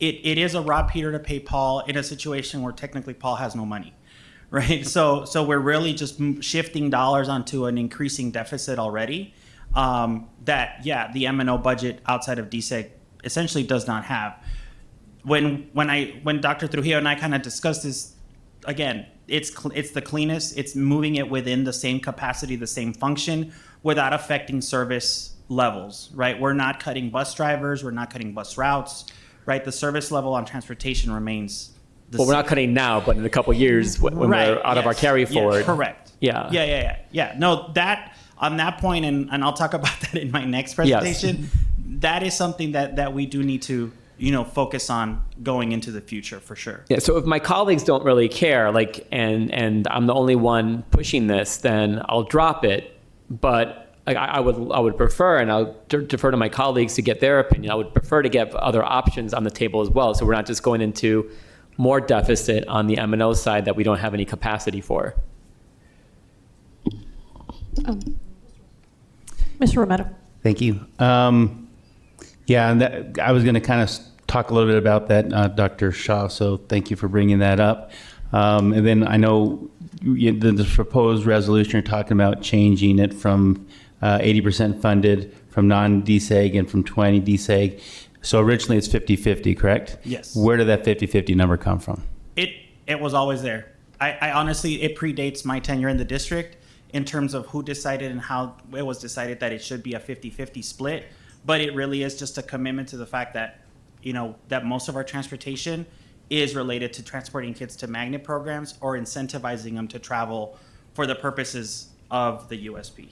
D: it is a rob Peter to pay Paul in a situation where technically Paul has no money, right? So we're really just shifting dollars onto an increasing deficit already. The M&O budget outside of DSEG essentially does not have. When Dr. Trujillo and I kind of discussed this, again, it's the cleanest. It's moving it within the same capacity, the same function, without affecting service levels, right? We're not cutting bus drivers. We're not cutting bus routes, right? The service level on transportation remains the same.
F: We're not cutting now, but in a couple of years when we're out of our carry forward.
D: Yes, correct. Yeah. No, that on that point, and I'll talk about that in my next presentation. Yes. That is something that we do need to focus on going into the future for sure.
F: Yeah. So if my colleagues don't really care, and I'm the only one pushing this, then I'll drop it. But I would prefer, and I'll defer to my colleagues to get their opinion. I would prefer to get other options on the table as well, so we're not just going into more deficit on the M&O side that we don't have any capacity for.
A: Mr. Romero.
C: Thank you. And I was going to kind of talk a little bit about that, Dr. Shaw, so thank you for bringing that up. And then I know the proposed resolution, you're talking about changing it from 80% funded from non-DSEG and from 20 DSEG. So originally it's 50-50, correct?
D: Yes.
C: Where did that 50-50 number come from?
D: It was always there. I honestly, it predates my tenure in the district in terms of who decided and how it was decided that it should be a 50-50 split. But it really is just a commitment to the fact that, that most of our transportation is related to transporting kids to magnet programs or incentivizing them to travel for the purposes of the USP.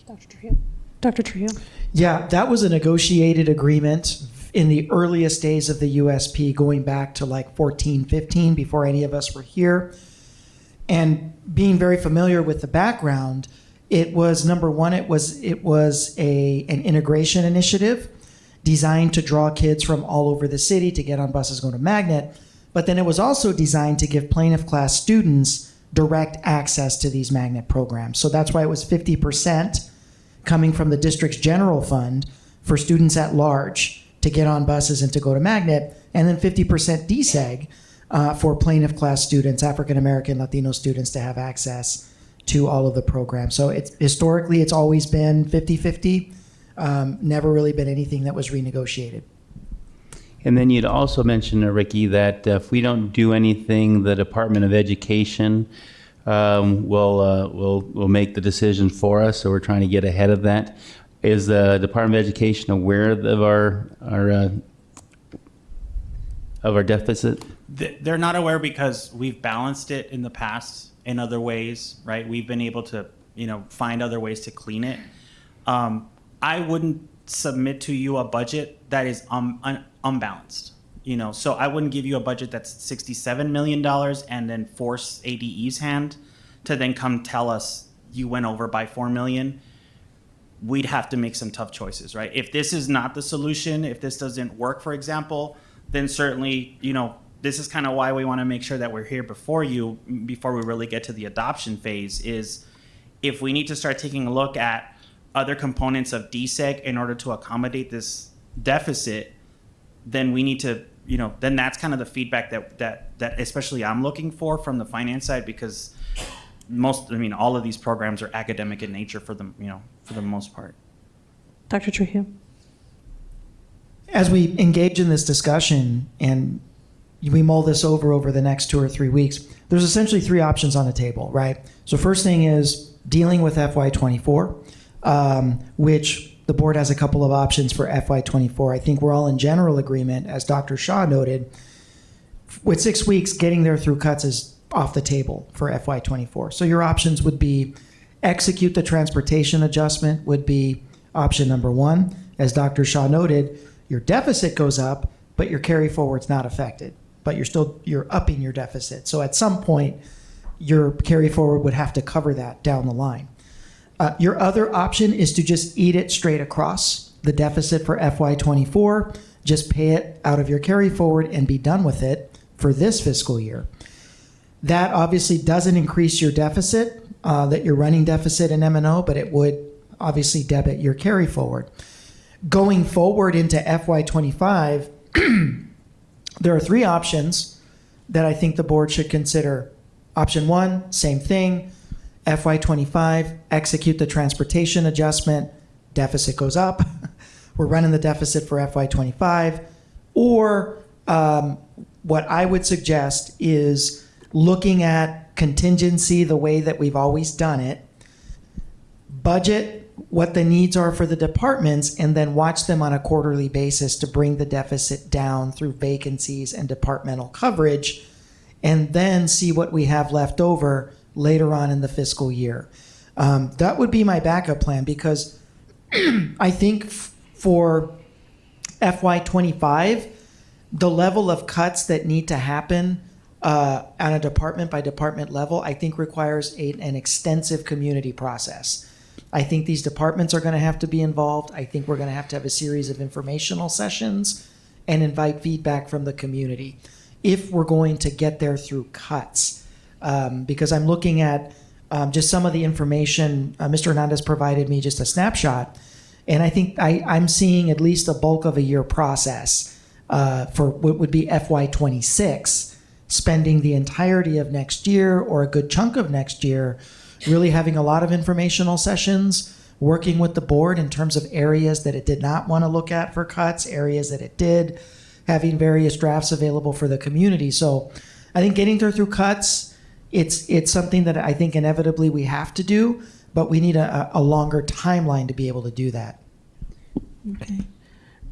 A: Dr. Trujillo.
E: Yeah, that was a negotiated agreement in the earliest days of the USP, going back to like 14, 15, before any of us were here. And being very familiar with the background, it was, number one, it was an integration initiative designed to draw kids from all over the city to get on buses going to Magnet. But then it was also designed to give plaintiff class students direct access to these Magnet programs. So that's why it was 50% coming from the district's general fund for students at large to get on buses and to go to Magnet, and then 50% DSEG for plaintiff class students, African American, Latino students, to have access to all of the programs. So historically it's always been 50-50. Never really been anything that was renegotiated.
C: And then you'd also mentioned, Ricky, that if we don't do anything, the Department of Education will make the decision for us. So we're trying to get ahead of that. Is the Department of Education aware of our deficit?
D: They're not aware because we've balanced it in the past in other ways, right? We've been able to, find other ways to clean it. I wouldn't submit to you a budget that is unbalanced, so I wouldn't give you a budget that's $67 million and then force ADE's hand to then come tell us you went over by $4 million. We'd have to make some tough choices, right? If this is not the solution, if this doesn't work, for example, then certainly, this is kind of why we want to make sure that we're here before we really get to the adoption phase, is if we need to start taking a look at other components of DSEG in order to accommodate this deficit, then we need to, then that's kind of the feedback that especially I'm looking for from the finance side, because all of these programs are academic in nature for the most part.
A: Dr. Trujillo.
E: As we engage in this discussion and we mull this over the next 2 or 3 weeks, there's essentially 3 options on the table, right? So first thing is dealing with FY24, which the board has a couple of options for FY24. I think we're all in general agreement, as Dr. Shaw noted, with 6 weeks, getting there through cuts is off the table for FY24. So your options would be execute the transportation adjustment would be option number 1. As Dr. Shaw noted, your deficit goes up, but your carry forward's not affected. but you're upping your deficit. So at some point, your carry forward would have to cover that down the line. Your other option is to just eat it straight across the deficit for FY24. Just pay it out of your carry forward and be done with it for this fiscal year. That obviously doesn't increase your deficit, that you're running deficit in M&O, but it would obviously debit your carry forward. Going forward into FY25, there are three options that I think the board should consider. Option one, same thing. FY25, execute the transportation adjustment, deficit goes up. We're running the deficit for FY25. Or what I would suggest is looking at contingency the way that we've always done it, budget what the needs are for the departments, and then watch them on a quarterly basis to bring the deficit down through vacancies and departmental coverage, and then see what we have left over later on in the fiscal year. That would be my backup plan, because I think for FY25, the level of cuts that need to happen on a department by department level, I think requires an extensive community process. I think these departments are going to have to be involved. I think we're going to have a series of informational sessions and invite feedback from the community if we're going to get there through cuts. Because I'm looking at just some of the information Mr. Hernandez provided me, just a snapshot, and I think I'm seeing at least a bulk of a year process for what would be FY26, spending the entirety of next year or a good chunk of next year really having a lot of informational sessions, working with the board in terms of areas that it did not want to look at for cuts, areas that it did, having various drafts available for the community. So I think getting through cuts, it's something that I think inevitably we have to do, but we need a longer timeline to be able to do that.
A: Okay.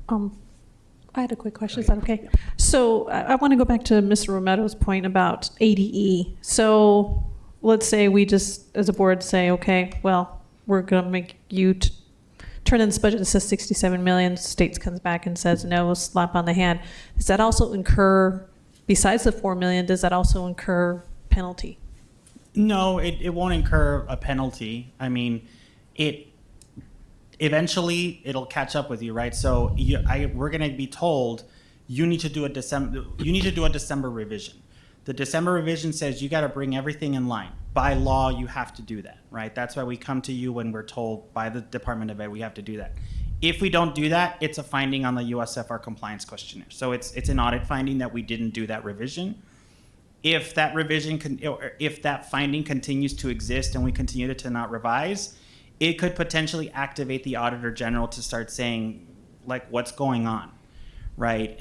A: I had a quick question. Is that okay? So I want to go back to Mr. Romero's point about ADE. So let's say we just, as a board, say, okay, well, we're going to make you turn in this budget that says 67 million. States comes back and says no, slap on the hand. Does that also incur, besides the 4 million, does that also incur penalty?
D: No, it won't incur a penalty. I mean, eventually it'll catch up with you, right? So we're going to be told you need to do a December revision. The December revision says you got to bring everything in line. By law, you have to do that, right? That's why we come to you when we're told by the Department of Ed we have to do that. If we don't do that, it's a finding on the USFR compliance questionnaire. So it's an audit finding that we didn't do that revision. If that if that finding continues to exist and we continue to not revise, it could potentially activate the Auditor General to start saying, like, what's going on, right?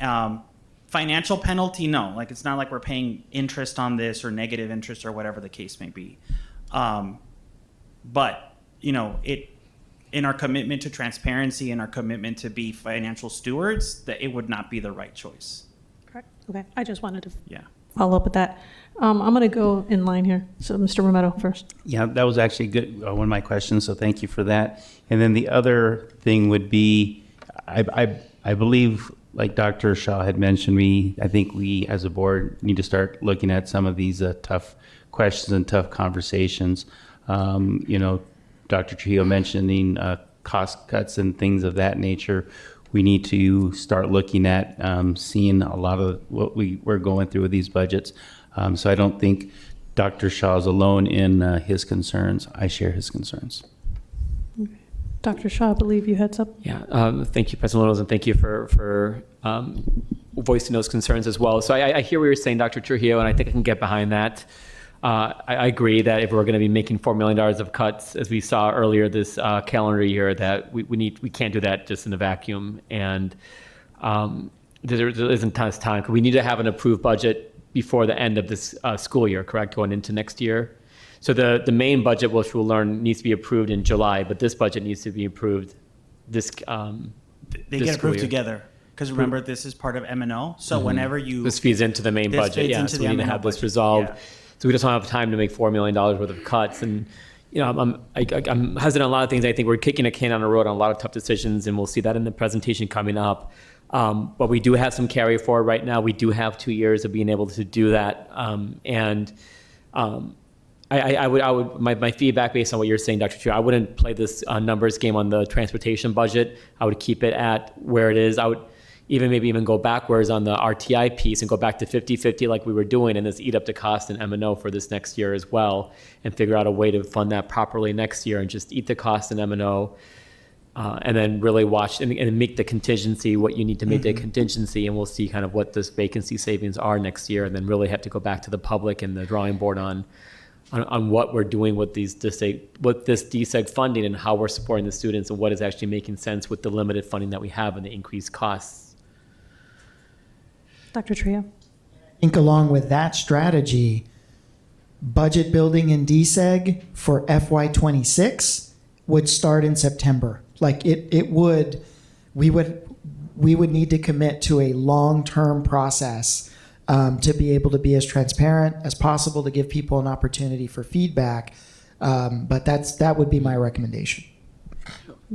D: Financial penalty, no. Like, it's not like we're paying interest on this or negative interest or whatever the case may be. But, you know, in our commitment to transparency and our commitment to be financial stewards, that it would not be the right choice.
A: Correct. Okay. I just wanted to follow up with that. I'm going to go in line here. So Mr. Romero first.
C: Yeah, that was actually good. One of my questions, so thank you for that. And then the other thing would be, I believe, like Dr. Shaw had mentioned, I think we as a board need to start looking at some of these tough questions and tough conversations. You know, Dr. Trujillo mentioning cost cuts and things of that nature. We need to start looking at seeing a lot of what we're going through with these budgets. So I don't think Dr. Shaw is alone in his concerns. I share his concerns.
A: Dr. Shaw, I believe you had something.
F: Yeah, thank you, President Reynolds, and thank you for voicing those concerns as well. So I hear what you're saying, Dr. Trujillo, and I think I can get behind that. I agree that if we're going to be making $4 million of cuts, as we saw earlier this calendar year, that we can't do that just in a vacuum, and there isn't tons of time. We need to have an approved budget before the end of this school year, correct, going into next year? So the main budget, which we'll learn, needs to be approved in July, but this budget needs to be approved this
D: They get approved together. Because remember, this is part of M&O. So whenever you...
F: This feeds into the main budget, yeah. So we need to have this resolved. Yeah. So we just don't have time to make $4 million worth of cuts. And, you know, I'm hesitant on a lot of things. I think we're kicking a can on the road on a lot of tough decisions, and we'll see that in the presentation coming up. But we do have some carry forward right now. We do have 2 years of being able to do that. I would my feedback based on what you're saying, Dr. Chu, I wouldn't play this numbers game on the transportation budget. I would keep it at where it is. I would even go backwards on the RTI piece and go back to 50-50 like we were doing, and just eat up the cost in M&O for this next year as well, and figure out a way to fund that properly next year and just eat the cost in M&O. And then really watch and make the contingency what you need to make the contingency, and we'll see kind of what this vacancy savings are next year, and then really have to go back to the public and the drawing board on what we're doing with this DSEG funding and how we're supporting the students and what is actually making sense with the limited funding that we have and the increased costs.
A: Dr. Trio.
E: I think along with that strategy, budget building in DSEG for FY26 would start in September. Like we would need to commit to a long-term process to be able to be as transparent as possible, to give people an opportunity for feedback. But that would be my recommendation.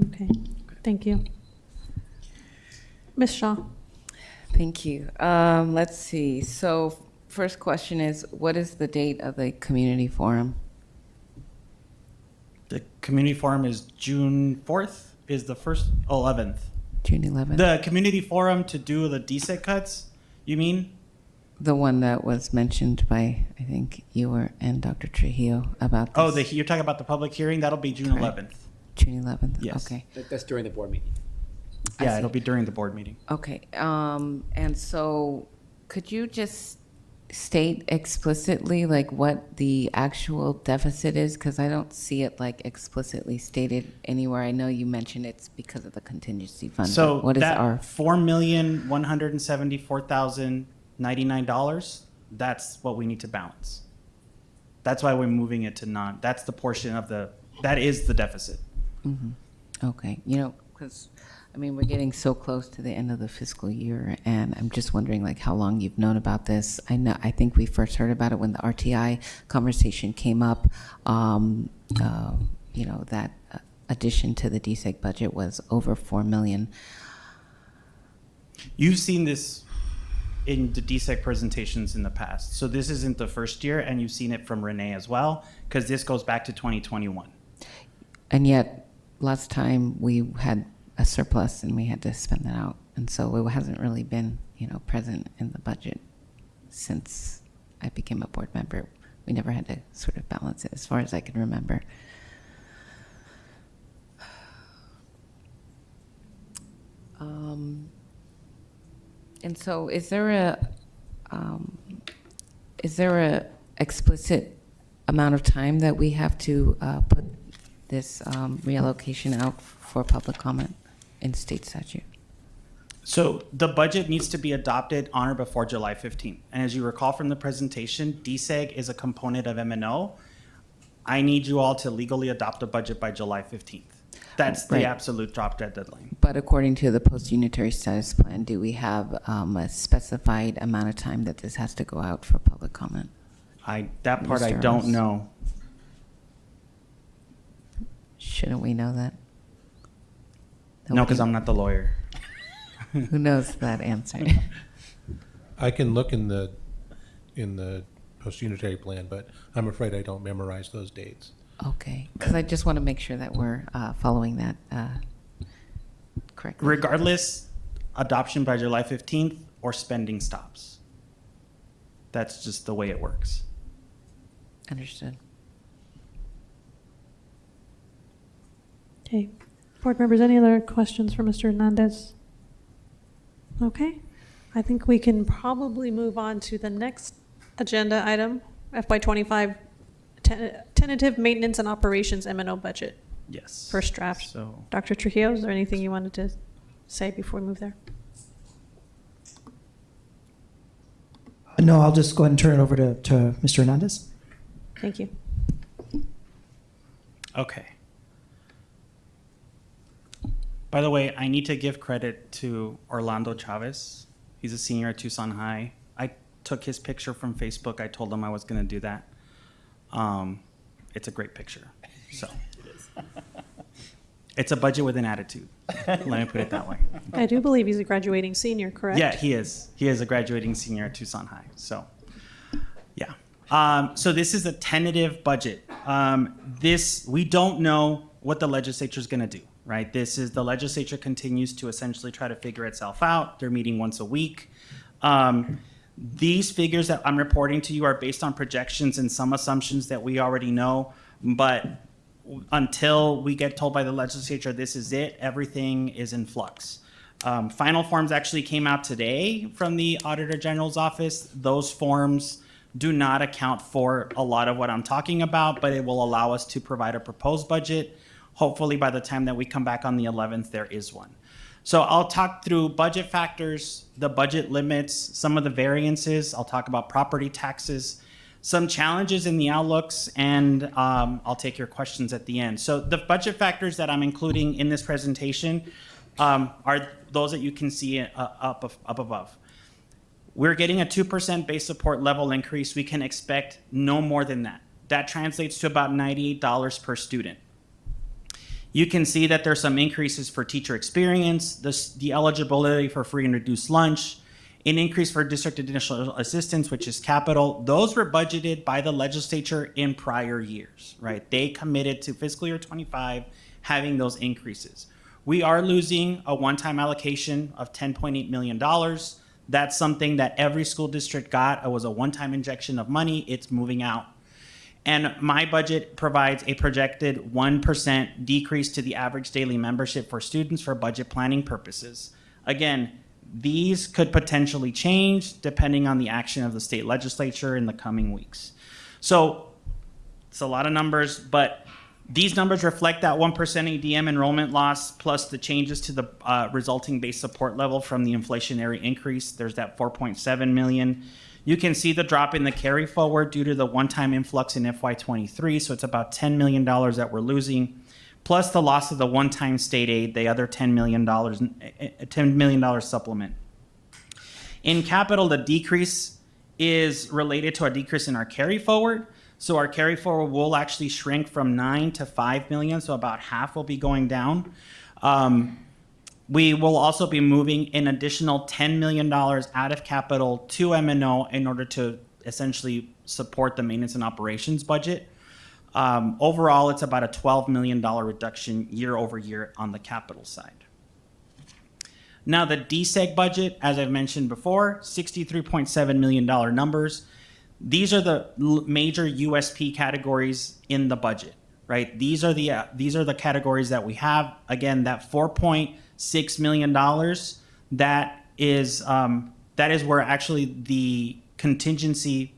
A: Okay, thank you. Ms. Shaw.
H: Thank you. Let's see. So first question is, what is the date of the community forum?
D: The community forum is June 4th, is the first, 11th.
H: June 11th.
D: The community forum to do the DSEG cuts, you mean?
H: The one that was mentioned by, I think, you and Dr. Trujillo about this.
D: Oh, you're talking about the public hearing? That'll be June 11th.
H: June 11th?
D: Yes.
H: Okay.
F: That's during the board meeting.
D: Yeah, it'll be during the board meeting.
H: Okay. And so could you just state explicitly like what the actual deficit is? Because I don't see it like explicitly stated anywhere. I know you mentioned it's because of the contingency fund.
D: So
H: what is
D: that
H: our
D: $4,174,099, that's what we need to balance. That's why we're moving it to that's the portion of that is the deficit.
H: Mm-hmm. Okay. Because I mean, we're getting so close to the end of the fiscal year, and I'm just wondering, like, how long you've known about this. I think we first heard about it when the RTI conversation came up. That addition to the DSEG budget was over $4 million.
D: You've seen this in the DSEG presentations in the past. So this isn't the first year, and you've seen it from Renee as well, because this goes back to 2021.
H: And yet, last time we had a surplus and we had to spend that out. And so it hasn't really been, present in the budget since I became a board member. We never had to sort of balance it as far as I can remember. And so is there a explicit amount of time that we have to put this reallocation out for public comment in state statute?
D: So the budget needs to be adopted on or before July 15th. And as you recall from the presentation, DSEG is a component of M&O. I need you all to legally adopt a budget by July 15th. That's the absolute drop dead deadline.
H: But according to the post-unitary status plan, do we have a specified amount of time that this has to go out for public comment?
D: That part I don't know.
H: Shouldn't we know that?
D: No, because I'm not the lawyer.
H: Who knows that answer?
P: I can look in the post-unitary plan, but I'm afraid I don't memorize those dates.
H: Okay, because I just want to make sure that we're following that correctly.
D: Regardless, adoption by July 15th or spending stops. That's just the way it works.
H: Understood.
A: Okay. Board members, any other questions for Mr. Hernandez? Okay. I think we can probably move on to the next agenda item, FY25 tentative maintenance and operations M&O budget.
D: Yes.
A: First draft.
D: So,
A: Dr. Trujillo, is there anything you wanted to say before we move there?
E: No, I'll just go ahead and turn it over to Mr. Hernandez.
A: Thank you.
D: okay. By the way, I need to give credit to Orlando Chavez. He's a senior at Tucson High. I took his picture from Facebook. I told him I was going to do that. It's a great picture. So it's a budget with an attitude. Let me put it that way.
A: I do believe he's a graduating senior, correct?
D: Yeah, he is. He is a graduating senior at Tucson High. So, yeah. So this is a tentative budget. We don't know what the legislature is going to do, right? The legislature continues to essentially try to figure itself out. They're meeting once a week. These figures that I'm reporting to you are based on projections and some assumptions that we already know, but until we get told by the legislature this is it, everything is in flux. Final forms actually came out today from the Auditor General's office. Those forms do not account for a lot of what I'm talking about, but it will allow us to provide a proposed budget. Hopefully by the time that we come back on the 11th, there is one. So I'll talk through budget factors, the budget limits, some of the variances. I'll talk about property taxes, some challenges in the outlooks, and I'll take your questions at the end. So the budget factors that I'm including in this presentation are those that you can see up above. We're getting a 2% base support level increase. We can expect no more than that. That translates to about $98 per student. You can see that there's some increases for teacher experience, the eligibility for free and reduced lunch, an increase for district additional assistance, which is capital. Those were budgeted by the legislature in prior years, right? They committed to fiscal year 25 having those increases. We are losing a one-time allocation of $10.8 million. That's something that every school district got. It was a one-time injection of money. It's moving out. And my budget provides a projected 1% decrease to the average daily membership for students for budget planning purposes. Again, these could potentially change depending on the action of the state legislature in the coming weeks. So it's a lot of numbers, but these numbers reflect that 1% ADM enrollment loss plus the changes to the resulting base support level from the inflationary increase. There's that 4.7 million. You can see the drop in the carry forward due to the one-time influx in FY23. So it's about $10 million that we're losing, plus the loss of the one-time state aid, the other $10 million supplement. In capital, the decrease is related to a decrease in our carry forward. So our carry forward will actually shrink from 9 to 5 million. So about half will be going down. We will also be moving an additional $10 million out of capital to M&O in order to essentially support the maintenance and operations budget. Overall, it's about a $12 million reduction year over year on the capital side. Now the DSEG budget, as I've mentioned before, $63.7 million numbers. These are the major USP categories in the budget, right? These are the categories that we have. Again, that $4.6 million, that is where actually the contingency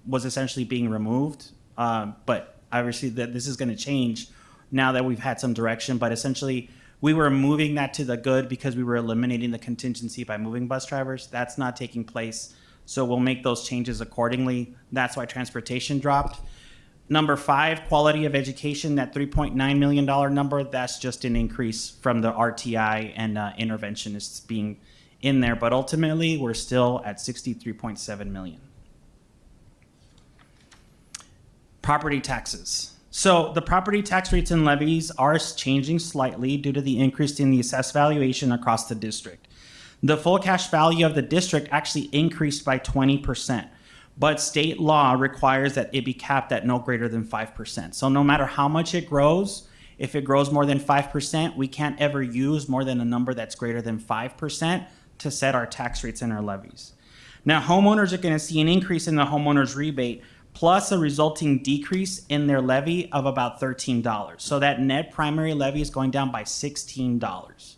D: was essentially being removed. But obviously this is going to change now that we've had some direction. But essentially, we were moving that to the good because we were eliminating the contingency by moving bus drivers. That's not taking place. So we'll make those changes accordingly. That's why transportation dropped. Number 5, quality of education, that $3.9 million number, that's just an increase from the RTI and interventionists being in there. But ultimately, we're still at $63.7 million. Property taxes. So the property tax rates and levies are changing slightly due to the increase in the assessed valuation across the district. The full cash value of the district actually increased by 20%, but state law requires that it be capped at no greater than 5%. So no matter how much it grows, if it grows more than 5%, we can't ever use more than a number that's greater than 5% to set our tax rates and our levies. Now, homeowners are going to see an increase in the homeowner's rebate plus a resulting decrease in their levy of about $13. So that net primary levy is going down by $16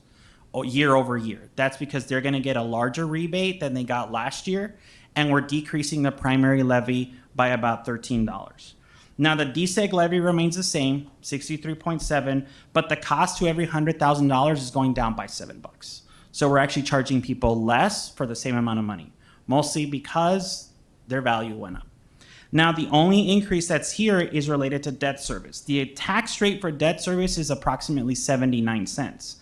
D: year over year. That's because they're going to get a larger rebate than they got last year, and we're decreasing the primary levy by about $13. Now the DSEG levy remains the same, 63.7, but the cost to every $100,000 is going down by $7. So we're actually charging people less for the same amount of money, mostly because their value went up. Now the only increase that's here is related to debt service. The tax rate for debt service is approximately 79 cents.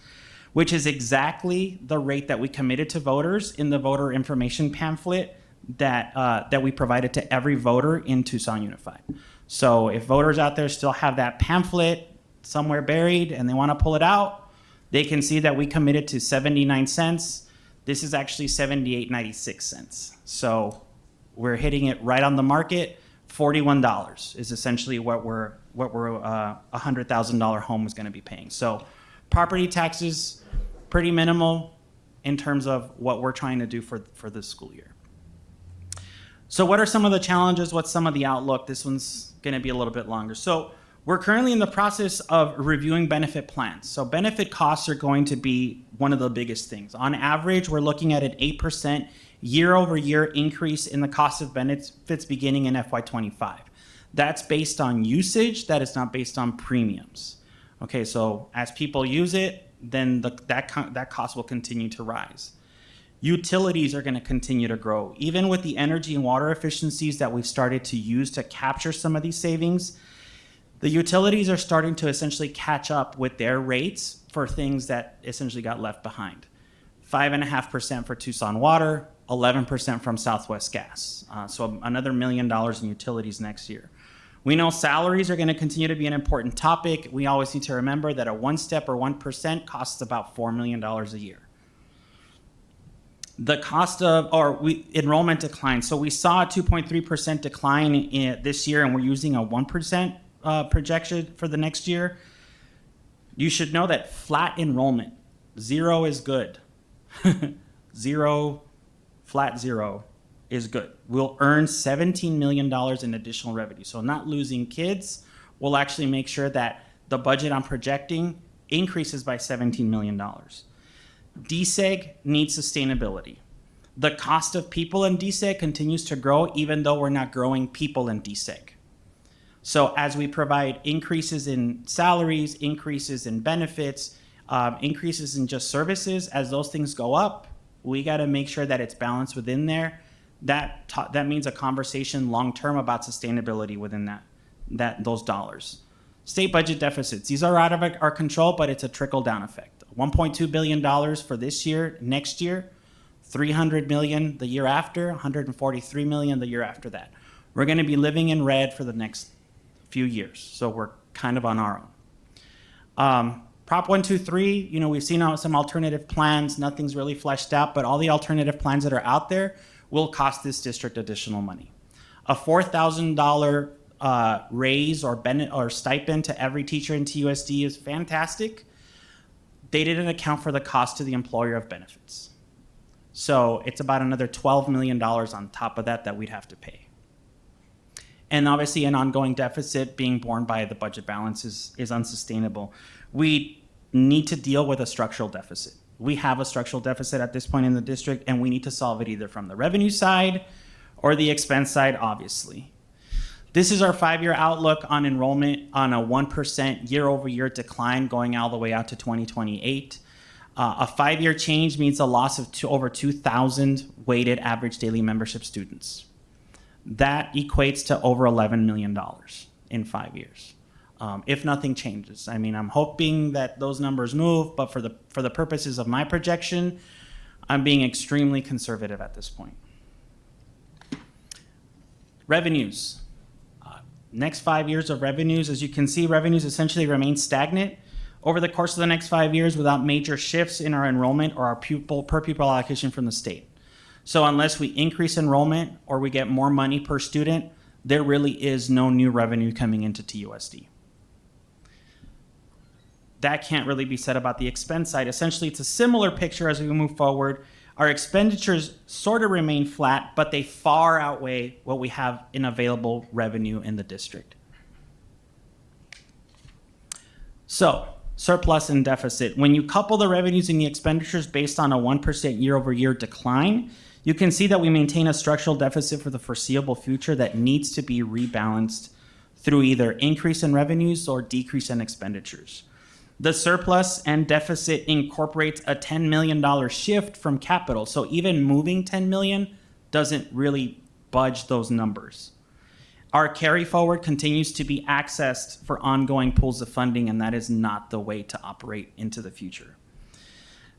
D: Which is exactly the rate that we committed to voters in the voter information pamphlet that we provided to every voter in Tucson Unified. So if voters out there still have that pamphlet somewhere buried and they want to pull it out, they can see that we committed to 79 cents. This is actually 78.96 cents. So we're hitting it right on the market. $41 is essentially what we're $100,000 home is going to be paying. So property taxes, pretty minimal in terms of what we're trying to do for this school year. So what are some of the challenges? What's some of the outlook? This one's going to be a little bit longer. So we're currently in the process of reviewing benefit plans. So benefit costs are going to be one of the biggest things. On average, we're looking at an 8% year-over-year increase in the cost of benefits beginning in FY25. That's based on usage. That is not based on premiums. Okay, so as people use it, then that cost will continue to rise. Utilities are going to continue to grow. Even with the energy and water efficiencies that we've started to use to capture some of these savings, the utilities are starting to essentially catch up with their rates for things that essentially got left behind. 5.5% for Tucson Water, 11% from Southwest Gas. So another $1 million in utilities next year. We know salaries are going to continue to be an important topic. We always need to remember that a one-step or 1% costs about $4 million a year. The cost of enrollment decline. So we saw a 2.3% decline this year, and we're using a 1% projection for the next year. You should know that flat enrollment, 0 is good. 0, flat 0 is good. We'll earn $17 million in additional revenue. So not losing kids will actually make sure that the budget I'm projecting increases by $17 million. DSEG needs sustainability. The cost of people in DSEG continues to grow even though we're not growing people in DSEG. So as we provide increases in salaries, increases in benefits, increases in just services, as those things go up, we got to make sure that it's balanced within there. That means a conversation long-term about sustainability within those dollars. State budget deficits. These are out of our control, but it's a trickle-down effect. $1.2 billion for this year, next year, $300 million the year after, $143 million the year after that. We're going to be living in red for the next few years, so we're kind of on our own. Prop 123, we've seen some alternative plans. Nothing's really fleshed out, but all the alternative plans that are out there will cost this district additional money. A $4,000 raise or stipend to every teacher in TUSD is fantastic. They didn't account for the cost to the employer of benefits. So it's about another $12 million on top of that we'd have to pay. And obviously an ongoing deficit being borne by the budget balance is unsustainable. We need to deal with a structural deficit. We have a structural deficit at this point in the district, and we need to solve it either from the revenue side or the expense side, obviously. This is our 5-year outlook on enrollment on a 1% year-over-year decline going all the way out to 2028. A 5-year change means a loss of over 2,000 weighted average daily membership students. That equates to over $11 million in 5 years, if nothing changes. I mean, I'm hoping that those numbers move, but for the purposes of my projection, I'm being extremely conservative at this point. Revenues. Next 5 years of revenues, as you can see, revenues essentially remain stagnant over the course of the next 5 years without major shifts in our enrollment or our per pupil allocation from the state. So unless we increase enrollment or we get more money per student, there really is no new revenue coming into TUSD. That can't really be said about the expense side. Essentially, it's a similar picture as we move forward. Our expenditures sort of remain flat, but they far outweigh what we have in available revenue in the district. So, surplus and deficit. When you couple the revenues and the expenditures based on a 1% year-over-year decline, you can see that we maintain a structural deficit for the foreseeable future that needs to be rebalanced through either increase in revenues or decrease in expenditures. The surplus and deficit incorporates a $10 million shift from capital. So even moving $10 million doesn't really budge those numbers. Our carry forward continues to be accessed for ongoing pools of funding, and that is not the way to operate into the future.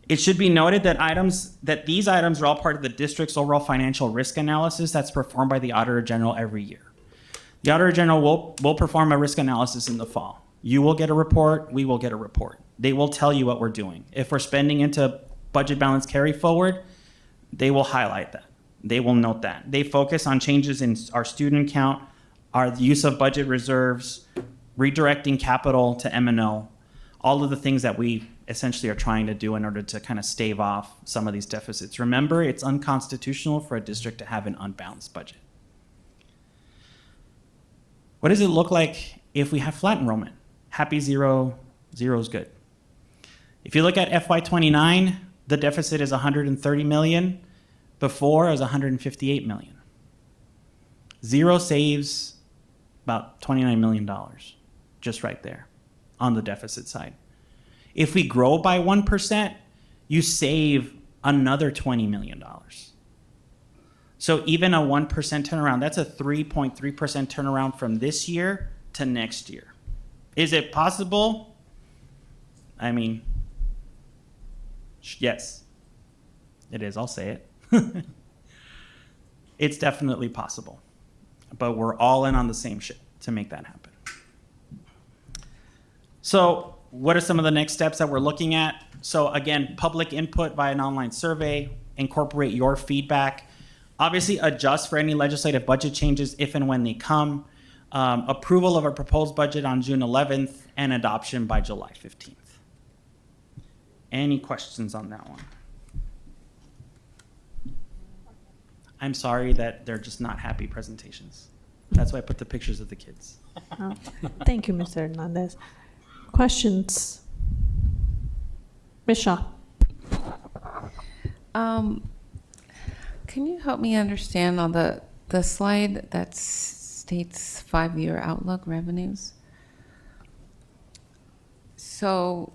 D: It should be noted that these items are all part of the district's overall financial risk analysis that's performed by the Auditor General every year. The Auditor General will perform a risk analysis in the fall. You will get a report, we will get a report. They will tell you what we're doing. If we're spending into budget balance carry forward, they will highlight that. They will note that. They focus on changes in our student count, our use of budget reserves, redirecting capital to M&O, all of the things that we essentially are trying to do in order to kind of stave off some of these deficits. Remember, it's unconstitutional for a district to have an unbalanced budget. What does it look like if we have flat enrollment? Happy zero, zero is good. If you look at FY29, the deficit is 130 million. Before, it was 158 million. Zero saves about $29 million, just right there on the deficit side. If we grow by 1%, you save another $20 million. So even a 1% turnaround, that's a 3.3% turnaround from this year to next year. Is it possible? I mean, yes, it is. I'll say it. It's definitely possible. But we're all in on the same shit to make that happen. So what are some of the next steps that we're looking at? So again, public input via an online survey, incorporate your feedback, obviously adjust for any legislative budget changes if and when they come, approval of a proposed budget on June 11th, and adoption by July 15th. Any questions on that one? I'm sorry that they're just not happy presentations. That's why I put the pictures of the kids.
A: Oh, thank you, Mr. Hernandez. Questions? Ms. Shaw.
H: Can you help me understand on the slide that states 5-year outlook revenues? So,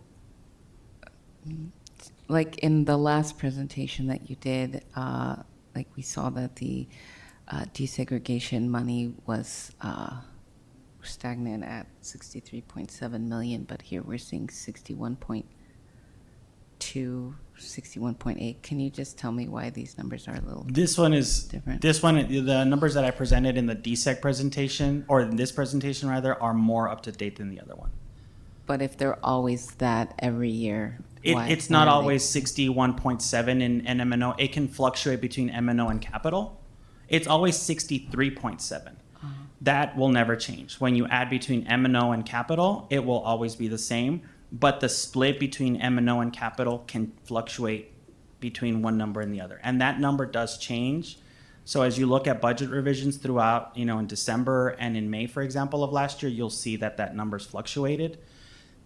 H: like in the last presentation that you did, like we saw that the desegregation money was stagnant at 63.7 million, but here we're seeing 61.2, 61.8. Can you just tell me why these numbers are a little
D: This one is
H: different?
D: This one, the numbers that I presented in the DSEG presentation, or in this presentation rather, are more up to date than the other one.
H: But if they're always that every year,
D: It's not always 61.7 in M&O. It can fluctuate between M&O and capital. It's always 63.7. That will never change. When you add between M&O and capital, it will always be the same. But the split between M&O and capital can fluctuate between one number and the other. And that number does change. So as you look at budget revisions throughout, in December and in May, for example, of last year, you'll see that number's fluctuated.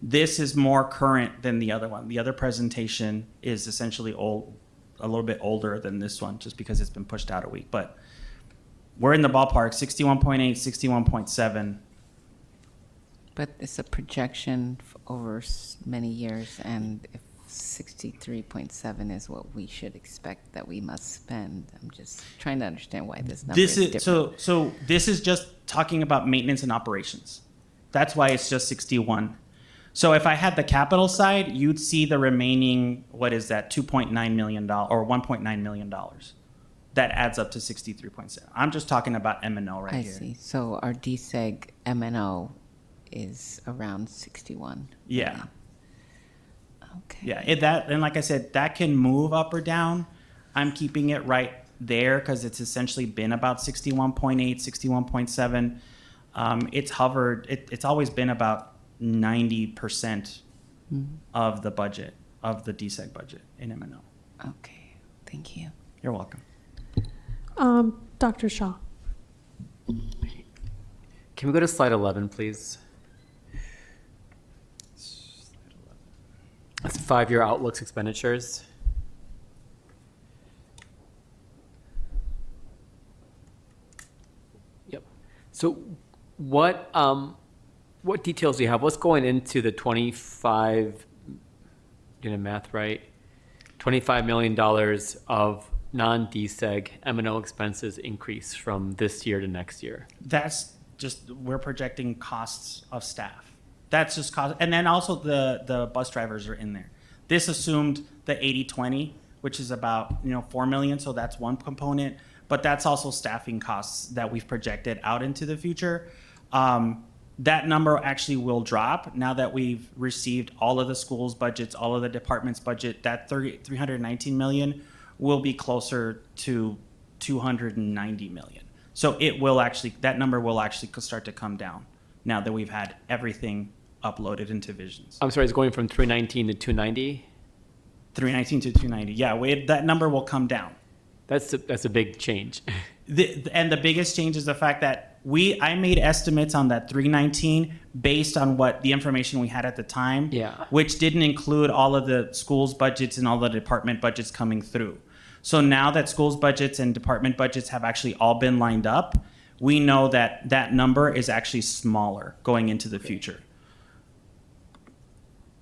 D: This is more current than the other one. The other presentation is essentially a little bit older than this one, just because it's been pushed out a week. But we're in the ballpark, 61.8, 61.7.
H: But it's a projection over many years, and if 63.7 is what we should expect that we must spend, I'm just trying to understand why this number is different.
D: So this is just talking about maintenance and operations. That's why it's just 61. So if I had the capital side, you'd see the remaining, what is that, $2.9 million or $1.9 million. That adds up to 63.7. I'm just talking about M&O right here.
H: I see. So our DSEG M&O is around 61.
D: Yeah.
H: Okay.
D: Yeah, and like I said, that can move up or down. I'm keeping it right there because it's essentially been about 61.8, 61.7. It's hovered, it's always been about 90% of the budget, of the DSEG budget in M&O.
H: Okay, thank you.
D: You're welcome.
A: Dr. Shaw.
F: Can we go to slide 11, please? That's 5-year outlooks expenditures. Yep. So what details do you have? What's going into the 25, doing the math right, $25 million of non-DSEG M&O expenses increase from this year to next year?
D: That's just, we're projecting costs of staff. That's just cost. And then also the bus drivers are in there. This assumed the 80-20, which is about, $4 million. So that's one component, but that's also staffing costs that we've projected out into the future. that number actually will drop now that we've received all of the schools' budgets, all of the departments' budget. That 319 million will be closer to 290 million. So it will actually, that number will actually start to come down now that we've had everything uploaded into Visions.
F: I'm sorry, it's going from 319 to 290?
D: 319 to 290. Yeah, that number will come down.
F: That's a big change.
D: And the biggest change is the fact that I made estimates on that 319 based on what the information we had at the time, which didn't include all of the schools' budgets and all the department budgets coming through. So now that schools' budgets and department budgets have actually all been lined up, we know that that number is actually smaller going into the future.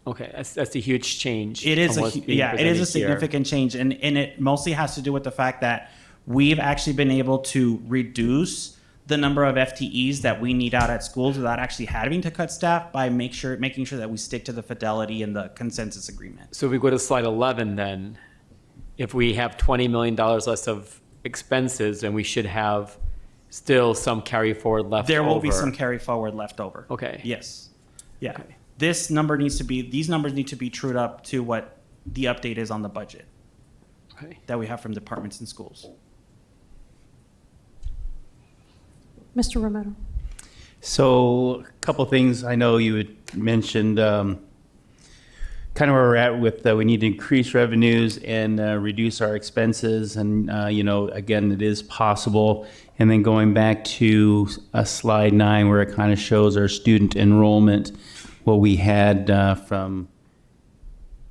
F: Okay, that's a huge change.
D: It is
F: it is
D: a significant change, and it mostly has to do with the fact that we've actually been able to reduce the number of FTEs that we need out at schools without actually having to cut staff by making sure that we stick to the fidelity and the consensus agreement.
F: So if we go to slide 11 then, if we have $20 million less of expenses, then we should have still some carry forward left over.
D: There will be some carry forward left over.
F: Okay.
D: Yes. Yeah. Okay. These numbers need to be trued up to what the update is on the budget that we have from departments and schools.
A: Mr. Romero.
C: So a couple things I know you had mentioned, kind of where we're at with we need to increase revenues and reduce our expenses. And, again, it is possible. And then going back to slide 9 where it kind of shows our student enrollment, what we had from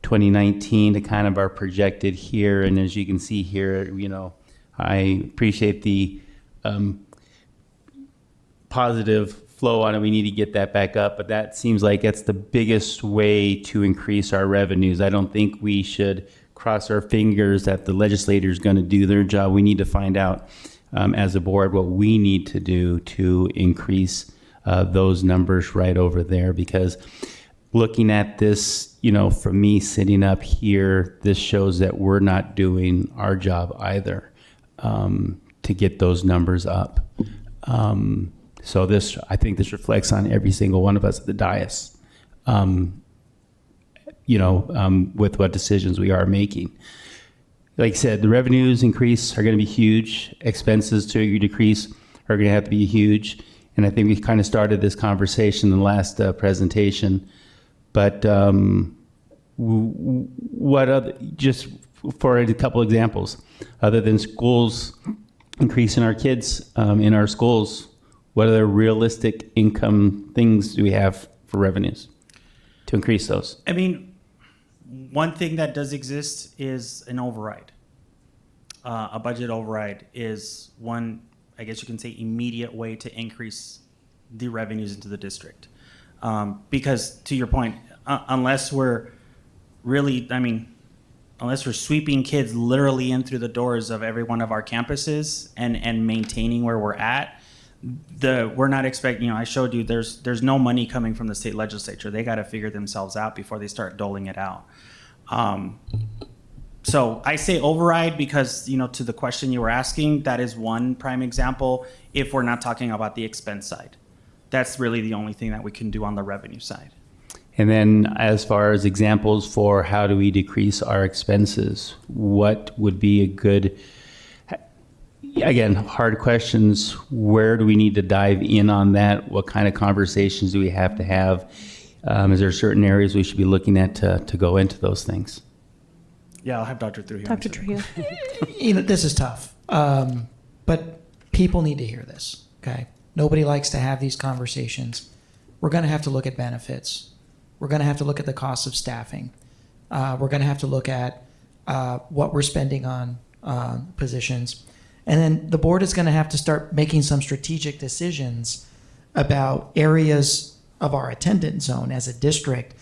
C: 2019 to kind of our projected here. And as you can see here, I appreciate the positive flow on it. We need to get that back up, but that seems like that's the biggest way to increase our revenues. I don't think we should cross our fingers that the legislator is going to do their job. We need to find out as a board what we need to do to increase those numbers right over there, because looking at this, from me sitting up here, this shows that we're not doing our job either to get those numbers up. So I think this reflects on every single one of us at the dais, with what decisions we are making. Like I said, the revenues increase are going to be huge. Expenses to decrease are going to have to be huge. And I think we kind of started this conversation in the last presentation. But just for a couple examples, other than schools increasing our kids in our schools, what other realistic income things do we have for revenues to increase those?
D: I mean, one thing that does exist is an override. A budget override is one, I guess you can say, immediate way to increase the revenues into the district. Because to your point, unless we're sweeping kids literally in through the doors of every one of our campuses and maintaining where we're at, we're not expecting, I showed you there's no money coming from the state legislature. They got to figure themselves out before they start doling it out. So I say override because, to the question you were asking, that is one prime example if we're not talking about the expense side. That's really the only thing that we can do on the revenue side.
C: And then as far as examples for how do we decrease our expenses, what would be a good, again, hard questions, where do we need to dive in on that? What kind of conversations do we have to have? Is there certain areas we should be looking at to go into those things?
D: Yeah, I'll have Dr. Trujillo.
A: Dr. Trujillo.
E: This is tough, but people need to hear this, okay? Nobody likes to have these conversations. We're going to have to look at benefits. We're going to have to look at the cost of staffing. We're going to have to look at what we're spending on positions. And then the board is going to have to start making some strategic decisions about areas of our attendance zone as a district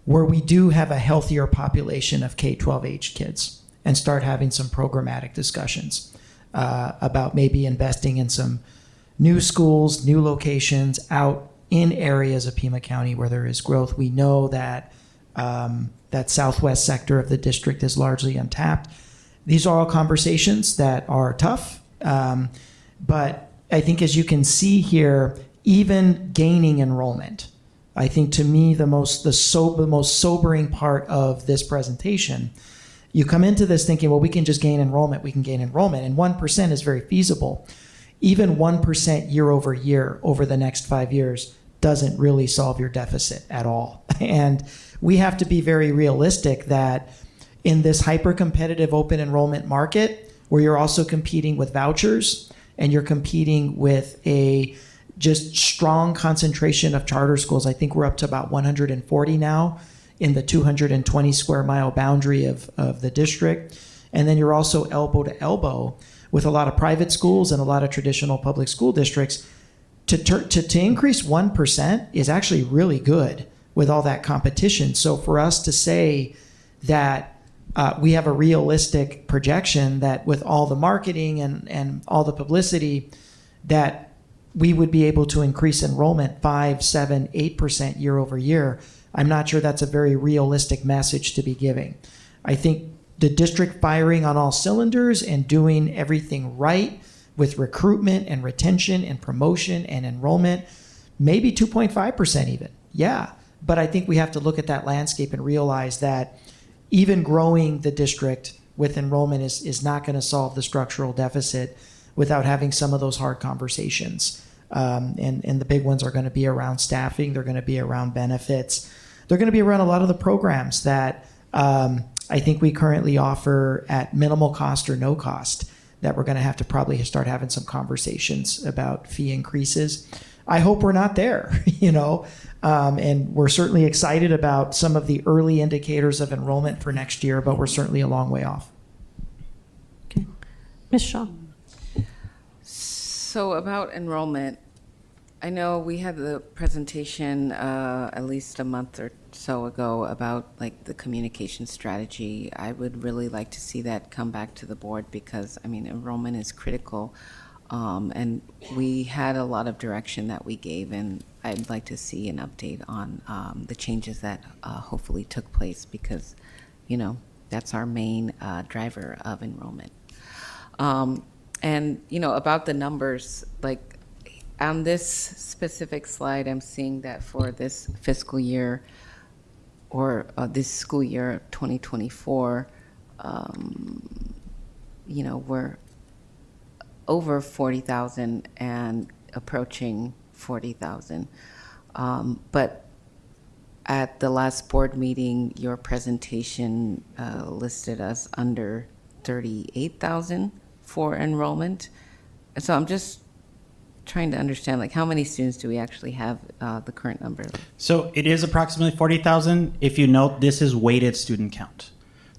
E: where we do have a healthier population of K-12 age kids and start having some programmatic discussions about maybe investing in some new schools, new locations out in areas of Pima County where there is growth. We know that that southwest sector of the district is largely untapped. These are all conversations that are tough, but I think as you can see here, even gaining enrollment. I think to me, the most sobering part of this presentation, you come into this thinking, well, we can just gain enrollment, and 1% is very feasible. Even 1% year over year over the next 5 years doesn't really solve your deficit at all. And we have to be very realistic that in this hyper-competitive open enrollment market, where you're also competing with vouchers and you're competing with a just strong concentration of charter schools. I think we're up to about 140 now in the 220 square mile boundary of the district. And then you're also elbow to elbow with a lot of private schools and a lot of traditional public school districts. To increase 1% is actually really good with all that competition. So for us to say that we have a realistic projection that with all the marketing and all the publicity, that we would be able to increase enrollment 5, 7, 8% year over year, I'm not sure that's a very realistic message to be giving. I think the district firing on all cylinders and doing everything right with recruitment and retention and promotion and enrollment, maybe 2.5% even. Yeah. But I think we have to look at that landscape and realize that even growing the district with enrollment is not going to solve the structural deficit without having some of those hard conversations. And the big ones are going to be around staffing. They're going to be around benefits. They're going to be around a lot of the programs that I think we currently offer at minimal cost or no cost, that we're going to have to probably start having some conversations about fee increases. I hope we're not there, and we're certainly excited about some of the early indicators of enrollment for next year, but we're certainly a long way off.
A: Okay. Ms. Shaw.
H: So about enrollment, I know we had the presentation at least a month or so ago about like the communication strategy. I would really like to see that come back to the board because enrollment is critical, and we had a lot of direction that we gave, and I'd like to see an update on the changes that hopefully took place because, that's our main driver of enrollment. And, about the numbers, like on this specific slide, I'm seeing that for this fiscal year or this school year 2024, we're over 40,000 and approaching 40,000. But at the last board meeting, your presentation listed us under 38,000 for enrollment. So I'm just trying to understand, like, how many students do we actually have the current number?
D: So it is approximately 40,000. If you note, this is weighted student count.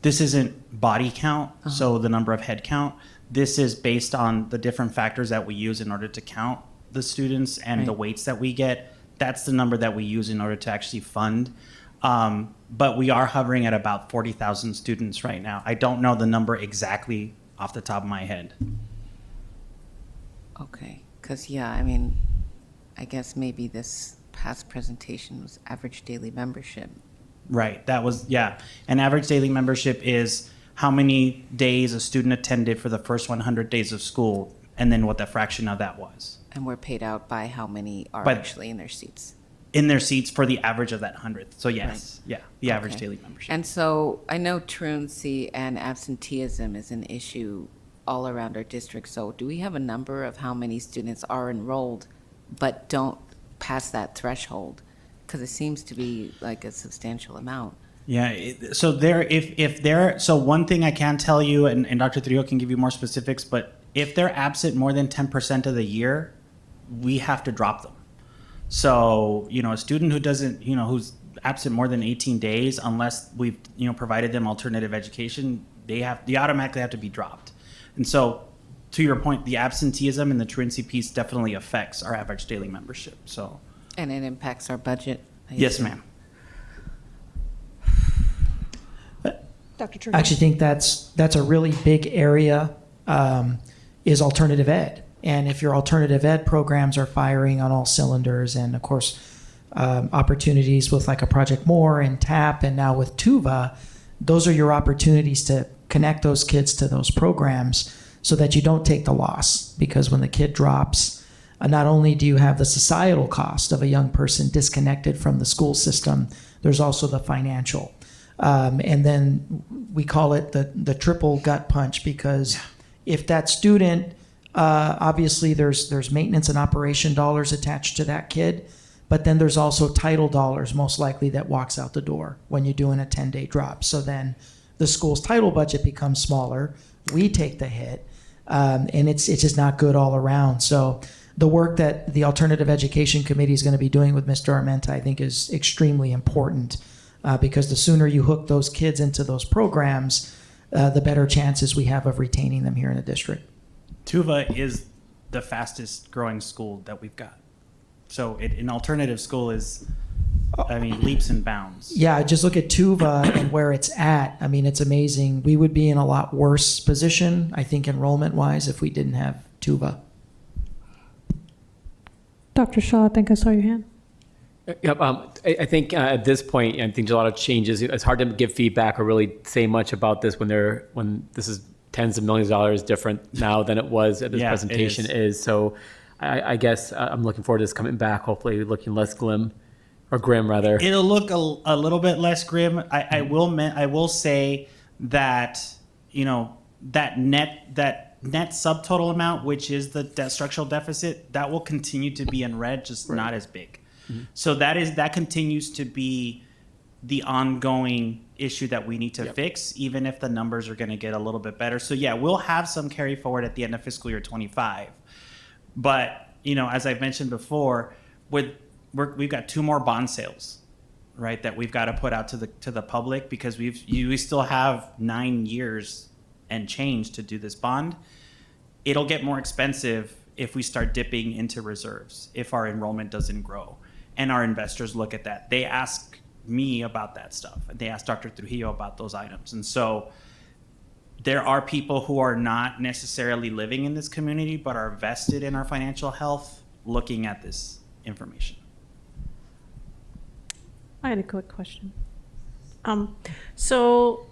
D: This isn't body count, so the number of head count. This is based on the different factors that we use in order to count the students and the weights that we get. That's the number that we use in order to actually fund. But we are hovering at about 40,000 students right now. I don't know the number exactly off the top of my head.
H: Okay, because I guess maybe this past presentation was average daily membership.
D: Right, that was, An average daily membership is how many days a student attended for the first 100 days of school, and then what the fraction of that was.
H: And we're paid out by how many are actually in their seats.
D: In their seats for the average of that 100th. So yes, the average daily membership.
H: And so I know truancy and absenteeism is an issue all around our district. So do we have a number of how many students are enrolled but don't pass that threshold? Because it seems to be like a substantial amount.
D: Yeah, so one thing I can tell you, and Dr. Trillo can give you more specifics, but if they're absent more than 10% of the year, we have to drop them. So, a student who doesn't, who's absent more than 18 days, unless we've, provided them alternative education, they automatically have to be dropped. And so, to your point, the absenteeism and the truancy piece definitely affects our average daily membership. So,
H: and it impacts our budget.
D: Yes, ma'am.
E: Dr. Turner. I actually think that's a really big area, is alternative ed. And if your alternative ed programs are firing on all cylinders, and of course, opportunities with like a Project More and TAP, and now with TUVA, those are your opportunities to connect those kids to those programs so that you don't take the loss. Because when the kid drops, not only do you have the societal cost of a young person disconnected from the school system, there's also the financial. And then we call it the triple gut punch, because if that student, obviously there's maintenance and operation dollars attached to that kid, but then there's also title dollars most likely that walks out the door when you're doing a 10-day drop. So then the school's title budget becomes smaller, we take the hit, and it's just not good all around. So the work that the Alternative Education Committee is going to be doing with Mr. Armenta, I think, is extremely important, because the sooner you hook those kids into those programs, the better chances we have of retaining them here in the district.
D: Tuva is the fastest growing school that we've got. So an alternative school is, I mean, leaps and bounds.
E: Yeah, just look at Tuva and where it's at. I mean, it's amazing. We would be in a lot worse position, I think, enrollment-wise, if we didn't have Tuva.
A: Dr. Shaw, I think I saw your hand.
F: Yep. I think at this point, I think there's a lot of changes. It's hard to give feedback or really say much about this when this is tens of millions of dollars different now than it was at this presentation is. So I guess I'm looking forward to this coming back, hopefully looking less grim, rather.
D: It'll look a little bit less grim. I will say that, you know, that net subtotal amount, which is the structural deficit, that will continue to be in red, just not as big. Mm-hmm. So that continues to be the ongoing issue that we need to fix, even if the numbers are going to get a little bit better. So yeah, we'll have some carry forward at the end of fiscal year 25. But, you know, as I've mentioned before, we've got 2 more bond sales, right, that we've got to put out to the public, because we still have 9 years and change to do this bond. It'll get more expensive if we start dipping into reserves, if our enrollment doesn't grow. And our investors look at that. They ask me about that stuff. They ask Dr. Trujillo about those items. And so there are people who are not necessarily living in this community, but are vested in our financial health, looking at this information.
A: I had a quick question. So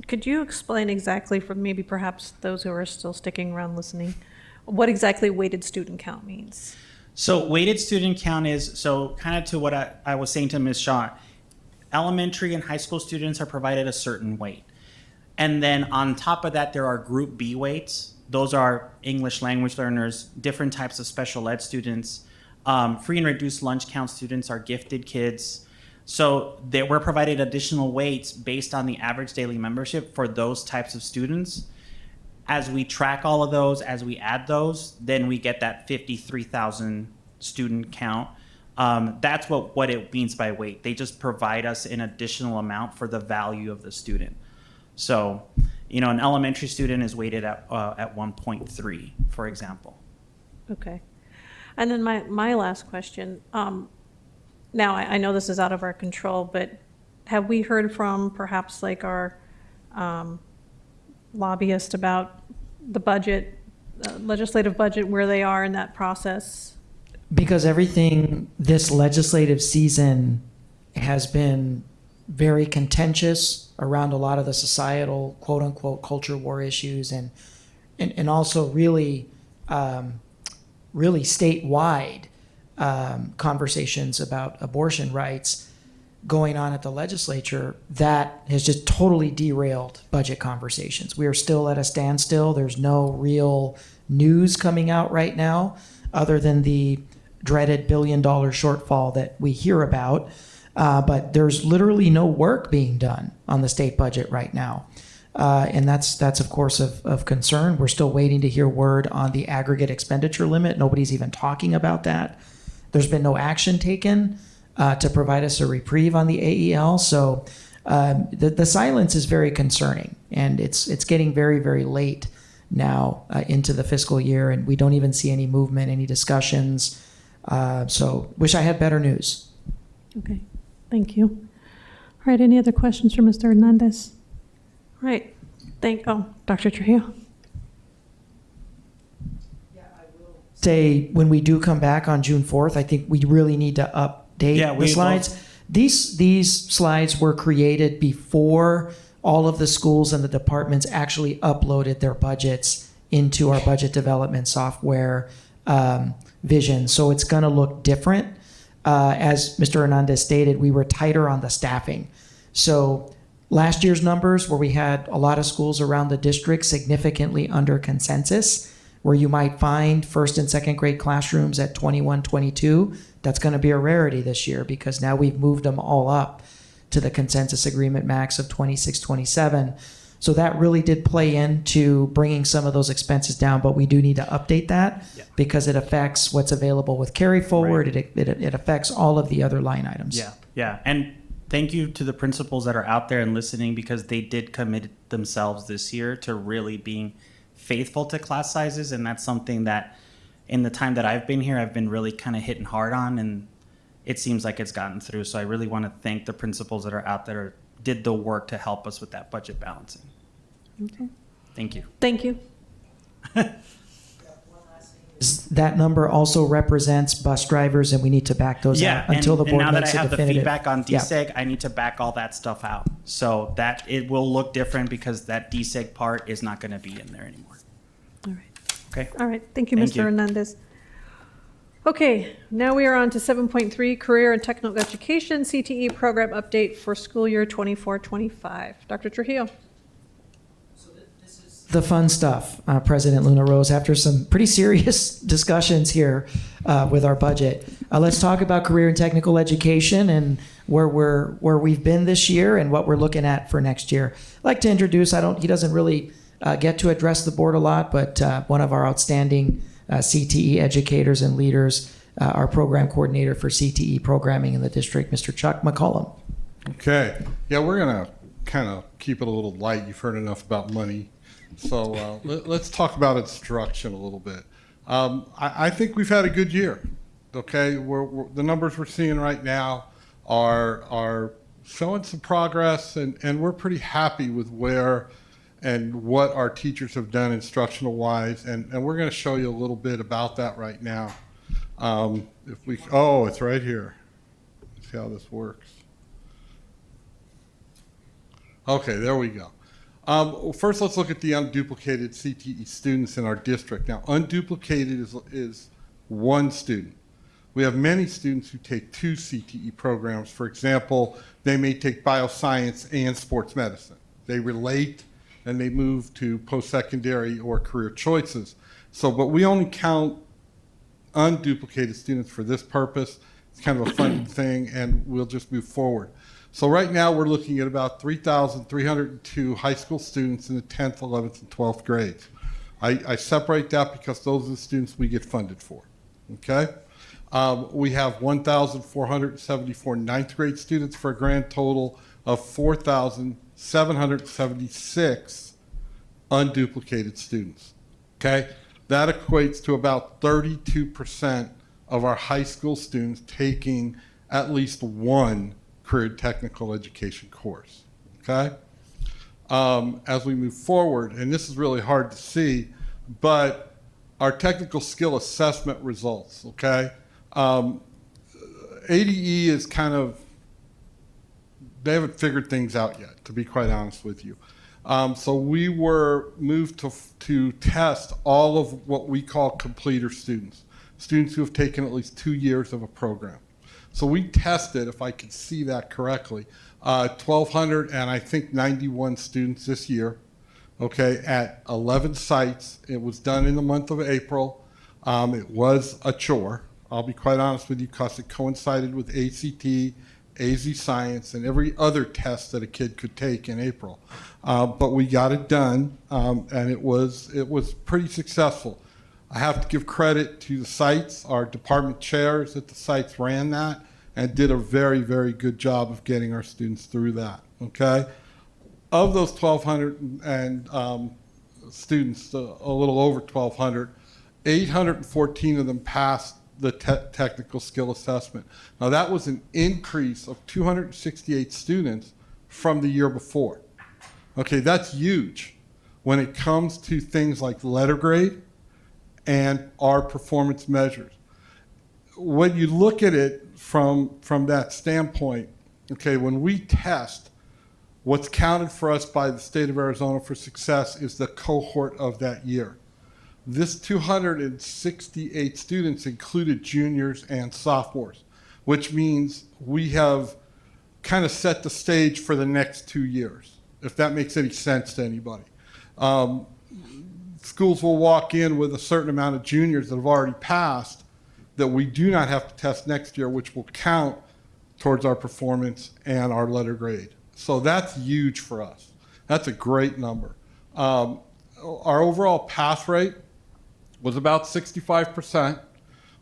A: could you explain exactly, for maybe perhaps those who are still sticking around listening, what exactly weighted student count means?
D: So weighted student count is, so kind of to what I was saying to Ms. Shaw, elementary and high school students are provided a certain weight. And then on top of that, there are group B weights. Those are English language learners, different types of special ed students. Free and reduced lunch count students are gifted kids. So we're provided additional weights based on the average daily membership for those types of students. As we track all of those, as we add those, then we get that 53,000 student count. That's what it means by weight. They just provide us an additional amount for the value of the student. So, you know, an elementary student is weighted at 1.3, for example.
A: Okay. And then my last question. Now, I know this is out of our control, but have we heard from perhaps like our lobbyist about the budget, legislative budget, where they are in that process?
E: Because everything this legislative season has been very contentious around a lot of the societal, quote unquote, culture war issues, and also really statewide conversations about abortion rights going on at the legislature. That has just totally derailed budget conversations. We are still at a standstill. There's no real news coming out right now other than the dreaded $1 billion shortfall that we hear about. But there's literally no work being done on the state budget right now. And that's of course of concern. We're still waiting to hear word on the aggregate expenditure limit. Nobody's even talking about that. There's been no action taken to provide us a reprieve on the AEL. So the silence is very concerning, and it's getting very, very late now into the fiscal year, and we don't even see any movement, any discussions. So wish I had better news.
A: Okay, thank you. All right, any other questions for Mr. Hernandez? All right, Dr. Trujillo. Say
E: when we do come back on June 4th, I think we really need to update the slides. These slides were created before all of the schools and the departments actually uploaded their budgets into our budget development software vision. So it's going to look different. As Mr. Hernandez stated, we were tighter on the staffing. So last year's numbers, where we had a lot of schools around the district significantly under consensus, where you might find first and second grade classrooms at 21, 22, that's going to be a rarity this year because now we've moved them all up to the consensus agreement max of 26, 27. So that really did play into bringing some of those expenses down, but we do need to update that because it affects what's available with carry forward. Right. It affects all of the other line items.
D: Yeah. And thank you to the principals that are out there and listening because they did commit themselves this year to really being faithful to class sizes. And that's something that in the time that I've been here, I've been really kind of hitting hard on, and it seems like it's gotten through. So I really want to thank the principals that are out there did the work to help us with that budget balancing.
A: Okay.
D: Thank you.
A: Thank you.
E: That number also represents bus drivers, and we need to back those out until the board
D: and now
E: makes
D: that I have
E: a definitive.
D: the feedback on DSEG, I need to back all that stuff out. So that it will look different because that DSEG part is not going to be in there anymore.
A: All right.
D: Okay.
A: All right. Thank you,
D: Thank
A: Mr.
D: you.
A: Hernandez. Okay, now we are on to 7.3, Career and Technical Education CTE Program Update for school year 24-25. Dr. Trujillo.
E: The fun stuff, President Luna Rose, after some pretty serious discussions here with our budget. Let's talk about career and technical education and where we've been this year and what we're looking at for next year. I'd like to introduce, he doesn't really get to address the board a lot, but one of our outstanding CTE educators and leaders, our program coordinator for CTE programming in the district, Mr. Chuck McCollum.
I: Okay. Yeah, we're going to kind of keep it a little light. You've heard enough about money. So let's talk about instruction a little bit. I think we've had a good year. Okay, the numbers we're seeing right now are showing some progress, and we're pretty happy with where and what our teachers have done instructional wise, and we're going to show you a little bit about that right now. It's right here. Let's see how this works. Okay, there we go. First, let's look at the unduplicated CTE students in our district. Now, unduplicated is one student. We have many students who take two CTE programs. For example, they may take bioscience and sports medicine. They relate and they move to post-secondary or career choices. But we only count unduplicated students for this purpose. It's kind of a fun thing, and we'll just move forward. So right now we're looking at about 3,302 high school students in the 10th, 11th, and 12th grades. I separate that because those are the students we get funded for, okay? We have 1,474 ninth grade students for a grand total of 4,776 unduplicated students, okay? That equates to about 32% of our high school students taking at least one career technical education course, okay? As we move forward, and this is really hard to see, but our technical skill assessment results, okay? ADE is they haven't figured things out yet, to be quite honest with you. So we were moved to test all of what we call completer students who have taken at least 2 years of a program. So we tested, if I could see that correctly, 1,200 and I think 91 students this year, okay, at 11 sites. It was done in the month of April. It was a chore, I'll be quite honest with you, because it coincided with ACT, AZ Science, and every other test that a kid could take in April. But we got it done, and it was pretty successful. I have to give credit to the sites. Our department chairs at the sites ran that and did a very, very good job of getting our students through that, okay? Of those 1,200 and students, a little over 1,200, 814 of them passed the technical skill assessment. Now that was an increase of 268 students from the year before. Okay, that's huge when it comes to things like letter grade and our performance measures. When you look at it from that standpoint, okay, when we test, what's counted for us by the state of Arizona for success is the cohort of that year. This 268 students included juniors and sophomores, which means we have kind of set the stage for the next 2 years, if that makes any sense to anybody. Schools will walk in with a certain amount of juniors that have already passed that we do not have to test next year, which will count towards our performance and our letter grade. So that's huge for us. That's a great number. Our overall pass rate was about 65%,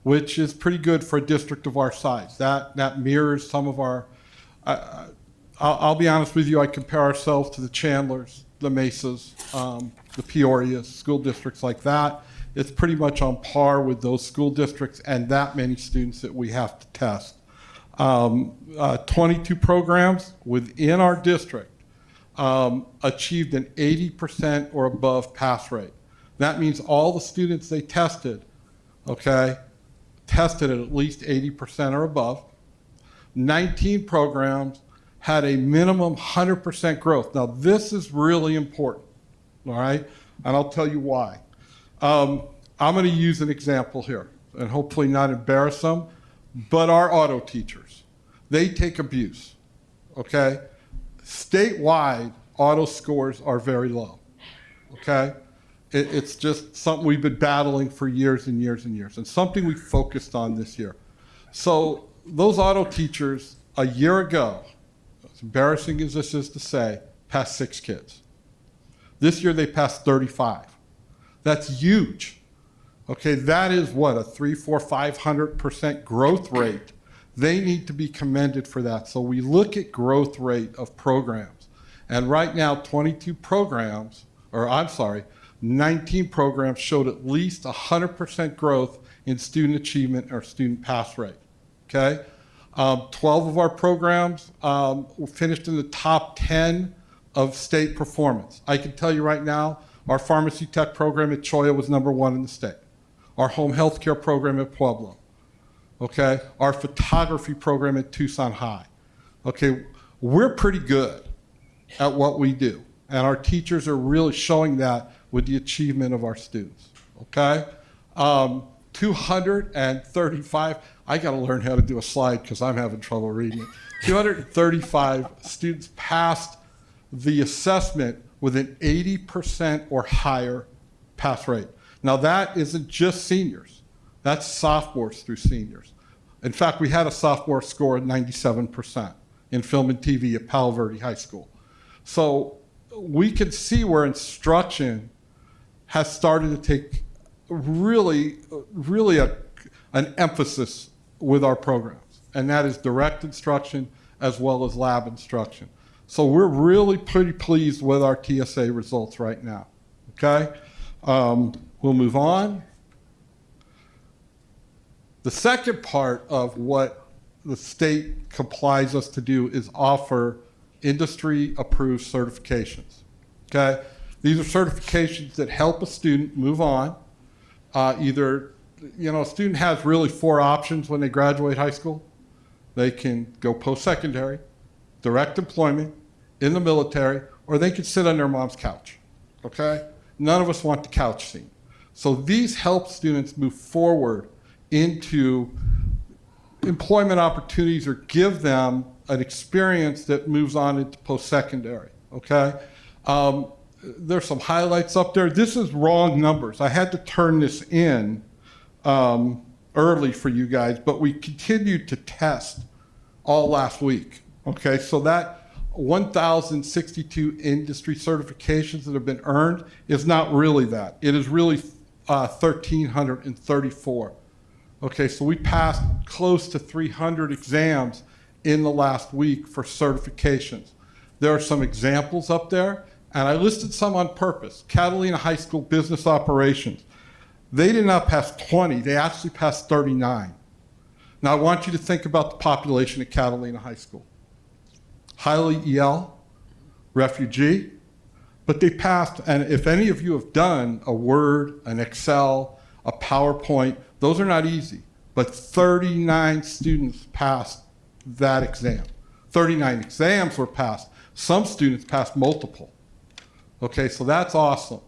I: which is pretty good for a district of our size. That mirrors some of our, I'll be honest with you, I compare ourselves to the Chandlers, the Mesas, the Peorias, school districts like that. It's pretty much on par with those school districts and that many students that we have to test. 22 programs within our district achieved an 80% or above pass rate. That means all the students they tested, okay, tested at least 80% or above. 19 programs had a minimum 100% growth. Now, this is really important, all right? And I'll tell you why. I'm going to use an example here and hopefully not embarrass them, but our auto teachers, they take abuse, okay? Statewide, auto scores are very low, okay? It's just something we've been battling for years and years and years, and something we focused on this year. So those auto teachers, a year ago, as embarrassing as this is to say, passed 6 kids. This year they passed 35. That's huge. Okay, that is what, a 500% growth rate. They need to be commended for that. So we look at growth rate of programs. And right now, 19 programs showed at least 100% growth in student achievement or student pass rate, okay? 12 of our programs finished in the top 10 of state performance. I can tell you right now, our pharmacy tech program at Cholla was #1 in the state. Our home health care program at Pueblo, okay? Our photography program at Tucson High. Okay, we're pretty good at what we do, and our teachers are really showing that with the achievement of our students, okay? 235, I gotta learn how to do a slide because I'm having trouble reading it. 235 students passed the assessment with an 80% or higher pass rate. Now that isn't just seniors, that's sophomores through seniors. In fact, we had a sophomore score at 97% in film and TV at Palo Verde High School. So we can see where instruction has started to take really an emphasis with our programs, and that is direct instruction as well as lab instruction. So we're really pretty pleased with our TSA results right now, okay? We'll move on. The second part of what the state complies us to do is offer industry-approved certifications, okay? These are certifications that help a student move on. Either, a student has really 4 options when they graduate high school. They can go post-secondary, direct employment, in the military, or they could sit on their mom's couch, okay? None of us want the couch scene. So these help students move forward into employment opportunities or give them an experience that moves on into post-secondary, okay? There's some highlights up there. This is wrong numbers. I had to turn this in early for you guys, but we continued to test all last week, okay? So that 1,062 industry certifications that have been earned is not really that. It is really 1,334. Okay, so we passed close to 300 exams in the last week for certifications. There are some examples up there, and I listed some on purpose. Catalina High School Business Operations. They did not pass 20, they actually passed 39. Now I want you to think about the population at Catalina High School. Highly EL, refugee, but they passed, and if any of you have done a Word, an Excel, a PowerPoint, those are not easy, but 39 students passed that exam. 39 exams were passed. Some students passed multiple. Okay, so that's awesome.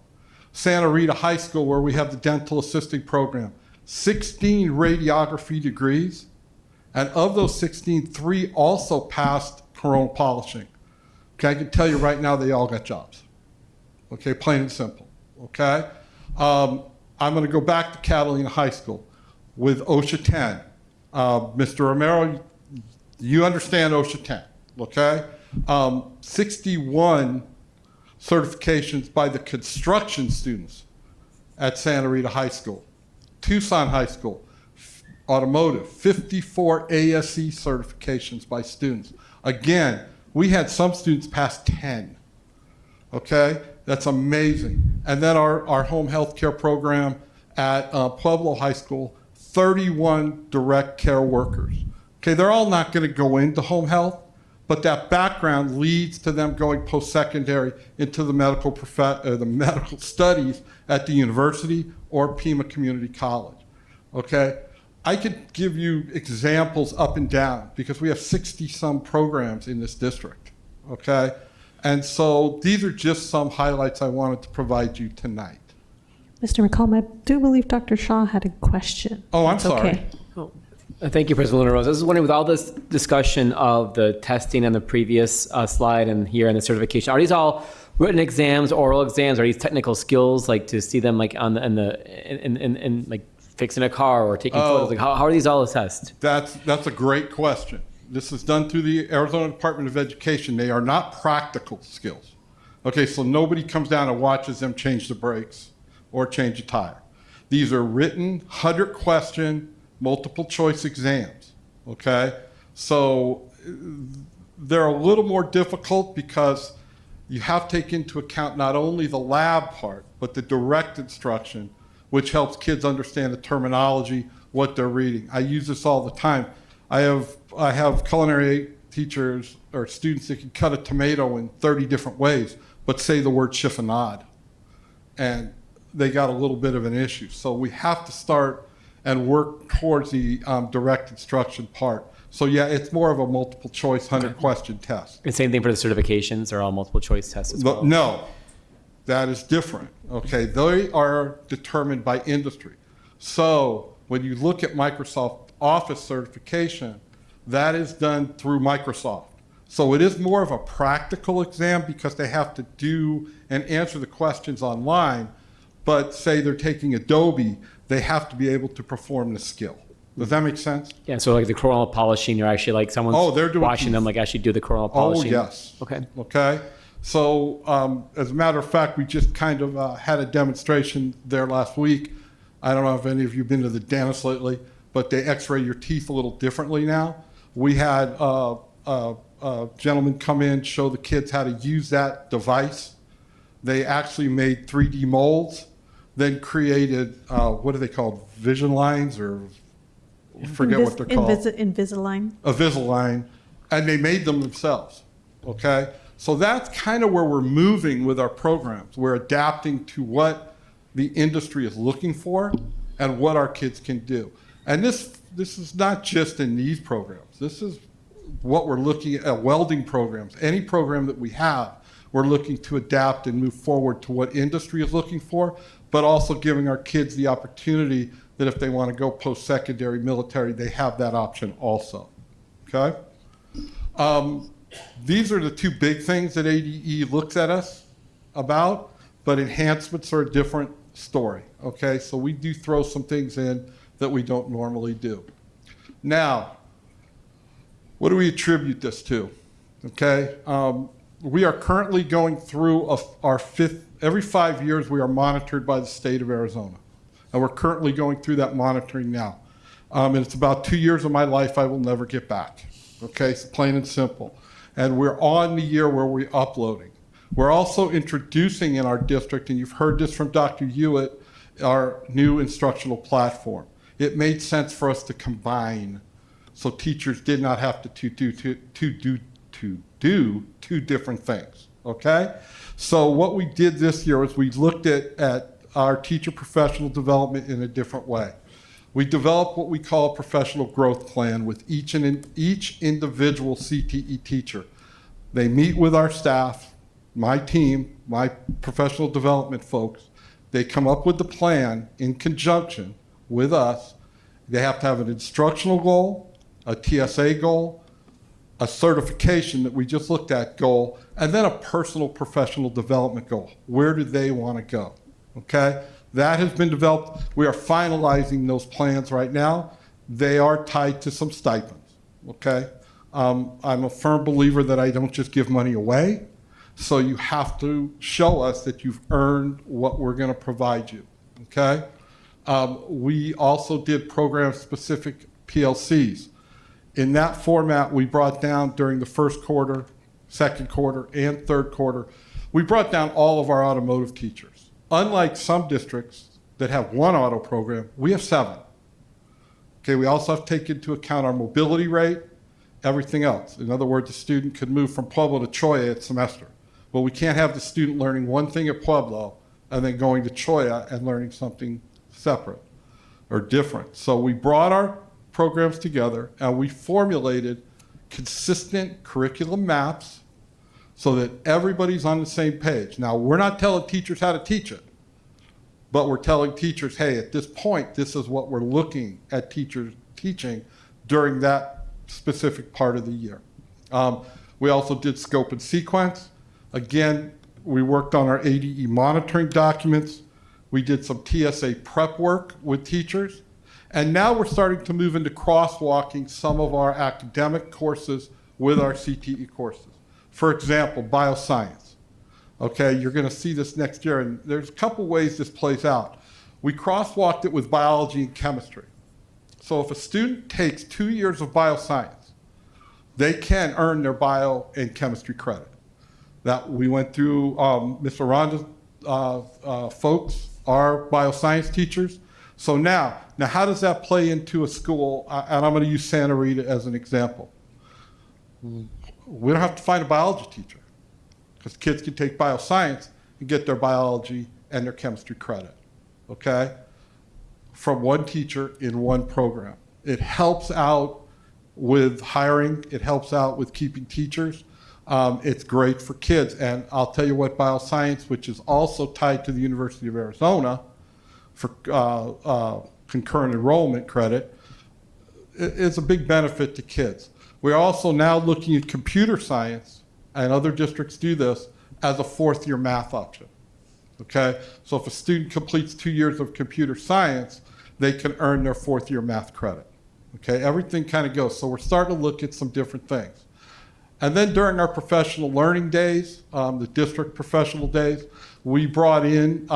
I: Santa Rita High School, where we have the dental assisting program, 16 radiography degrees, and of those 16, 3 also passed coronal polishing. Okay, I can tell you right now they all got jobs. Okay, plain and simple. Okay, I'm going to go back to Catalina High School with OSHA 10. Mr. Romero, you understand OSHA 10, okay? 61 certifications by the construction students at Santa Rita High School. Tucson High School, automotive, 54 ASE certifications by students. Again, we had some students pass 10, okay? That's amazing. And then our home health care program at Pueblo High School, 31 direct care workers. Okay, they're all not going to go into home health, but that background leads to them going post-secondary into the medical studies at the university or Pima Community College. Okay, I could give you examples up and down because we have 60-some programs in this district. Okay, and so these are just some highlights I wanted to provide you tonight.
A: Mr. McCollum, I do believe Dr. Shaw had a question.
I: Oh, I'm
A: That's
I: sorry.
A: okay.
F: Thank you, President Luna Rose. I was wondering, with all this discussion of the testing and the previous slide and here and the certification, are these all written exams, oral exams? Are these technical skills, like to see them like on in like fixing a car or taking photos? Like how are these all assessed?
I: That's a great question. This is done through the Arizona Department of Education. They are not practical skills. Okay, so nobody comes down and watches them change the brakes or change a tire. These are written 100-question multiple choice exams, okay? So they're a little more difficult because you have to take into account not only the lab part, but the direct instruction, which helps kids understand the terminology, what they're reading. I use this all the time. I have culinary teachers or students that can cut a tomato in 30 different ways, but say the word chiffonade, and they got a little bit of an issue. So we have to start and work towards the direct instruction part. So yeah, it's more of a multiple choice 100-question test.
F: And same thing for the certifications, are all multiple choice tests as well?
I: No, that is different, okay? They are determined by industry. So when you look at Microsoft Office certification, that is done through Microsoft. So it is more of a practical exam because they have to do and answer the questions online, but say they're taking Adobe, they have to be able to perform the skill. Does that make sense?
F: Yeah, so like the coronal polishing, you're actually like someone's
I: they're doing
F: watching them like actually do the coronal polishing.
I: Oh, yes.
F: Okay.
I: Okay. So as a matter of fact, we just kind of had a demonstration there last week. I don't know if any of you have been to the dentist lately, but they x-ray your teeth a little differently now. We had a gentleman come in, show the kids how to use that device. They actually made 3D molds, then created, what are they called, vision lines, or I forget what they're called.
A: Invisalign.
I: A Invisalign, and they made them themselves, okay? So that's kind of where we're moving with our programs. We're adapting to what the industry is looking for and what our kids can do. And this is not just in these programs. This is what we're looking at welding programs. Any program that we have, we're looking to adapt and move forward to what industry is looking for, but also giving our kids the opportunity that if they want to go post-secondary military, they have that option also, okay? These are the two big things that ADE looks at us about, but enhancements are a different story, okay? So we do throw some things in that we don't normally do. Now, what do we attribute this to, okay? We are currently going through our every 5 years we are monitored by the state of Arizona. And we're currently going through that monitoring now. And it's about 2 years of my life I will never get back, okay? It's plain and simple. And we're on the year where we're uploading. We're also introducing in our district, and you've heard this from Dr. Hewitt, our new instructional platform. It made sense for us to combine so teachers did not have to do two different things, okay? So what we did this year is we looked at our teacher professional development in a different way. We developed what we call a professional growth plan with each individual CTE teacher. They meet with our staff, my team, my professional development folks. They come up with the plan in conjunction with us. They have to have an instructional goal, a TSA goal, a certification that we just looked at goal, and then a personal professional development goal. Where do they want to go? Okay? That has been developed. We are finalizing those plans right now. They are tied to some stipends. Okay? I'm a firm believer that I don't just give money away. So you have to show us that you've earned what we're going to provide you. Okay? We also did program-specific PLCs. In that format, we brought down during the first quarter, second quarter, and third quarter, we brought down all of our automotive teachers. Unlike some districts that have one auto program, we have 7. Okay, we also have to take into account our mobility rate, everything else. In other words, a student could move from Pueblo to Choya at semester. But we can't have the student learning one thing at Pueblo and then going to Choya and learning something separate or different. So we brought our programs together and we formulated consistent curriculum maps so that everybody's on the same page. Now, we're not telling teachers how to teach it, but we're telling teachers, hey, at this point, this is what we're looking at teachers teaching during that specific part of the year. We also did scope and sequence. Again, we worked on our ADE monitoring documents. We did some TSA prep work with teachers. And now we're starting to move into crosswalking some of our academic courses with our CTE courses. For example, bioscience. Okay, you're going to see this next year, and there's a couple ways this plays out. We crosswalked it with biology and chemistry. So if a student takes 2 years of bioscience, they can earn their bio and chemistry credit. That we went through Ms. Aranda's folks, our bioscience teachers. So now how does that play into a school? And I'm going to use Santa Rita as an example. We don't have to find a biology teacher because kids can take bioscience and get their biology and their chemistry credit, okay? From one teacher in one program. It helps out with hiring. It helps out with keeping teachers. It's great for kids. And I'll tell you what, bioscience, which is also tied to the University of Arizona for concurrent enrollment credit, is a big benefit to kids. We're also now looking at computer science, and other districts do this, as a 4th-year math option. Okay? So if a student completes 2 years of computer science, they can earn their 4th-year math credit. Okay? Everything kind of goes. So we're starting to look at some different things. And then during our professional learning days, the district professional days, we brought in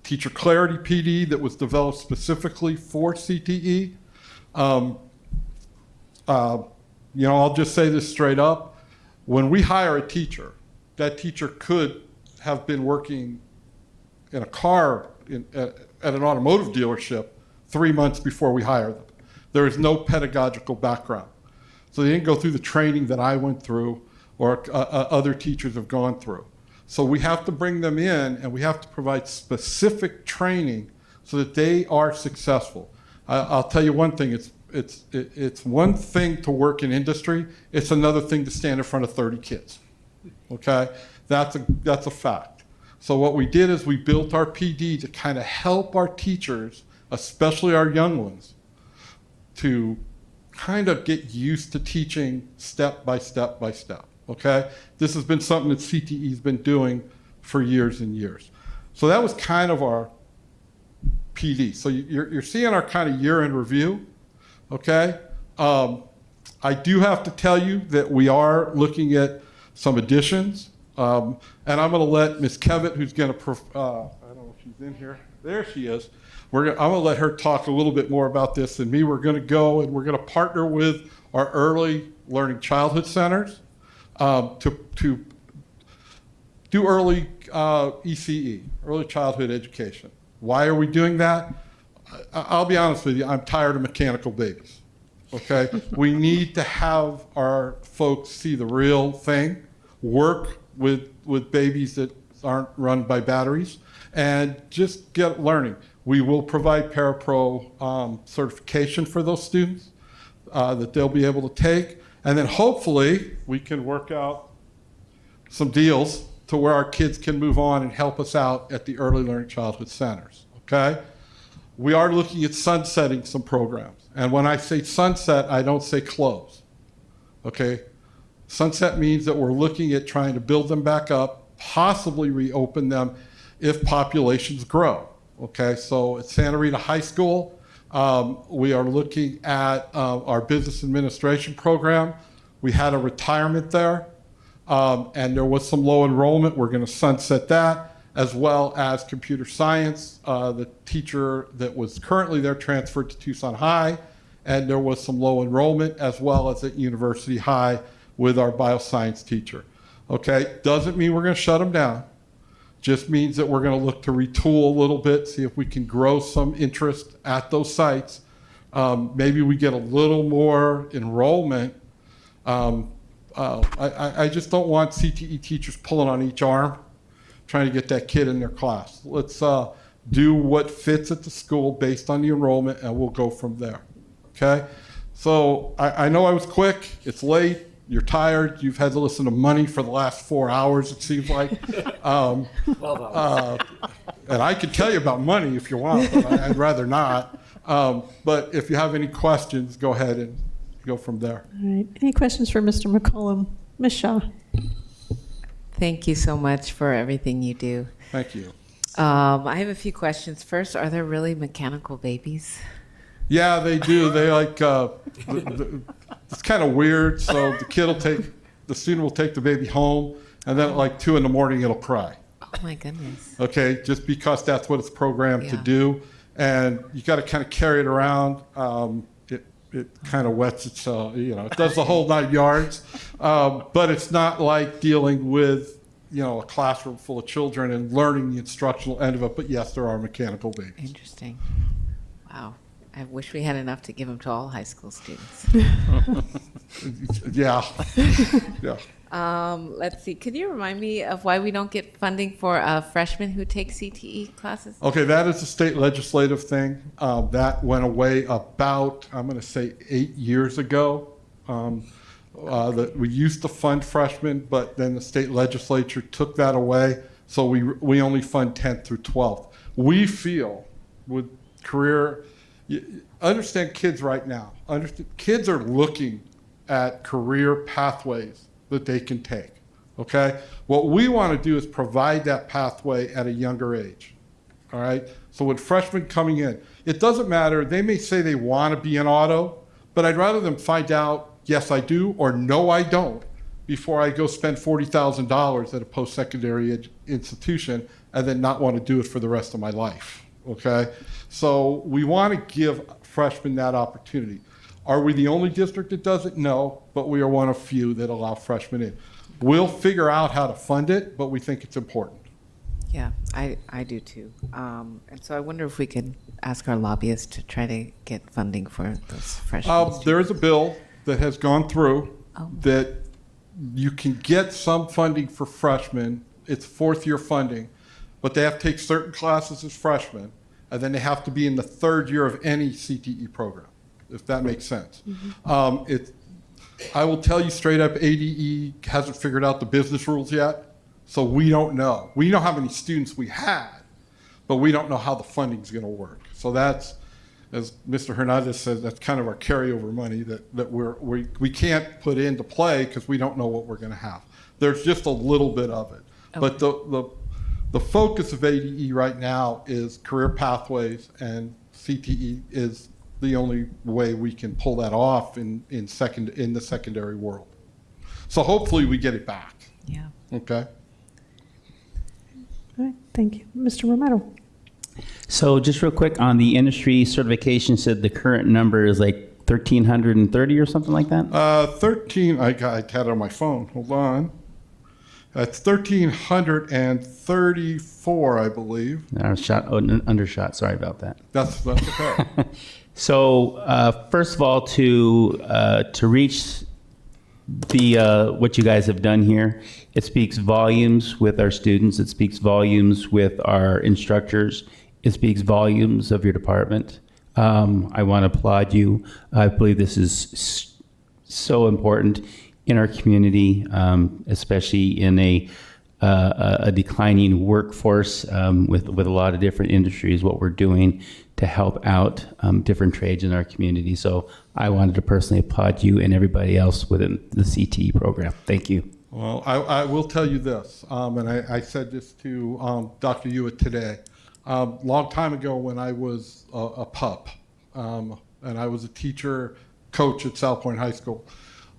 I: Teacher Clarity PD that was developed specifically for CTE. You know, I'll just say this straight up. When we hire a teacher, that teacher could have been working in a car at an automotive dealership 3 months before we hire them. There is no pedagogical background. So they didn't go through the training that I went through or other teachers have gone through. So we have to bring them in and we have to provide specific training so that they are successful. I'll tell you one thing, it's one thing to work in industry, it's another thing to stand in front of 30 kids, okay? That's a fact. So what we did is we built our PD to kind of help our teachers, especially our young ones, to kind of get used to teaching step by step by step, okay? This has been something that CTE's been doing for years and years. So that was kind of our PD. So you're seeing our kind of year-end review, okay? I do have to tell you that we are looking at some additions, and I'm going to let Ms. Kevitt, who's going to, I don't know if she's in here. There she is. I'm going to let her talk a little bit more about this than me. We're going to go and we're going to partner with our early learning childhood centers to do early ECE, early childhood education. Why are we doing that? I'll be honest with you, I'm tired of mechanical babies, okay? We need to have our folks see the real thing, work with babies that aren't run by batteries, and just get learning. We will provide Parapro certification for those students that they'll be able to take, and then hopefully we can work out some deals to where our kids can move on and help us out at the early learning childhood centers, okay? We are looking at sunsetting some programs. And when I say sunset, I don't say close, okay? Sunset means that we're looking at trying to build them back up, possibly reopen them if populations grow, okay? So at Santa Rita High School, we are looking at our business administration program. We had a retirement there, and there was some low enrollment. We're going to sunset that, as well as computer science. The teacher that was currently there transferred to Tucson High, and there was some low enrollment, as well as at University High with our bioscience teacher. Okay, doesn't mean we're going to shut them down. Just means that we're going to look to retool a little bit, see if we can grow some interest at those sites. Maybe we get a little more enrollment. I just don't want CTE teachers pulling on each arm, trying to get that kid in their class. Let's do what fits at the school based on the enrollment, and we'll go from there, okay? So I know I was quick, it's late, you're tired, you've had to listen to money for the last 4 hours, it seems like. And I could tell you about money if you want, but I'd rather not. But if you have any questions, go ahead and go from there.
A: All right. Any questions for Mr. McCollum? Ms. Shaw.
J: Thank you so much for everything you do.
I: Thank you.
J: I have a few questions. First, are there really mechanical babies?
I: Yeah, they do. They like, it's kind of weird. So the student will take the baby home, and then at like 2 in the morning, it'll cry.
J: Oh my goodness.
I: Okay, just because that's what it's programmed to
J: Yeah.
I: do. And you got to kind of carry it around. It kind of wets itself, it does the whole 9 yards. But it's not like dealing with, a classroom full of children and learning the instructional end of it. But yes, there are mechanical babies.
J: Interesting. Wow. I wish we had enough to give them to all high school students.
I: Yeah. Yeah.
J: Let's see. Could you remind me of why we don't get funding for freshmen who take CTE classes?
I: Okay, that is a state legislative thing. That went away about, I'm going to say 8 years ago. That we used to fund freshmen, but then the state legislature took that away. So we only fund 10th through 12th. We feel with understand kids right now. Kids are looking at career pathways that they can take, okay? What we want to do is provide that pathway at a younger age, all right? So with freshmen coming in, it doesn't matter. They may say they want to be in auto, but I'd rather them find out, yes, I do, or no, I don't, before I go spend $40,000 at a post-secondary institution and then not want to do it for the rest of my life, okay? So we want to give freshmen that opportunity. Are we the only district that does it? No, but we are one of few that allow freshmen in. We'll figure out how to fund it, but we think it's important.
J: Yeah, I do too. And so I wonder if we could ask our lobbyists to try to get funding for those freshmen.
I: There is a bill that has gone through that you can get some funding for freshmen. It's fourth-year funding, but they have to take certain classes as freshmen, and then they have to be in the third year of any CTE program, if that makes sense. I will tell you straight up, ADE hasn't figured out the business rules yet, so we don't know. We know how many students we had, but we don't know how the funding's going to work. So that's, as Mr. Hernandez said, that's kind of our carryover money that we can't put into play because we don't know what we're going to have. There's just a little bit of it. Okay. But the focus of ADE right now is career pathways, and CTE is the only way we can pull that off in the secondary world. So hopefully we get it back.
J: Yeah.
I: Okay.
A: All right, thank you. Mr. Romero.
C: So just real quick on the industry certification, said the current number is like 1,330 or something like that?
I: 13, I had it on my phone, hold on. It's 1,334, I believe.
C: Undershot, sorry about that.
I: That's okay.
C: So first of all, to reach what you guys have done here, it speaks volumes with our students. It speaks volumes with our instructors. It speaks volumes of your department. I want to applaud you. I believe this is so important in our community, especially in a a declining workforce with a lot of different industries, what we're doing to help out different trades in our community. So I wanted to personally applaud you and everybody else within the CTE program. Thank you.
I: Well, I will tell you this, and I said this to Dr. Hewitt today. Long time ago when I was a pup, and I was a teacher, coach at South Point High School,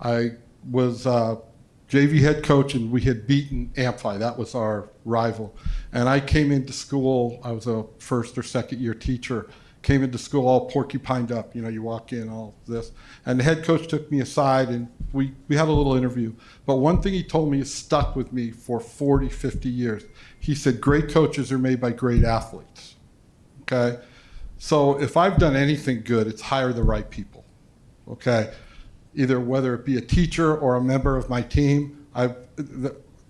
I: I was JV head coach, and we had beaten Amphi. That was our rival. And I came into school, I was a first or second year teacher, came into school all porcupined up. You know, you walk in, all this. And the head coach took me aside, and we had a little interview. But one thing he told me has stuck with me for 40, 50 years. He said, great coaches are made by great athletes. Okay? So if I've done anything good, it's hire the right people. Okay? Either whether it be a teacher or a member of my team. I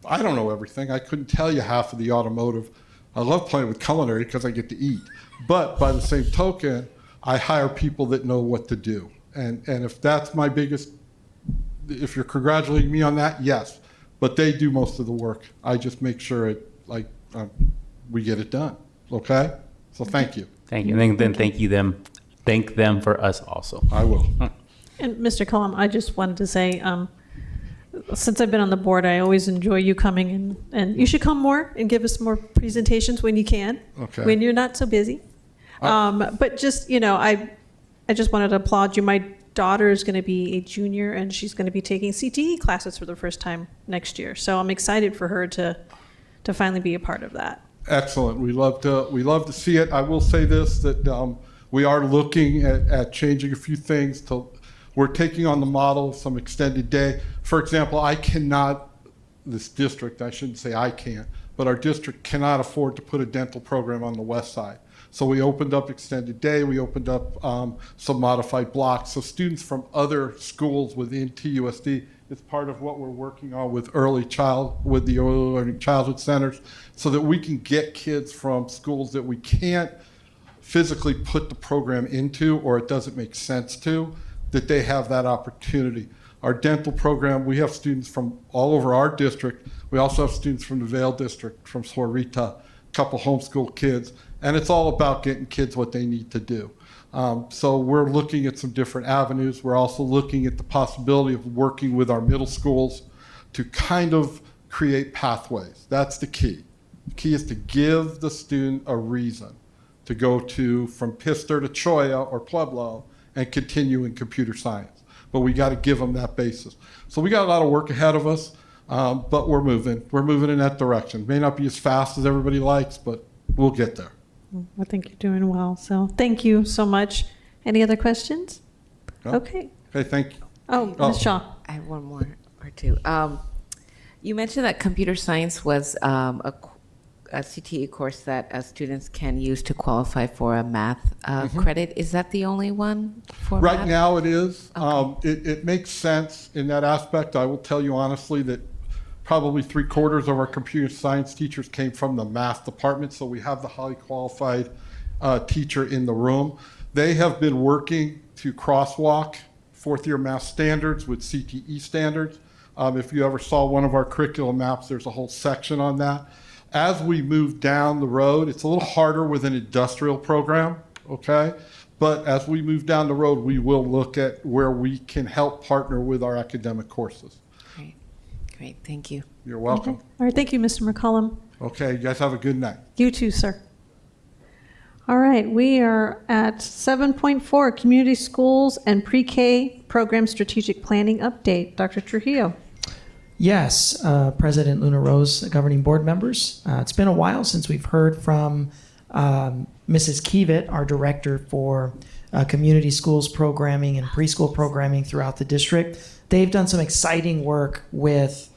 I: don't know everything. I couldn't tell you half of the automotive. I love playing with culinary because I get to eat. But by the same token, I hire people that know what to do. And if that's my biggest, if you're congratulating me on that, yes. But they do most of the work. I just make sure we get it done. Okay? So thank you.
C: Thank you. And then thank them for us also.
I: I will.
A: And Mr. Cullum, I just wanted to say, since I've been on the board, I always enjoy you coming in, and you should come more and give us more presentations when you can,
I: Okay.
A: when you're not so busy. But just, I just wanted to applaud you. My daughter is going to be a junior, and she's going to be taking CTE classes for the first time next year. So I'm excited for her to finally be a part of that.
I: Excellent. We love to see it. I will say this, that we are looking at changing a few things. We're taking on the model of some extended day. For example, this district, I shouldn't say I can't, but our district cannot afford to put a dental program on the west side. So we opened up extended day. We opened up some modified blocks. So students from other schools within TUSD, it's part of what we're working on with the early learning childhood centers, so that we can get kids from schools that we can't physically put the program into, or it doesn't make sense to, that they have that opportunity. Our dental program, we have students from all over our district. We also have students from the Vail district, from Sorita, a couple homeschool kids, and it's all about getting kids what they need to do. So we're looking at some different avenues. We're also looking at the possibility of working with our middle schools to kind of create pathways. That's the key. The key is to give the student a reason to go from Pister to Choya or Pueblo and continue in computer science. But we got to give them that basis. So we got a lot of work ahead of us, but we're moving. We're moving in that direction. May not be as fast as everybody likes, but we'll get there.
A: I think you're doing well. So thank you so much. Any other questions?
I: No?
A: Okay.
I: Okay, thank you.
A: Oh, Ms. Shaw.
J: I have one more or two. You mentioned that computer science was a CTE course that students can use to qualify for a math credit. Is that the only one for
I: Right
J: math?
I: now it is.
J: Okay.
I: It makes sense in that aspect. I will tell you honestly that probably 3/4 of our computer science teachers came from the math department, so we have the highly qualified teacher in the room. They have been working to crosswalk fourth year math standards with CTE standards. If you ever saw one of our curriculum maps, there's a whole section on that. As we move down the road, it's a little harder with an industrial program, okay? But as we move down the road, we will look at where we can help partner with our academic courses.
J: Great, thank you.
I: You're welcome.
A: Okay. All right. Thank you, Mr. McCollum.
I: Okay, you guys have a good night.
A: You too, sir. All right. We are at 7.4, Community Schools and Pre-K Program Strategic Planning Update. Dr. Trujillo.
E: Yes, President Luna Rose, governing board members. It's been a while since we've heard from Mrs. Kievit, our director for community schools programming and preschool programming throughout the district. They've done some exciting work with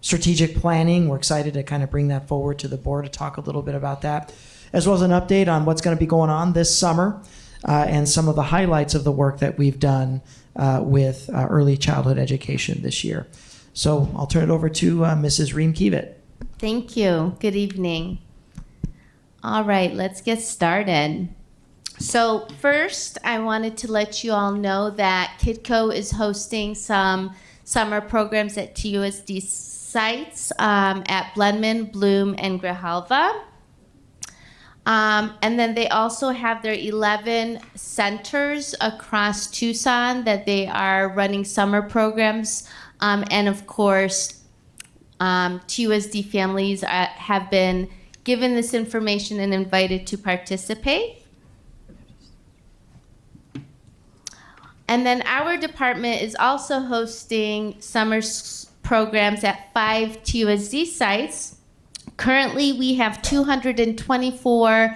E: strategic planning. We're excited to kind of bring that forward to the board to talk a little bit about that, as well as an update on what's going to be going on this summer and some of the highlights of the work that we've done with early childhood education this year. So I'll turn it over to Mrs. Reem Kievit.
K: Thank you. Good evening. All right, let's get started. So first, I wanted to let you all know that KidCo is hosting some summer programs at TUSD sites at Blenman, Bloom, and Grijalva. And then they also have their 11 centers across Tucson that they are running summer programs. And of course, TUSD families have been given this information and invited to participate. And then our department is also hosting summer programs at 5 TUSD sites. Currently, we have 224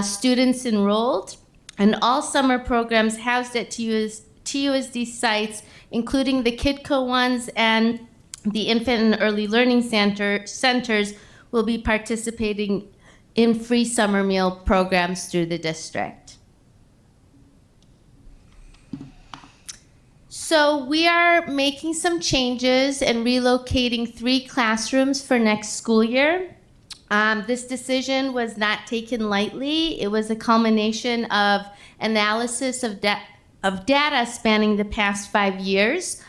K: students enrolled, and all summer programs housed at TUSD sites, including the KidCo ones and the infant and early learning centers, will be participating in free summer meal programs through the district. So we are making some changes and relocating 3 classrooms for next school year. This decision was not taken lightly. It was a culmination of analysis of data spanning the past 5 years.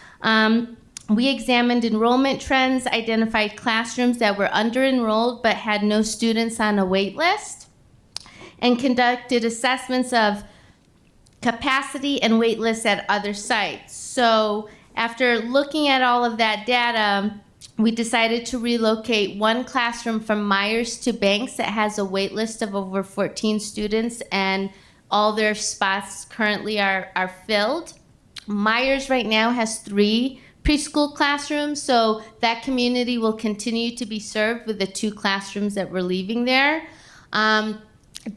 K: We examined enrollment trends, identified classrooms that were under-enrolled but had no students on a wait list, and conducted assessments of capacity and wait lists at other sites. So after looking at all of that data, we decided to relocate 1 classroom from Myers to Banks that has a wait list of over 14 students, and all their spots currently are filled. Myers right now has 3 preschool classrooms, so that community will continue to be served with the 2 classrooms that we're leaving there.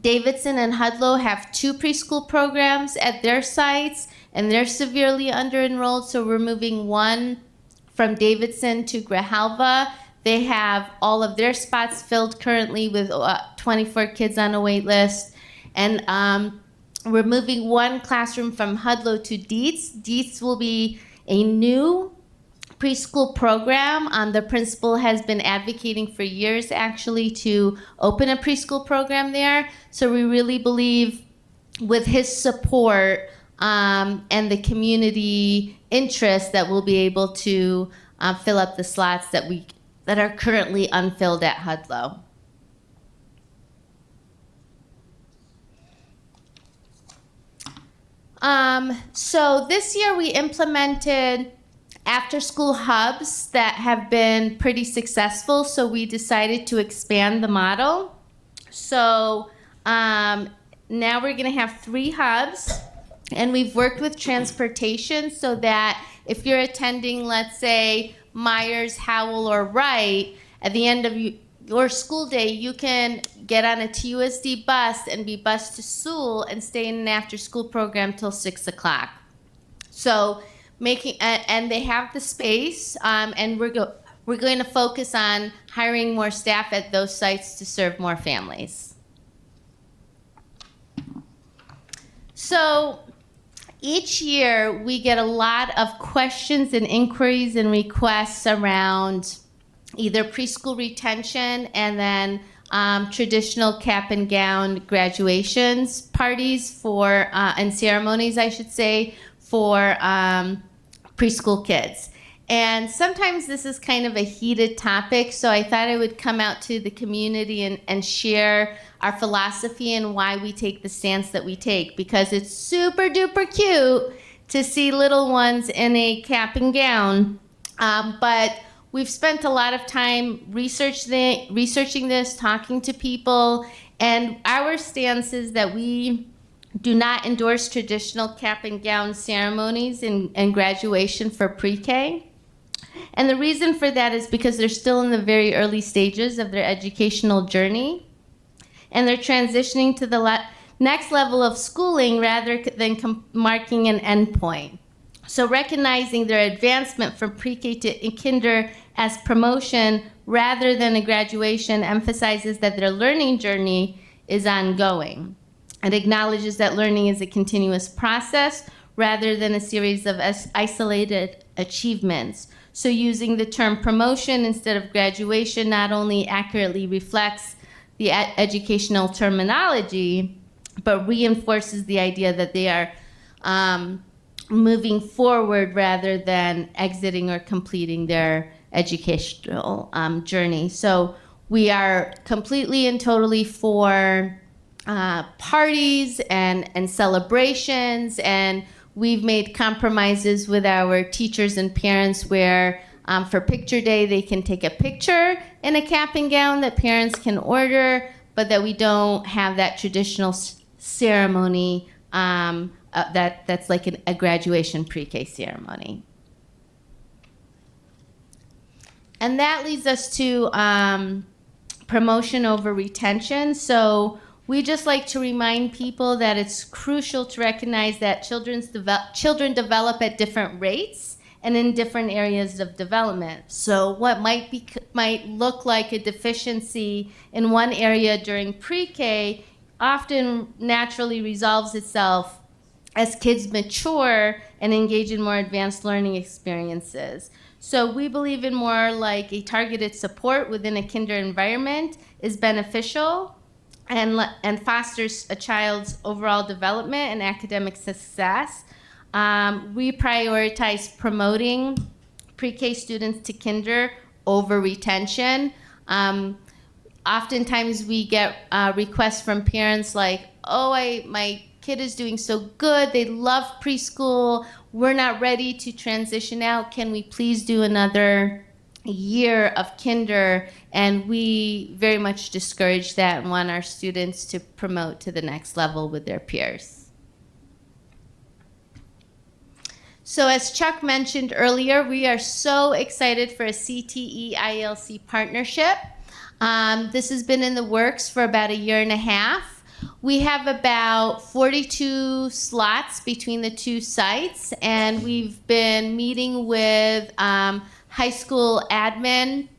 K: Davidson and Hudlow have 2 preschool programs at their sites, and they're severely under-enrolled, so we're moving 1 from Davidson to Grijalva. They have all of their spots filled currently with 24 kids on a wait list. And we're moving 1 classroom from Hudlow to Dietz. Dietz will be a new preschool program. The principal has been advocating for years actually to open a preschool program there. So we really believe with his support and the community interest that we'll be able to fill up the slots that are currently unfilled at Hudlow. So this year we implemented after-school hubs that have been pretty successful, so we decided to expand the model. So now we're going to have 3 hubs, and we've worked with transportation so that if you're attending, let's say, Myers, Howell, or Wright, at the end of your school day, you can get on a TUSD bus and be bused to Sewell and stay in an after-school program till 6 o'clock. So and they have the space, and we're going to focus on hiring more staff at those sites to serve more families. So each year we get a lot of questions and inquiries and requests around either preschool retention and then traditional cap and gown graduations parties for and ceremonies, I should say, for preschool kids. And sometimes this is kind of a heated topic, so I thought I would come out to the community and share our philosophy and why we take the stance that we take, because it's super duper cute to see little ones in a cap and gown. But we've spent a lot of time researching this, talking to people, and our stance is that we do not endorse traditional cap and gown ceremonies and graduation for pre-K. And the reason for that is because they're still in the very early stages of their educational journey, and they're transitioning to the next level of schooling rather than marking an endpoint. So recognizing their advancement from pre-K to kinder as promotion rather than a graduation emphasizes that their learning journey is ongoing. It acknowledges that learning is a continuous process rather than a series of isolated achievements. So using the term promotion instead of graduation not only accurately reflects the educational terminology, but reinforces the idea that they are moving forward rather than exiting or completing their educational journey. So we are completely and totally for parties and celebrations, and we've made compromises with our teachers and parents where for picture day they can take a picture in a cap and gown that parents can order, but that we don't have that traditional ceremony that's like a graduation pre-K ceremony. And that leads us to promotion over retention. So we just like to remind people that it's crucial to recognize that children develop at different rates and in different areas of development. So what might look like a deficiency in one area during pre-K often naturally resolves itself as kids mature and engage in more advanced learning experiences. So we believe in more like a targeted support within a kinder environment is beneficial and fosters a child's overall development and academic success. We prioritize promoting pre-K students to kinder over retention. Oftentimes we get requests from parents like, oh, my kid is doing so good, they love preschool, we're not ready to transition out, can we please do another year of kinder? And we very much discourage that and want our students to promote to the next level with their peers. So as Chuck mentioned earlier, we are so excited for a CTE-ILC partnership. This has been in the works for about 1.5 years. We have about 42 slots between the two sites, and we've been meeting with high school admin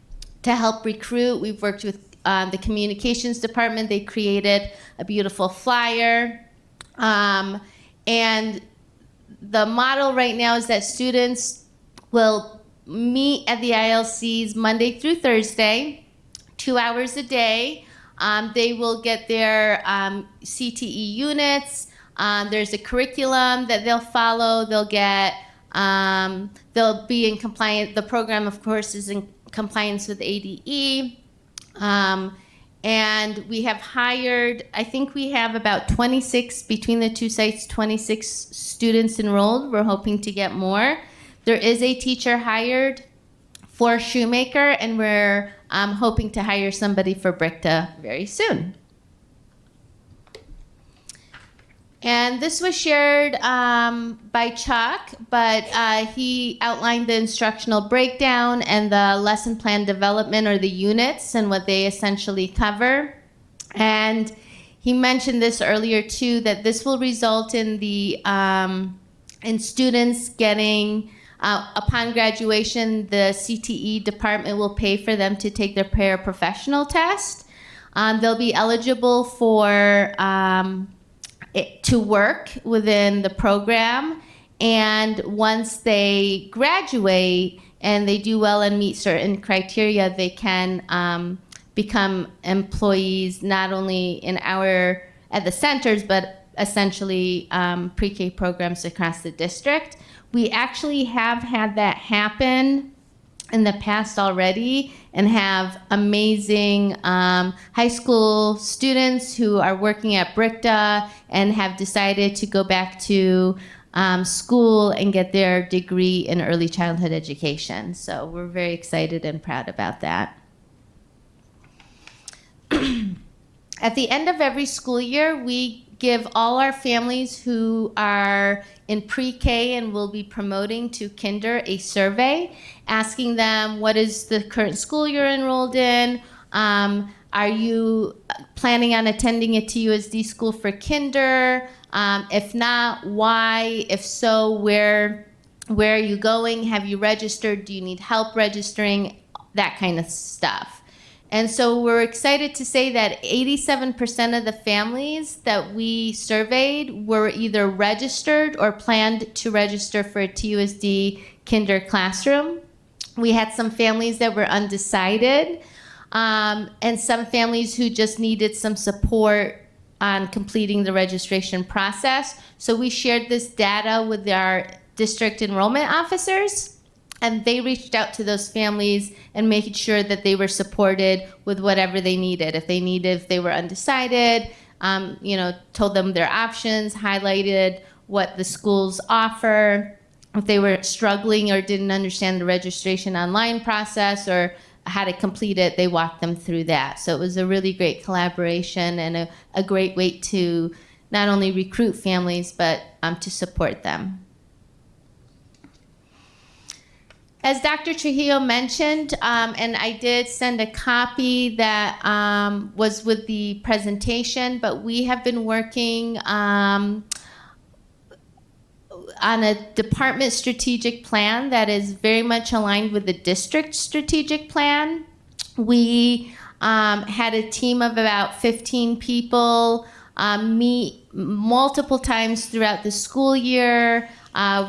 K: to help recruit. We've worked with the communications department. They created a beautiful flyer. And the model right now is that students will meet at the ILCs Monday through Thursday, 2 hours a day. They will get their CTE units. There's a curriculum that they'll follow. They'll be in compliance. The program, of course, is in compliance with ADE. And we have hired, I think we have about 26, between the two sites, 26 students enrolled. We're hoping to get more. There is a teacher hired for Shoemaker, and we're hoping to hire somebody for Brickta very soon. And this was shared by Chuck, but he outlined the instructional breakdown and the lesson plan development, or the units, and what they essentially cover. And he mentioned this earlier too, that this will result in the in students getting upon graduation, the CTE department will pay for them to take their paraprofessional test. They'll be eligible for to work within the program, and once they graduate and they do well and meet certain criteria, they can become employees not only at the centers, but essentially pre-K programs across the district. We actually have had that happen in the past already, and have amazing high school students who are working at Brickta and have decided to go back to school and get their degree in early childhood education. So we're very excited and proud about that. At the end of every school year, we give all our families who are in pre-K and will be promoting to kinder a survey, asking them what is the current school you're enrolled in, are you planning on attending a TUSD school for kinder, if not, why, if so, where are you going, have you registered, do you need help registering, that kind of stuff. And so we're excited to say that 87% of the families that we surveyed were either registered or planned to register for a TUSD kinder classroom. We had some families that were undecided, and some families who just needed some support on completing the registration process. So we shared this data with our district enrollment officers. and they reached out to those families and made sure that they were supported with whatever they needed. If they were undecided, told them their options, highlighted what the schools offer. If they were struggling or didn't understand the registration online process or how to complete it, they walked them through that. So it was a really great collaboration and a great way to not only recruit families, but to support them. As Dr. Trujillo mentioned, and I did send a copy that was with the presentation, but we have been working on a department strategic plan that is very much aligned with the district strategic plan. We had a team of about 15 people meet multiple times throughout the school year.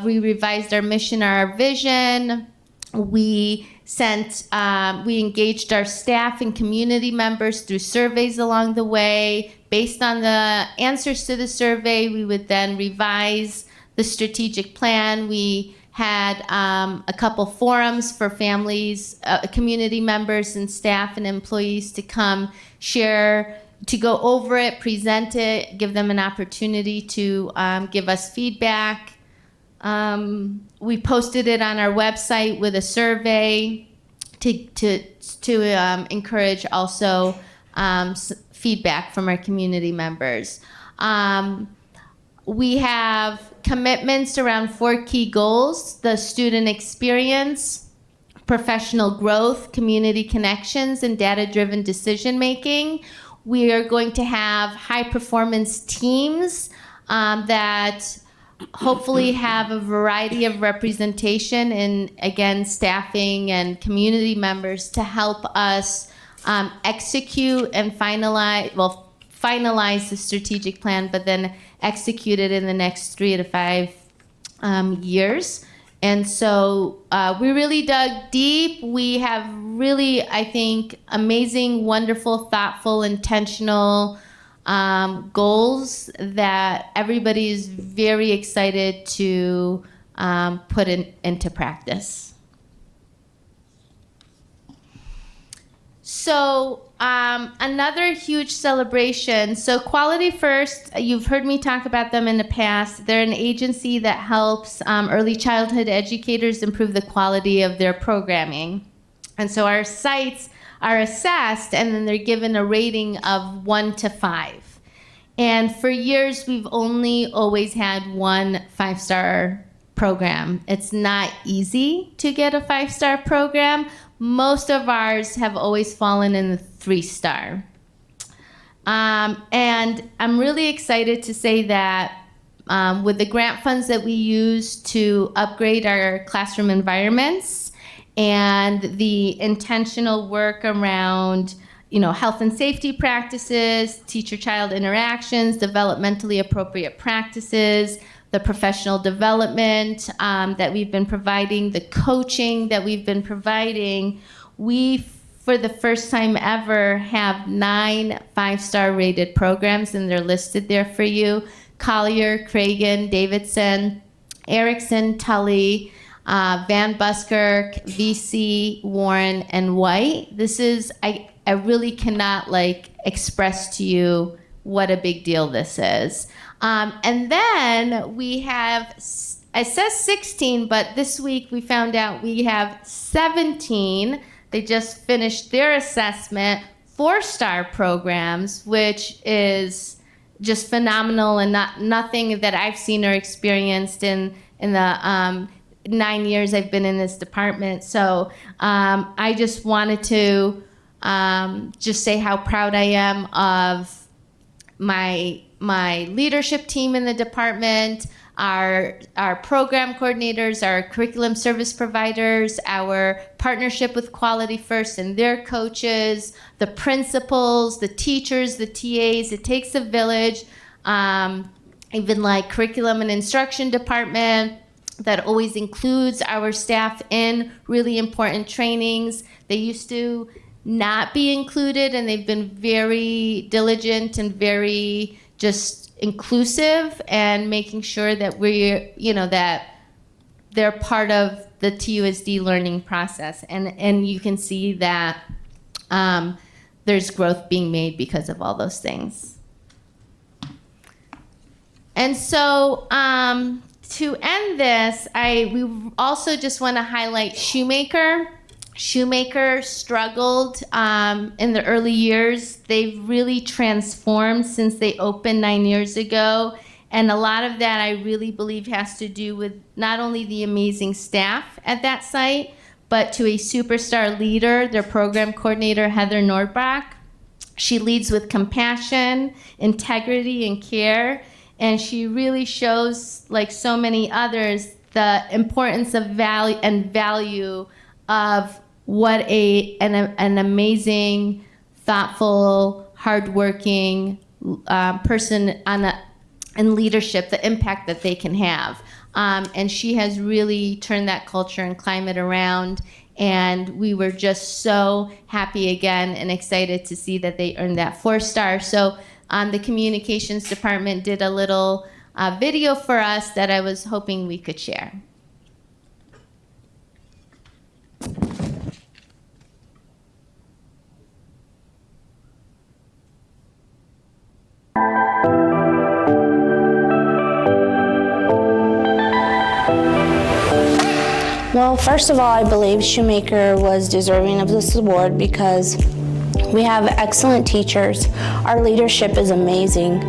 K: We revised our mission, our vision. We engaged our staff and community members through surveys along the way. Based on the answers to the survey, we would then revise the strategic plan. We had a couple forums for families, community members and staff and employees to come share, to go over it, present it, give them an opportunity to give us feedback. We posted it on our website with a survey to encourage also feedback from our community members. We have commitments around 4 key goals: the student experience, professional growth, community connections, and data-driven decision-making. We are going to have high-performance teams that hopefully have a variety of representation in, again, staffing and community members to help us execute and finalize the strategic plan, but then execute it in the next 3 to 5 years. And so we really dug deep. We have really, I think, amazing, wonderful, thoughtful, intentional goals that everybody is very excited to put into practice. So another huge celebration. So Quality First, you've heard me talk about them in the past. They're an agency that helps early childhood educators improve the quality of their programming. And so our sites are assessed and then they're given a rating of 1 to 5. And for years, we've always had 1 5-star program. It's not easy to get a 5-star program. Most of ours have always fallen in the 3-star. And I'm really excited to say that with the grant funds that we use to upgrade our classroom environments and the intentional work around health and safety practices, teacher-child interactions, developmentally appropriate practices, the professional development that we've been providing, the coaching that we've been providing, we, for the first time ever, have 9 5-star rated programs, and they're listed there for you. Collier, Cragen, Davidson, Erickson, Tully, Van Buskirk, VC, Warren, and White. This is, I really cannot express to you what a big deal this is. And then we have, it says 16, but this week we found out we have 17. They just finished their assessment, 4-star programs, which is just phenomenal and nothing that I've seen or experienced in the 9 years I've been in this department. So I just wanted to just say how proud I am of my leadership team in the department, our program coordinators, our curriculum service providers, our partnership with Quality First and their coaches, the principals, the teachers, the TAs. It takes a village. Even curriculum and instruction department that always includes our staff in really important trainings. They used to not be included, and they've been very diligent and very just inclusive and making sure that we're, that they're part of the TUSD learning process. And you can see that there's growth being made because of all those things. And so to end this, we also just want to highlight Shoemaker. Shoemaker struggled in the early years. They've really transformed since they opened 9 years ago. And a lot of that I really believe has to do with not only the amazing staff at that site, but to a superstar leader, their program coordinator, Heather Nordbach. She leads with compassion, integrity, and care. And she really shows, like so many others, the importance of value of what an amazing, thoughtful, hardworking person in leadership, the impact that they can have. And she has really turned that culture and climate around. And we were just so happy again and excited to see that they earned that 4-star. So the communications department did a little video for us that I was hoping we could share.
L: Well, first of all, I believe Shoemaker was deserving of this award because we have excellent teachers. Our leadership is amazing.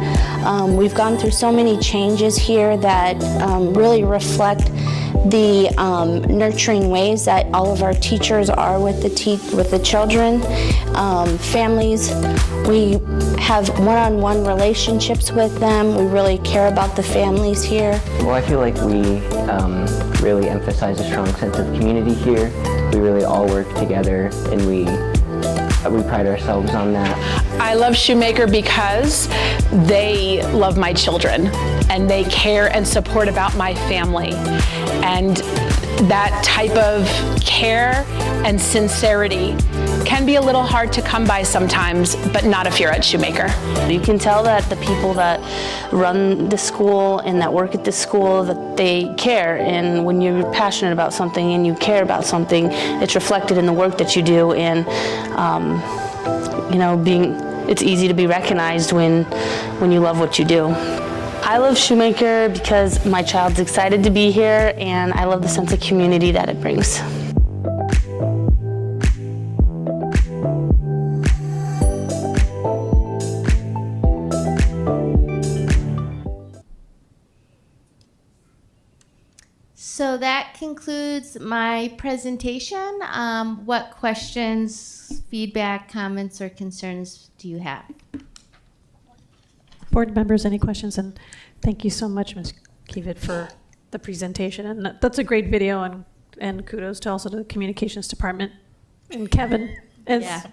L: We've gone through so many changes here that really reflect the nurturing ways that all of our teachers are with the children, families. We have one-on-one relationships with them. We really care about the families here.
V: Well, I feel like we really emphasize a strong sense of community here. We really all work together, and we pride ourselves on that.
W: I love Shoemaker because they love my children and they care and support about my family. And that type of care and sincerity can be a little hard to come by sometimes, but not if you're at Shoemaker.
L: You can tell that the people that run the school and that work at the school, that they care. And when you're passionate about something and you care about something, it's reflected in the work that you do. And it's easy to be recognized when you love what you do. I love Shoemaker because my child's excited to be here, and I love the sense of community that it brings.
K: So that concludes my presentation. What questions, feedback, comments, or concerns do you have?
A: Board members, any questions? And thank you so much, Ms. Kiewit, for the presentation. And that's a great video, and kudos to also the communications department and Kevin.
K: Yeah.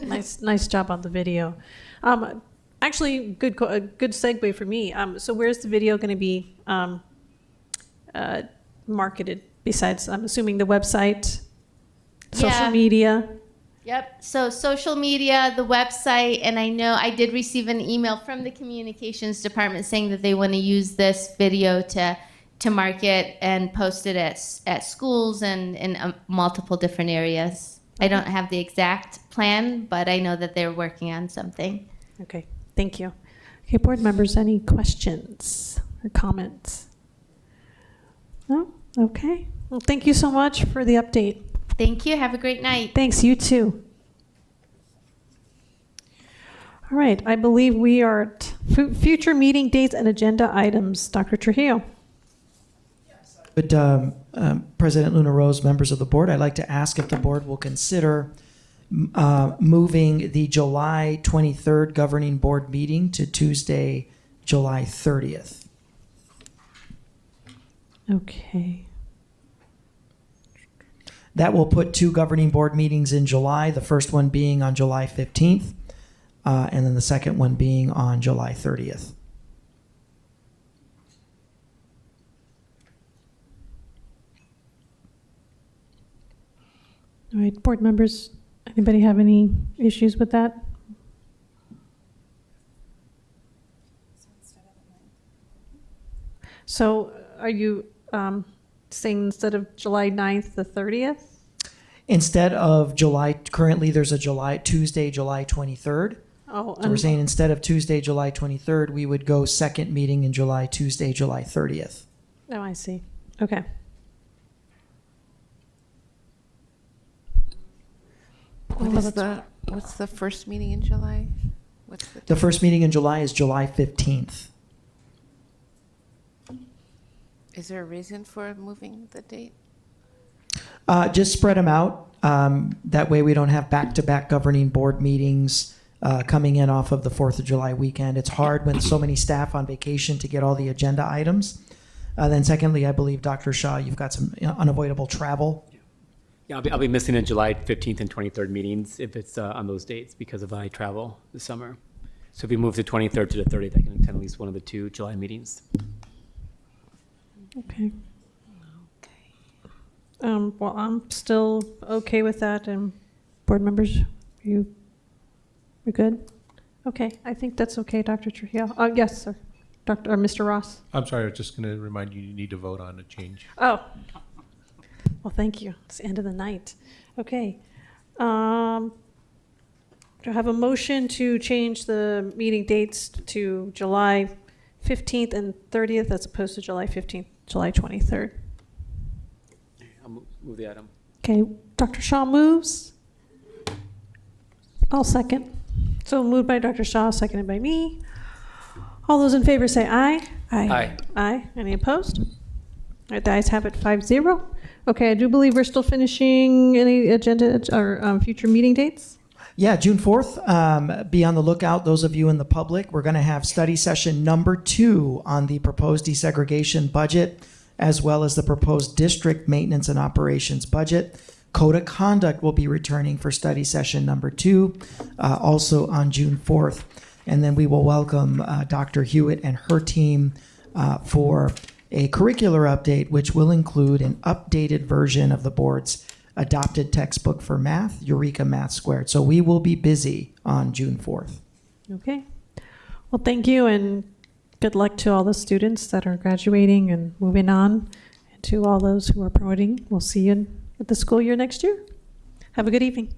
A: Nice job on the video. Actually, good segue for me. So where's the video going to be marketed besides, I'm assuming, the website, social media?
K: Yep. So social media, the website, and I know I did receive an email from the communications department saying that they want to use this video to market and post it at schools and in multiple different areas. I don't have the exact plan, but I know that they're working on something.
A: Okay. Thank you. Okay, board members, any questions or comments? No? Okay. Well, thank you so much for the update.
K: Thank you. Have a great night.
A: Thanks. You too. All right. I believe we are at future meeting dates and agenda items. Dr. Trujillo.
E: But President Luna Rose, members of the board, I'd like to ask if the board will consider moving the July 23rd governing board meeting to Tuesday, July 30th.
A: Okay.
E: That will put 2 governing board meetings in July, the first one being on July 15th, and then the second one being on July 30th.
A: All right, board members, anybody have any issues with that? So are you saying instead of July 9th, the 30th?
E: Instead of July, currently there's a Tuesday, July 23rd.
A: Oh,
E: So we're saying instead of Tuesday, July 23rd, we would go second meeting in July, Tuesday, July 30th.
A: Oh, I see. Okay.
J: What's the first meeting in July? What's
E: The first meeting in July is July 15th.
J: Is there a reason for moving the date?
E: Just spread them out. That way we don't have back-to-back governing board meetings coming in off of the 4th of July weekend. It's hard when so many staff on vacation to get all the agenda items. Then secondly, I believe, Dr. Shaw, you've got some unavoidable travel.
F: Yeah, I'll be missing the July 15th and 23rd meetings if it's on those dates because of my travel this summer. So if we move the 23rd to the 30th, I can attend at least one of the 2 July meetings.
A: Okay. Well, I'm still okay with that. And board members, you're good? Okay, I think that's okay, Dr. Trujillo. Yes, sir. Mr. Ross.
P: I'm sorry, I was just going to remind you need to vote on a change.
A: Oh. Well, thank you. It's the end of the night. Okay. Do I have a motion to change the meeting dates to July 15th and 30th as opposed to July 15th, July 23rd?
F: I'll move the item.
A: Okay, Dr. Shaw moves. I'll second. So moved by Dr. Shaw, seconded by me. All those in favor say aye.
F: Aye.
A: Aye. Any opposed? All right, the ayes have it 5-0. Okay, I do believe we're still finishing any agenda or future meeting dates.
E: Yeah, June 4th, be on the lookout, those of you in the public. We're going to have study session number 2 on the proposed desegregation budget, as well as the proposed district maintenance and operations budget. Code of Conduct will be returning for study session number 2, also on June 4th. And then we will welcome Dr. Hewitt and her team for a curricular update, which will include an updated version of the board's adopted textbook for math, Eureka Math Squared. So we will be busy on June 4th.
A: Okay. Well, thank you, and good luck to all the students that are graduating and moving on, and to all those who are promoting. We'll see you at the school year next year. Have a good evening.